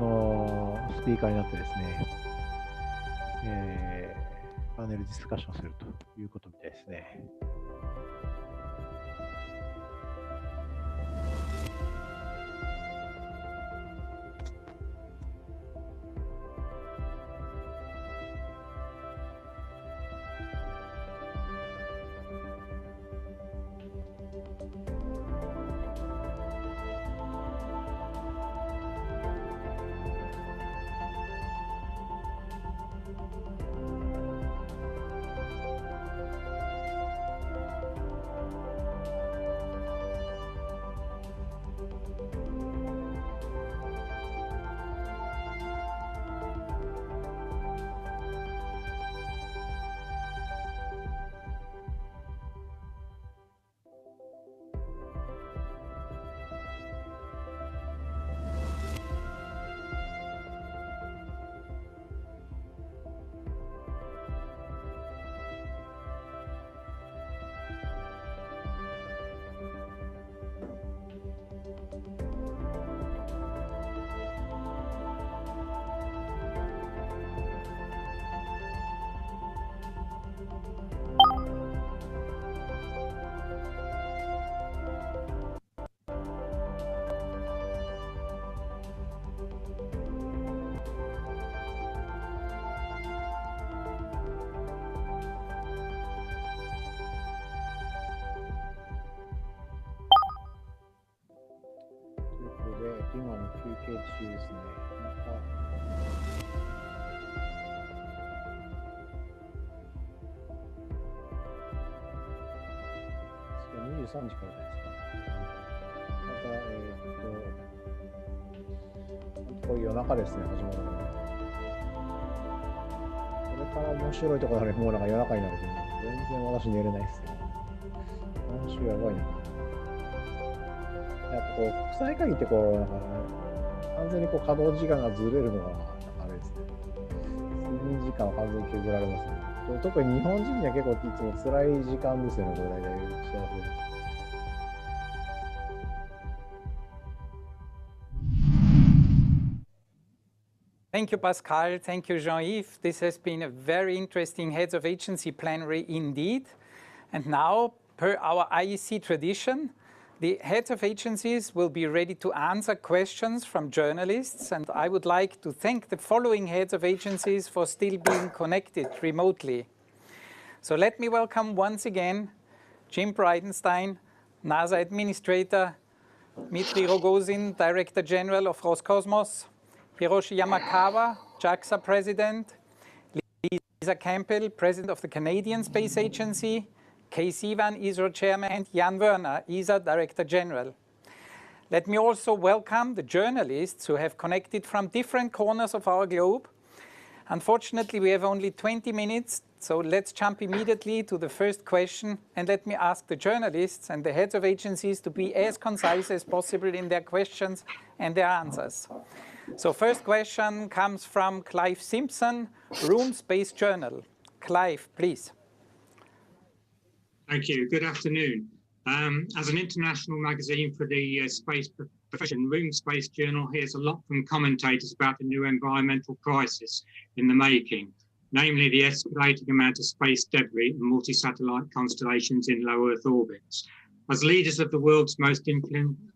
スピーカーになってですね、パネルディスカッションするということみたいですね。今の休憩中ですね。23時からですか。また、こういう夜中ですね、始まるのが。これから面白いところでもうなんか夜中になると、全然私寝れないですね。今週やばいな。やっぱこう国際会議ってこうなんか、完全にこう稼働時間がずれるのがあれですね。睡眠時間は完全に削られますね。特に日本人には結構いつも辛い時間ですよね。これ大体幸せで。
Thank you, Pascal. Thank you, Jean-Yves. This has been a very interesting Heads of Agency plenary indeed. And now, per our IEC tradition, the heads of agencies will be ready to answer questions from journalists, and I would like to thank the following heads of agencies for still being connected remotely. So let me welcome once again Jim Bridenstine, NASA Administrator, Dmitry Rogozin, Director General of Roscosmos, Hiroshi Yamakawa, JAXA President, Lisa Campbell, President of the Canadian Space Agency, Kay Sivan, ISRO Chairman, and Jan Werner, ESA Director General. Let me also welcome the journalists who have connected from different corners of our globe. Unfortunately, we have only 20 minutes, so let's jump immediately to the first question, and let me ask the journalists and the heads of agencies to be as concise as possible in their questions and their answers. So first question comes from Clive Simpson, Room Space Journal. Clive, please.
Thank you. Good afternoon. As an international magazine for the space profession, Room Space Journal hears a lot from commentators about the new environmental crisis in the making, namely the escalating amount of space debris and multi-satellite constellations in low Earth orbits. As leaders of the world's most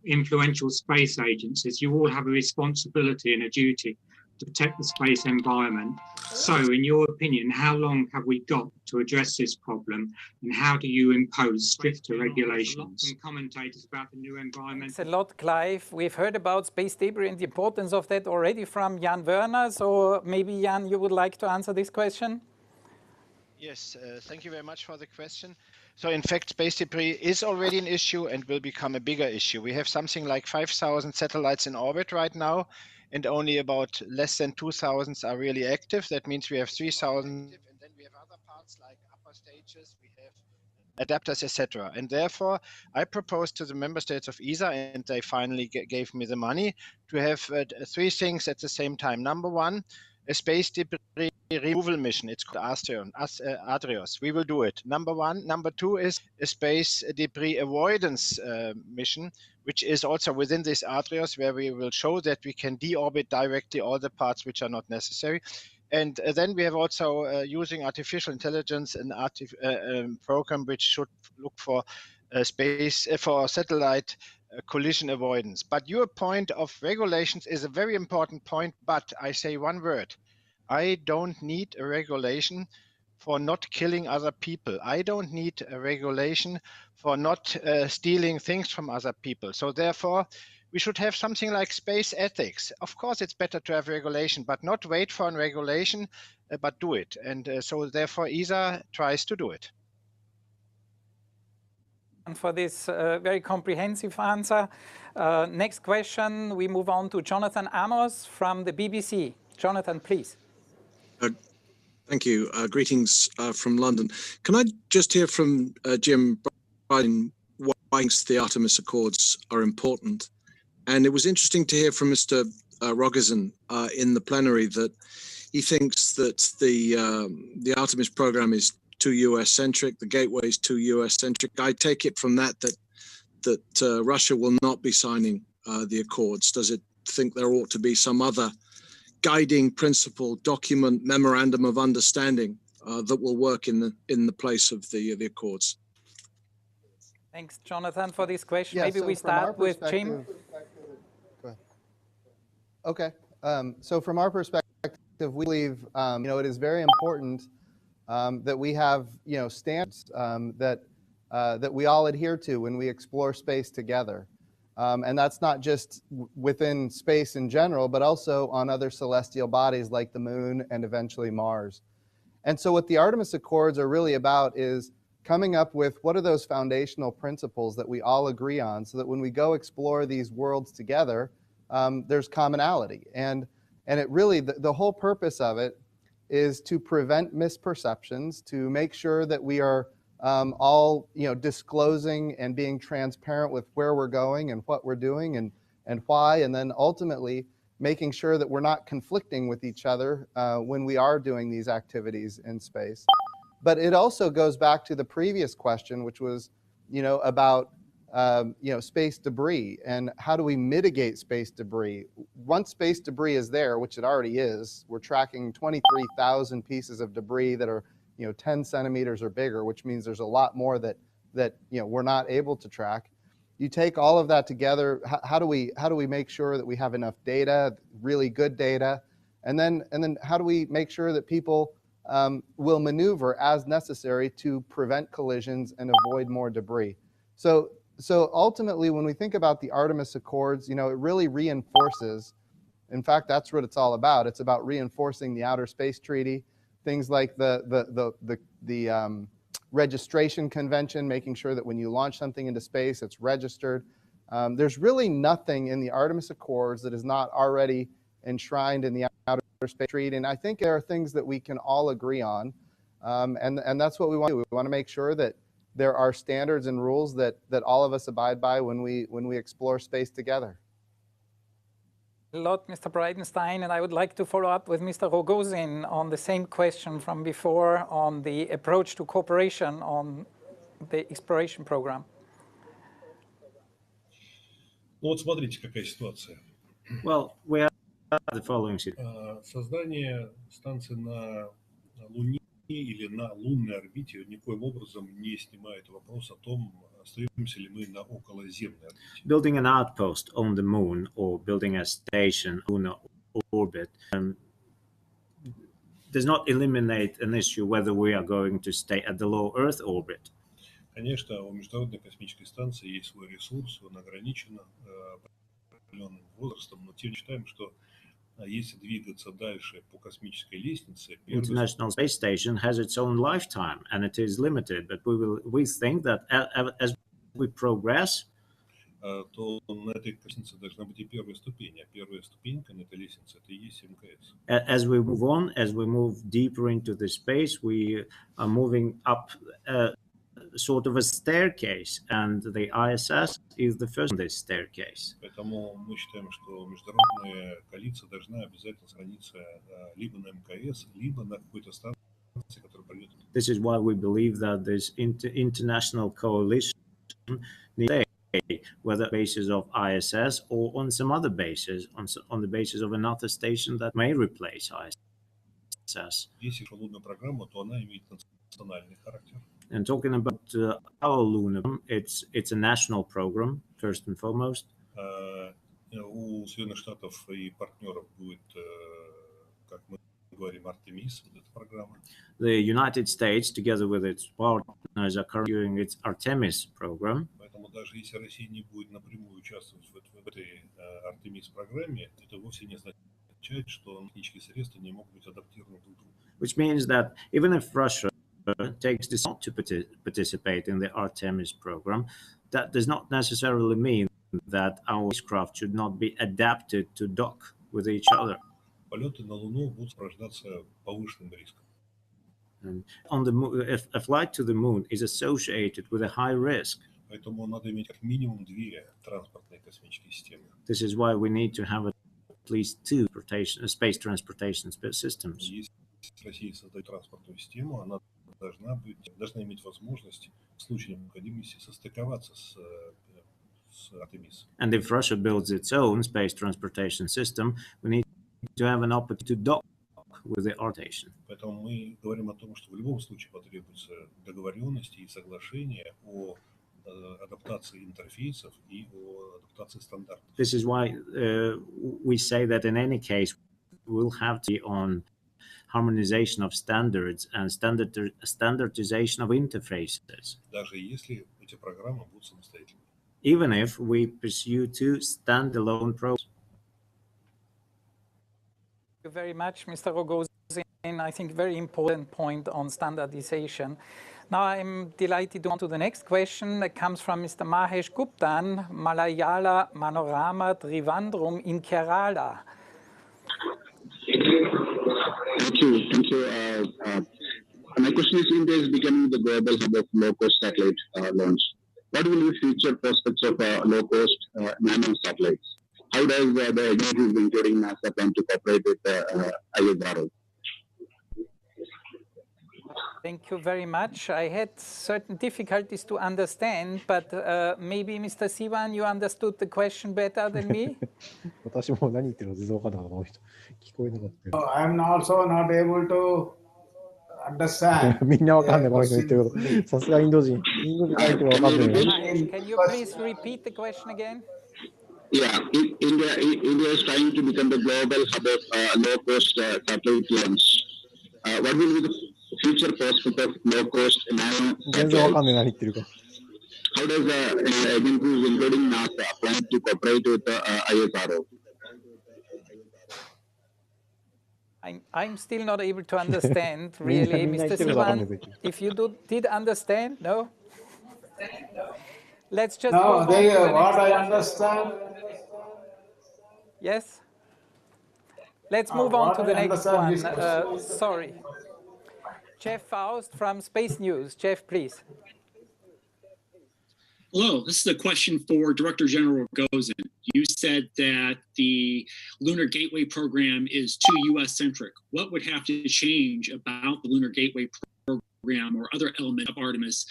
influential space agencies, you all have a responsibility and a duty to protect the space environment. So, in your opinion, how long have we got to address this problem, and how do you impose stricter regulations? Commentators about the new environment.
Thanks a lot, Clive. We've heard about space debris and the importance of that already from Jan Werner. So maybe, Jan, you would like to answer this question?
Yes, thank you very much for the question. So in fact, space debris is already an issue and will become a bigger issue. We have something like 5,000 satellites in orbit right now, and only about less than 2,000 are really active. That means we have 3,000, and then we have other parts like upper stages, we have adapters, etc. And therefore, I proposed to the member states of ESA, and they finally gave me the money, to have 3 things at the same time. Number one, a space debris removal mission. It's called ADRIOS. We will do it. Number one. Number two is a space debris avoidance mission, which is also within this ADRIOS, where we will show that we can deorbit directly all the parts which are not necessary. And then we have also using artificial intelligence an program which should look for space for satellite collision avoidance. But your point of regulations is a very important point, but I say one word. I don't need a regulation for not killing other people. I don't need a regulation for not stealing things from other people. So therefore, we should have something like space ethics. Of course, it's better to have regulation, but not wait for a regulation, but do it. And so therefore, ESA tries to do it.
And for this very comprehensive answer. Next question, we move on to Jonathan Amos from the BBC. Jonathan, please.
Thank you. Greetings from London. Can I just hear from Jim Biden why he thinks the Artemis Accords are important? And it was interesting to hear from Mr. Rogerson in the plenary that he thinks that the Artemis program is too US-centric, the gateway is too US-centric. I take it from that Russia will not be signing the Accords. Does it think there ought to be some other guiding principle, document, memorandum of understanding that will work in the place of the Accords?
Thanks, Jonathan, for this question.
Yeah,
Maybe
so
we start with Jim.
Go ahead. Okay. So from our perspective, we believe it is very important that we have standards that we all adhere to when we explore space together. And that's not just within space in general, but also on other celestial bodies like the moon and eventually Mars. And so what the Artemis Accords are really about is coming up with what are those foundational principles that we all agree on, so that when we go explore these worlds together, there's commonality. And it really, the whole purpose of it is to prevent misperceptions, to make sure that we are all disclosing and being transparent with where we're going and what we're doing and why, and then ultimately making sure that we're not conflicting with each other when we are doing these activities in space. But it also goes back to the previous question, which was about space debris and how do we mitigate space debris. Once space debris is there, which it already is, we're tracking 23,000 pieces of debris that are 10 centimeters or bigger, which means there's a lot more that we're not able to track. You take all of that together. How do we make sure that we have enough data, really good data, and then how do we make sure that people will maneuver as necessary to prevent collisions and avoid more debris? So ultimately, when we think about the Artemis Accords, it really reinforces. In fact, that's what it's all about. It's about reinforcing the Outer Space Treaty. Things like the registration convention, making sure that when you launch something into space, it's registered. There's really nothing in the Artemis Accords that is not already enshrined in the Outer Space Treaty, and I think there are things that we can all agree on, and that's what we want to do. We want to make sure that there are standards and rules that all of us abide by when we explore space together.
A lot, Mr. Bridenstine, and I would like to follow up with Mr. Rogozin on the same question from before on the approach to cooperation on the exploration program.
Ну вот смотрите, какая ситуация.
Well, we have the following situation.
Создание станции на Луне или на лунной орбите никоим образом не снимает вопрос о том, остаемся ли мы на околоземной орбите.
Building an outpost on the moon or building a station on lunar orbit does not eliminate an issue whether we are going to stay at the low Earth orbit.
Конечно, у Международной космической станции есть свой ресурс, он ограничен определенным возрастом, но тем не считаем, что если двигаться дальше по космической лестнице,
International Space Station has its own lifetime and it is limited, but we think that as we progress,
то на этой лестнице должна быть и первая ступень, а первая ступенька на этой лестнице это и есть МКС.
As we move on, as we move deeper into the space, we are moving up sort of a staircase, and the ISS is the first on this staircase.
Поэтому мы считаем, что международная коалиция должна обязательно сохраниться либо на МКС, либо на какой-то станции, которая пройдет.
This is why we believe that this international coalition needs to stay, whether basis of ISS or on some other basis, on the basis of another station that may replace ISS.
Если лунная программа, то она имеет национальный характер.
And talking about our lunar, it's a national program first and foremost.
У Соединенных Штатов и партнеров будет, как мы говорим, Артемис, вот эта программа.
The United States, together with its partners, are currently doing its Artemis program.
Поэтому даже если Россия не будет напрямую участвовать в этой Артемис-программе, это вовсе не означает, что технические средства не могут быть адаптированы друг к другу.
Which means that even if Russia takes this not to participate in the Artemis program, that does not necessarily mean that our spacecraft should not be adapted to dock with each other.
Полеты на Луну будут сопровождаться повышенным риском.
And on the moon, a flight to the moon is associated with a high risk.
Поэтому надо иметь как минимум две транспортные космические системы.
This is why we need to have at least two space transportation systems.
Если Россия создает транспортную систему, она должна иметь возможность в случае необходимости состыковаться с Artemis.
And if Russia builds its own space transportation system, we need to have an opportunity to dock with the Artemis.
Поэтому мы говорим о том, что в любом случае потребуются договоренности и соглашения о адаптации интерфейсов и о адаптации стандартов.
This is why we say that in any case we'll have to be on harmonization of standards and standardization of interfaces.
Даже если эти программы будут самостоятельными.
Even if we pursue two standalone programs.
Thank you very much, Mr. Rogozin. I think very important point on standardization. Now I'm delighted to go on to the next question that comes from Mr. Mahesh Guptan, Malayala Manorama Trivandrum in Kerala.
Thank you. My question is, India is becoming the global hub of low-cost satellite launch. What will be future prospects of low-cost nano satellites? How does the agencies, including NASA, plan to cooperate with ISRO?
Thank you very much. I had certain difficulties to understand, but maybe Mr. Sivan, you understood the question better than me?
I'm also not able to understand.
Can you please repeat the question again?
Yeah, India is trying to become the global hub of low-cost satellite launch. What will be the future prospect of low-cost nano satellites? How does the agencies, including NASA, plan to cooperate with ISRO?
I'm still not able to understand, really, Mr. Sivan. If you did understand, no? let's just
No,
move on to the
what
next
I
one.
understand.
Yes? Let's move on
What
to
I
the next
understand
one.
this question.
Sorry. Jeff Faust from Space News. Jeff, please.
Hello, this is a question for Director General Rogozin. You said that the Lunar Gateway program is too US-centric. What would have to change about the Lunar Gateway program or other element of Artemis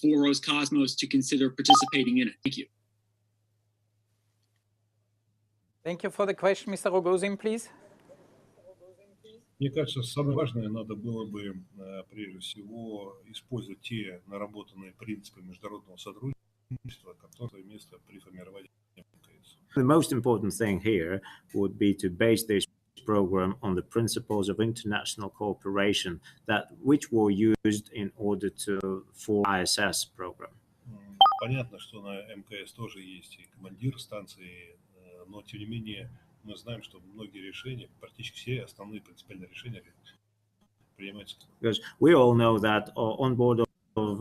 for Roscosmos to consider participating in it? Thank you.
Thank you for the question. Mr. Rogozin, please.
Мне кажется, самое важное, надо было бы, прежде всего, использовать те наработанные принципы международного сотрудничества, которые имеют место при формировании МКС.
The most important thing here would be to base this program on the principles of international cooperation which were used in order to form ISS program.
Понятно, что на МКС тоже есть и командир станции, но тем не менее мы знаем, что многие решения, практически все основные принципиальные решения принимаются.
Because we all know that on board of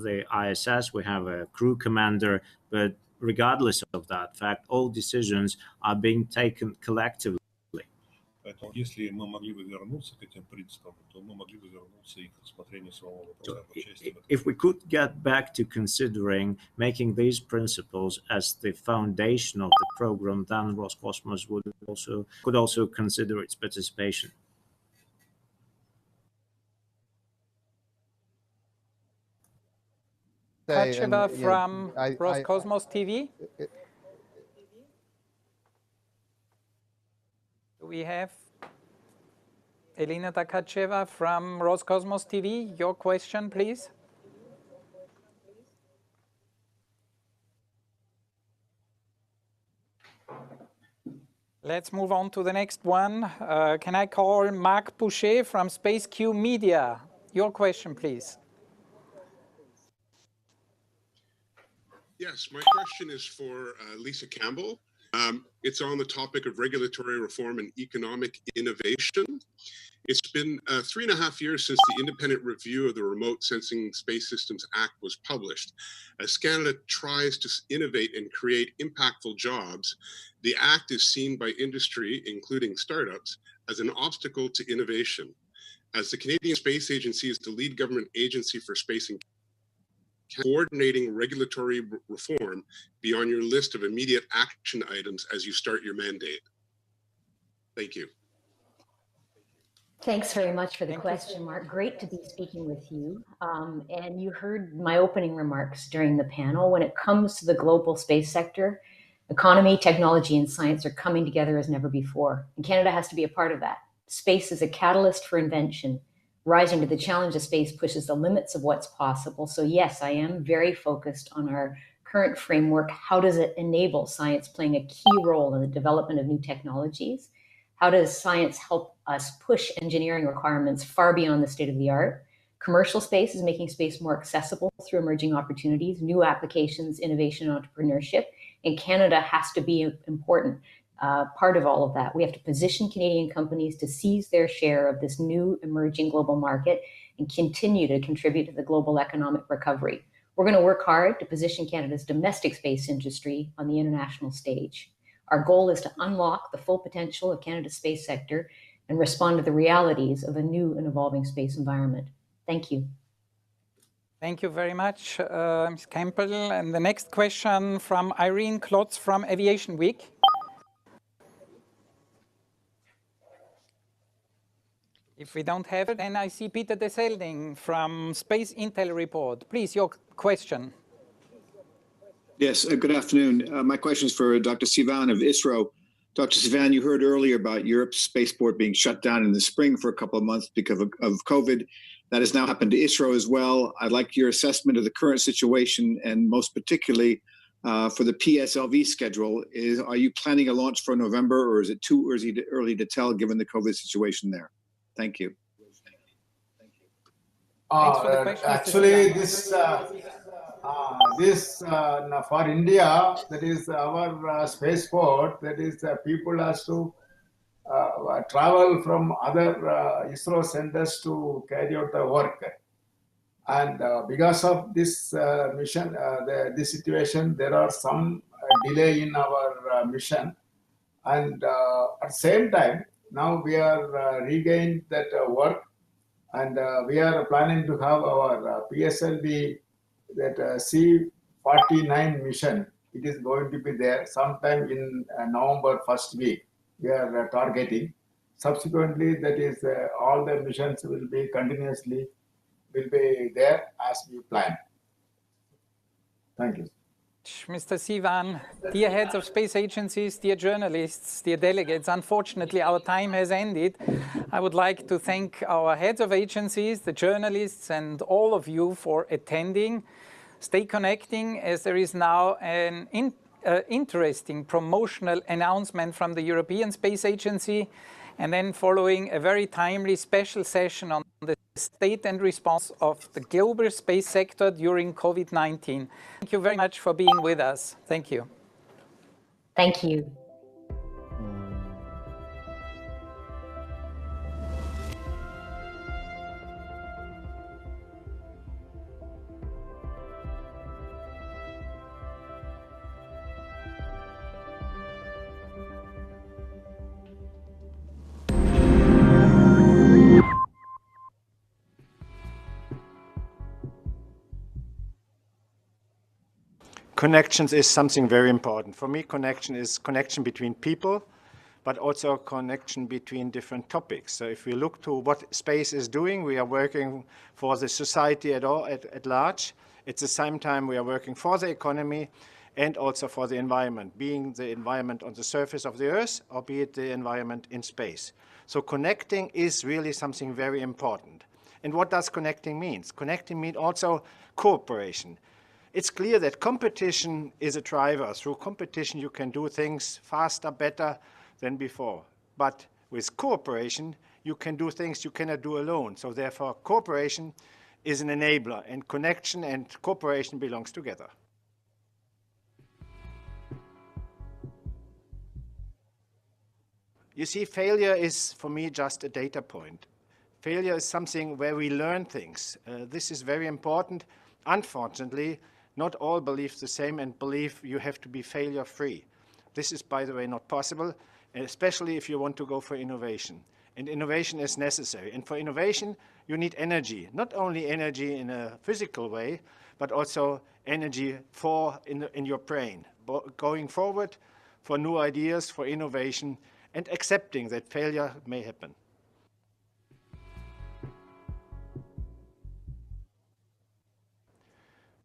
the ISS we have a crew commander, but regardless of that fact, all decisions are being taken collectively.
Поэтому, если мы могли бы вернуться к этим принципам, то мы могли бы вернуться и к рассмотрению самого вопроса об участии в этом.
If we could get back to considering making these principles as the foundation of the program, then Roscosmos could also consider its participation.
Kacheva from Roscosmos TV. We have Elena Takacheva from Roscosmos TV. Your question, please. Let's move on to the next one. Can I call Marc Boucher from Space Q Media? Your question, please.
Yes, my question is for Lisa Campbell. It's on the topic of regulatory reform and economic innovation. It's been 3.5 years since the independent review of the Remote Sensing Space Systems Act was published. As Canada tries to innovate and create impactful jobs, the Act is seen by industry, including startups, as an obstacle to innovation. As the Canadian Space Agency is the lead government agency for space and coordinating regulatory reform be on your list of immediate action items as you start your mandate? Thank you.
Thanks very much for the question, Mark. Great to be speaking with you. And you heard my opening remarks during the panel. When it comes to the global space sector, economy, technology, and science are coming together as never before. And Canada has to be a part of that. Space is a catalyst for invention. Rising to the challenge of space pushes the limits of what's possible. So yes, I am very focused on our current framework. How does it enable science playing a key role in the development of new technologies? How does science help us push engineering requirements far beyond the state of the art? Commercial space is making space more accessible through emerging opportunities, new applications, innovation, and entrepreneurship. And Canada has to be an important part of all of that. We have to position Canadian companies to seize their share of this new emerging global market and continue to contribute to the global economic recovery. We're going to work hard to position Canada's domestic space industry on the international stage. Our goal is to unlock the full potential of Canada's space sector and respond to the realities of a new and evolving space environment. Thank you.
Thank you very much, Ms. Campbell. And the next question from Irene Klotz from Aviation Week. If we don't have it, then I see Peter Deselding from Space Intel Report. Please, your question.
Yes, good afternoon. My question is for Dr. Sivan of ISRO. Dr. Sivan, you heard earlier about Europe's spaceport being shut down in the spring for a couple of months because of COVID. That has now happened to ISRO as well. I'd like your assessment of the current situation and most particularly for the PSLV schedule. Are you planning a launch for November or is it too early to tell given the COVID situation there? Thank you.
Actually, this for India, that is our spaceport, that is people has to travel from other ISRO centers to carry out the work. And because of this mission, this situation, there are some delay in our mission. And at the same time, now we are regained that work, and we are planning to have our PSLV, that C49 mission. It is going to be there sometime in November first week. We are targeting. Subsequently, that is all the missions will be continuously will be there as we plan. Thank you.
Mr. Sivan, dear heads of space agencies, dear journalists, dear delegates, unfortunately our time has ended. I would like to thank our heads of agencies, the journalists, and all of you for attending. Stay connecting, as there is now an interesting promotional announcement from the European Space Agency, and then following a very timely special session on the state and response of the global space sector during COVID-19. Thank you very much for being with us. Thank you.
Thank you.
Connections is something very important. For me, connection is connection between people, but also connection between different topics. So if we look to what space is doing, we are working for the society at large. At the same time, we are working for the economy and also for the environment, being the environment on the surface of the Earth or be it the environment in space. So connecting is really something very important. And what does connecting mean? Connecting means also cooperation. It's clear that competition is a driver. Through competition, you can do things faster, better than before. But with cooperation, you can do things you cannot do alone. So therefore, cooperation is an enabler, and connection and cooperation belongs together. You see, failure is, for me, just a data point. Failure is something where we learn things. This is very important. Unfortunately, not all believe the same and believe you have to be failure-free. This is, by the way, not possible, especially if you want to go for innovation. And innovation is necessary. And for innovation, you need energy. Not only energy in a physical way, but also energy in your brain. Going forward for new ideas, for innovation, and accepting that failure may happen.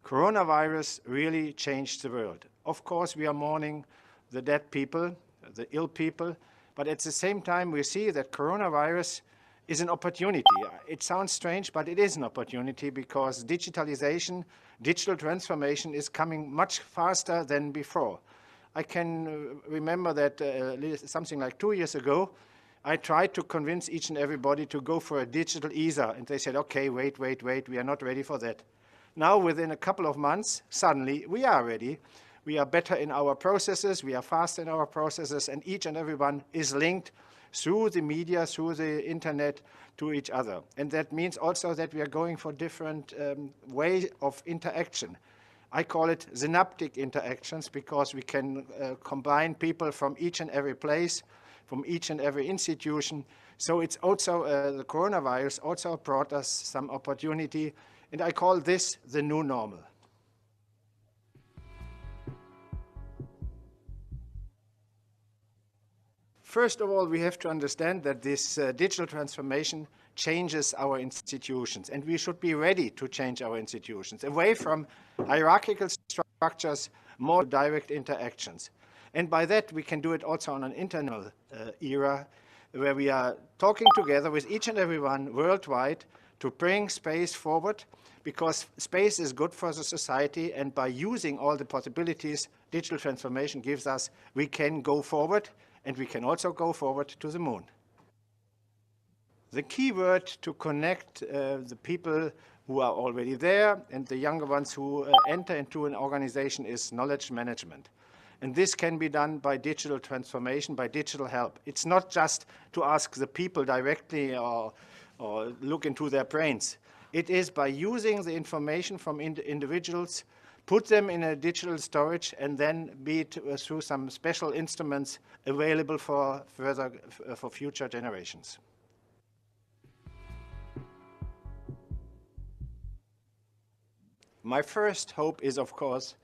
Coronavirus really changed the world. Of course, we are mourning the dead people, the ill people, but at the same time, we see that coronavirus is an opportunity. It sounds strange, but it is an opportunity because digitalization, digital transformation is coming much faster than before. I can remember that something like 2 years ago, I tried to convince each and everybody to go for a digital ESA, and they said, okay, wait, we are not ready for that. Now, within a couple of months, suddenly we are ready. We are better in our processes, we are faster in our processes, and each and everyone is linked through the media, through the internet, to each other. And that means also that we are going for different ways of interaction. I call it synaptic interactions because we can combine people from each and every place, from each and every institution. So it's also, the coronavirus also brought us some opportunity, and I call this the new normal. First of all, we have to understand that this digital transformation changes our institutions, and we should be ready to change our institutions away from hierarchical structures, more direct interactions. And by that, we can do it also on an internal era where we are talking together with each and everyone worldwide to bring space forward, because space is good for the society, and by using all the possibilities digital transformation gives us, we can go forward, and we can also go forward to the moon. The key word to connect the people who are already there and the younger ones who enter into an organization is knowledge management. And this can be done by digital transformation, by digital help. It's not just to ask the people directly or look into their brains.
It is by using the information from individuals, put them in a digital storage, and then be it through some special instruments available for future generations. My first hope is, of course,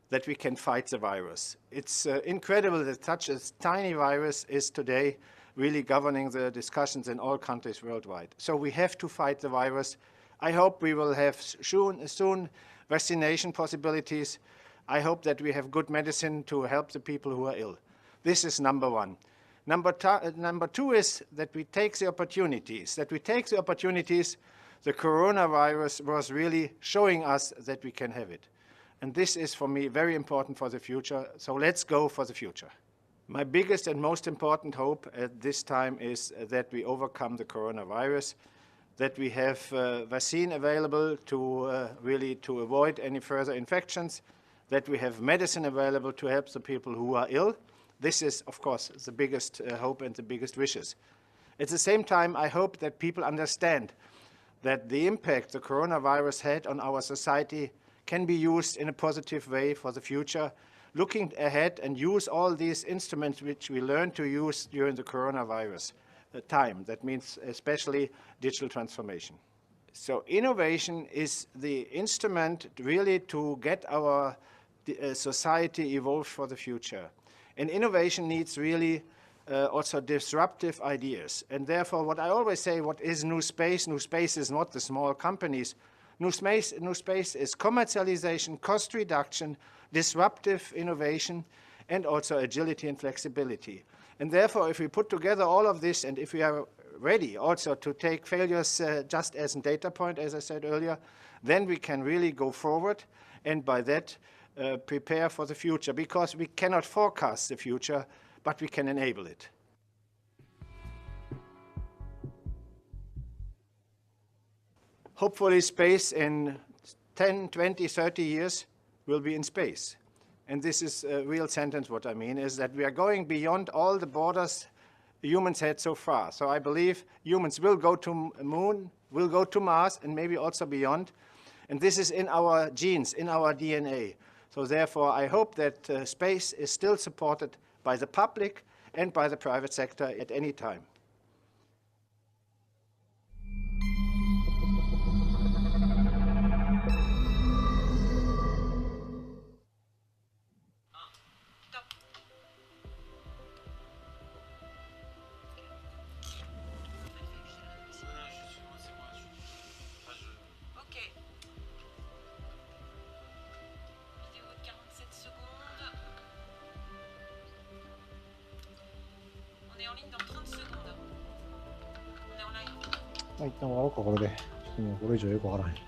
that we can fight the virus. It's incredible that such a tiny virus is today really governing the discussions in all countries worldwide. So we have to fight the virus. I hope we will have soon vaccination possibilities. I hope that we have good medicine to help the people who are ill. This is number one. Number two is that we take the opportunities, The coronavirus was really showing us that we can have it. And this is, for me, very important for the future. So let's go for the future. My biggest and most important hope at this time is that we overcome the coronavirus, that we have vaccine available to really to avoid any further infections, that we have medicine available to help the people who are ill. This is, of course, the biggest hope and the biggest wishes. At the same time, I hope that people understand that the impact the coronavirus had on our society can be used in a positive way for the future, looking ahead and use all these instruments which we learned to use during the coronavirus time. That means especially digital transformation. So innovation is the instrument really to get our society evolved for the future. And innovation needs really also disruptive ideas. And therefore, what I always say, what is new space? New space is not the small companies. New space is commercialization, cost reduction, disruptive innovation, and also agility and flexibility. And therefore, if we put together all of this, and if we are ready also to take failures just as a data point, as I said earlier, then we can really go forward, and by that, prepare for the future, because we cannot forecast the future, but we can enable it. Hopefully space in 10, 20, 30 years will be in space. And this is a real sentence. What I mean is that we are going beyond all the borders humans had so far. So I believe humans will go to the moon, will go to Mars, and maybe also beyond. And this is in our genes, in our DNA. So therefore, I hope that space is still supported by the public and by the private sector at any time.
まあ一旦終わろうか、これで。ちょっともうこれ以上よくわからない。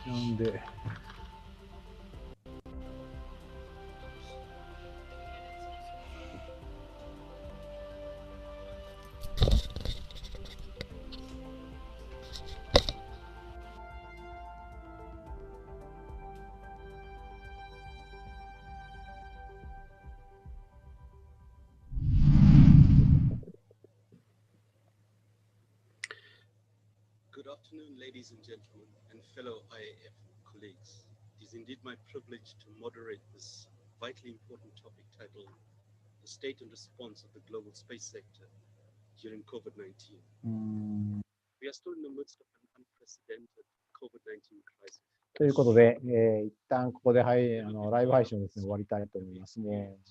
なんで。
Good afternoon, ladies and gentlemen, and fellow IAF colleagues. It is indeed my privilege to moderate this vitally important topic titled The State and Response of the Global Space Sector During COVID-19. We are still in the midst of an unprecedented COVID-19 crisis.
ということで、一旦ここで、ライブ配信をですね、終わりたいと思います。もう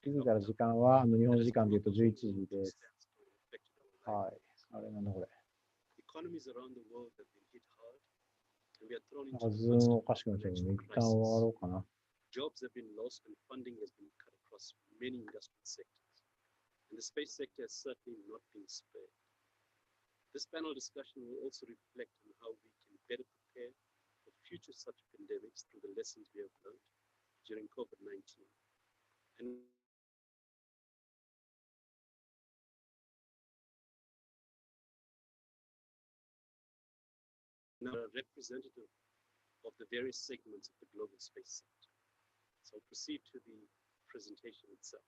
気づいたら時間は日本時間でいうと11時です。はい。あれなんだこれ。
Economies around the world have been hit hard, and we are thrown into
ズームおかしくなっちゃうので、一旦終わろうかな。
Jobs have been lost and funding has been cut across many industrial sectors, and the space sector has certainly not been spared. This panel discussion will also reflect on how we can better prepare for future such pandemics through the lessons we have learned during COVID-19. And now a representative of the various segments of the global space sector. So I'll proceed to the presentation itself.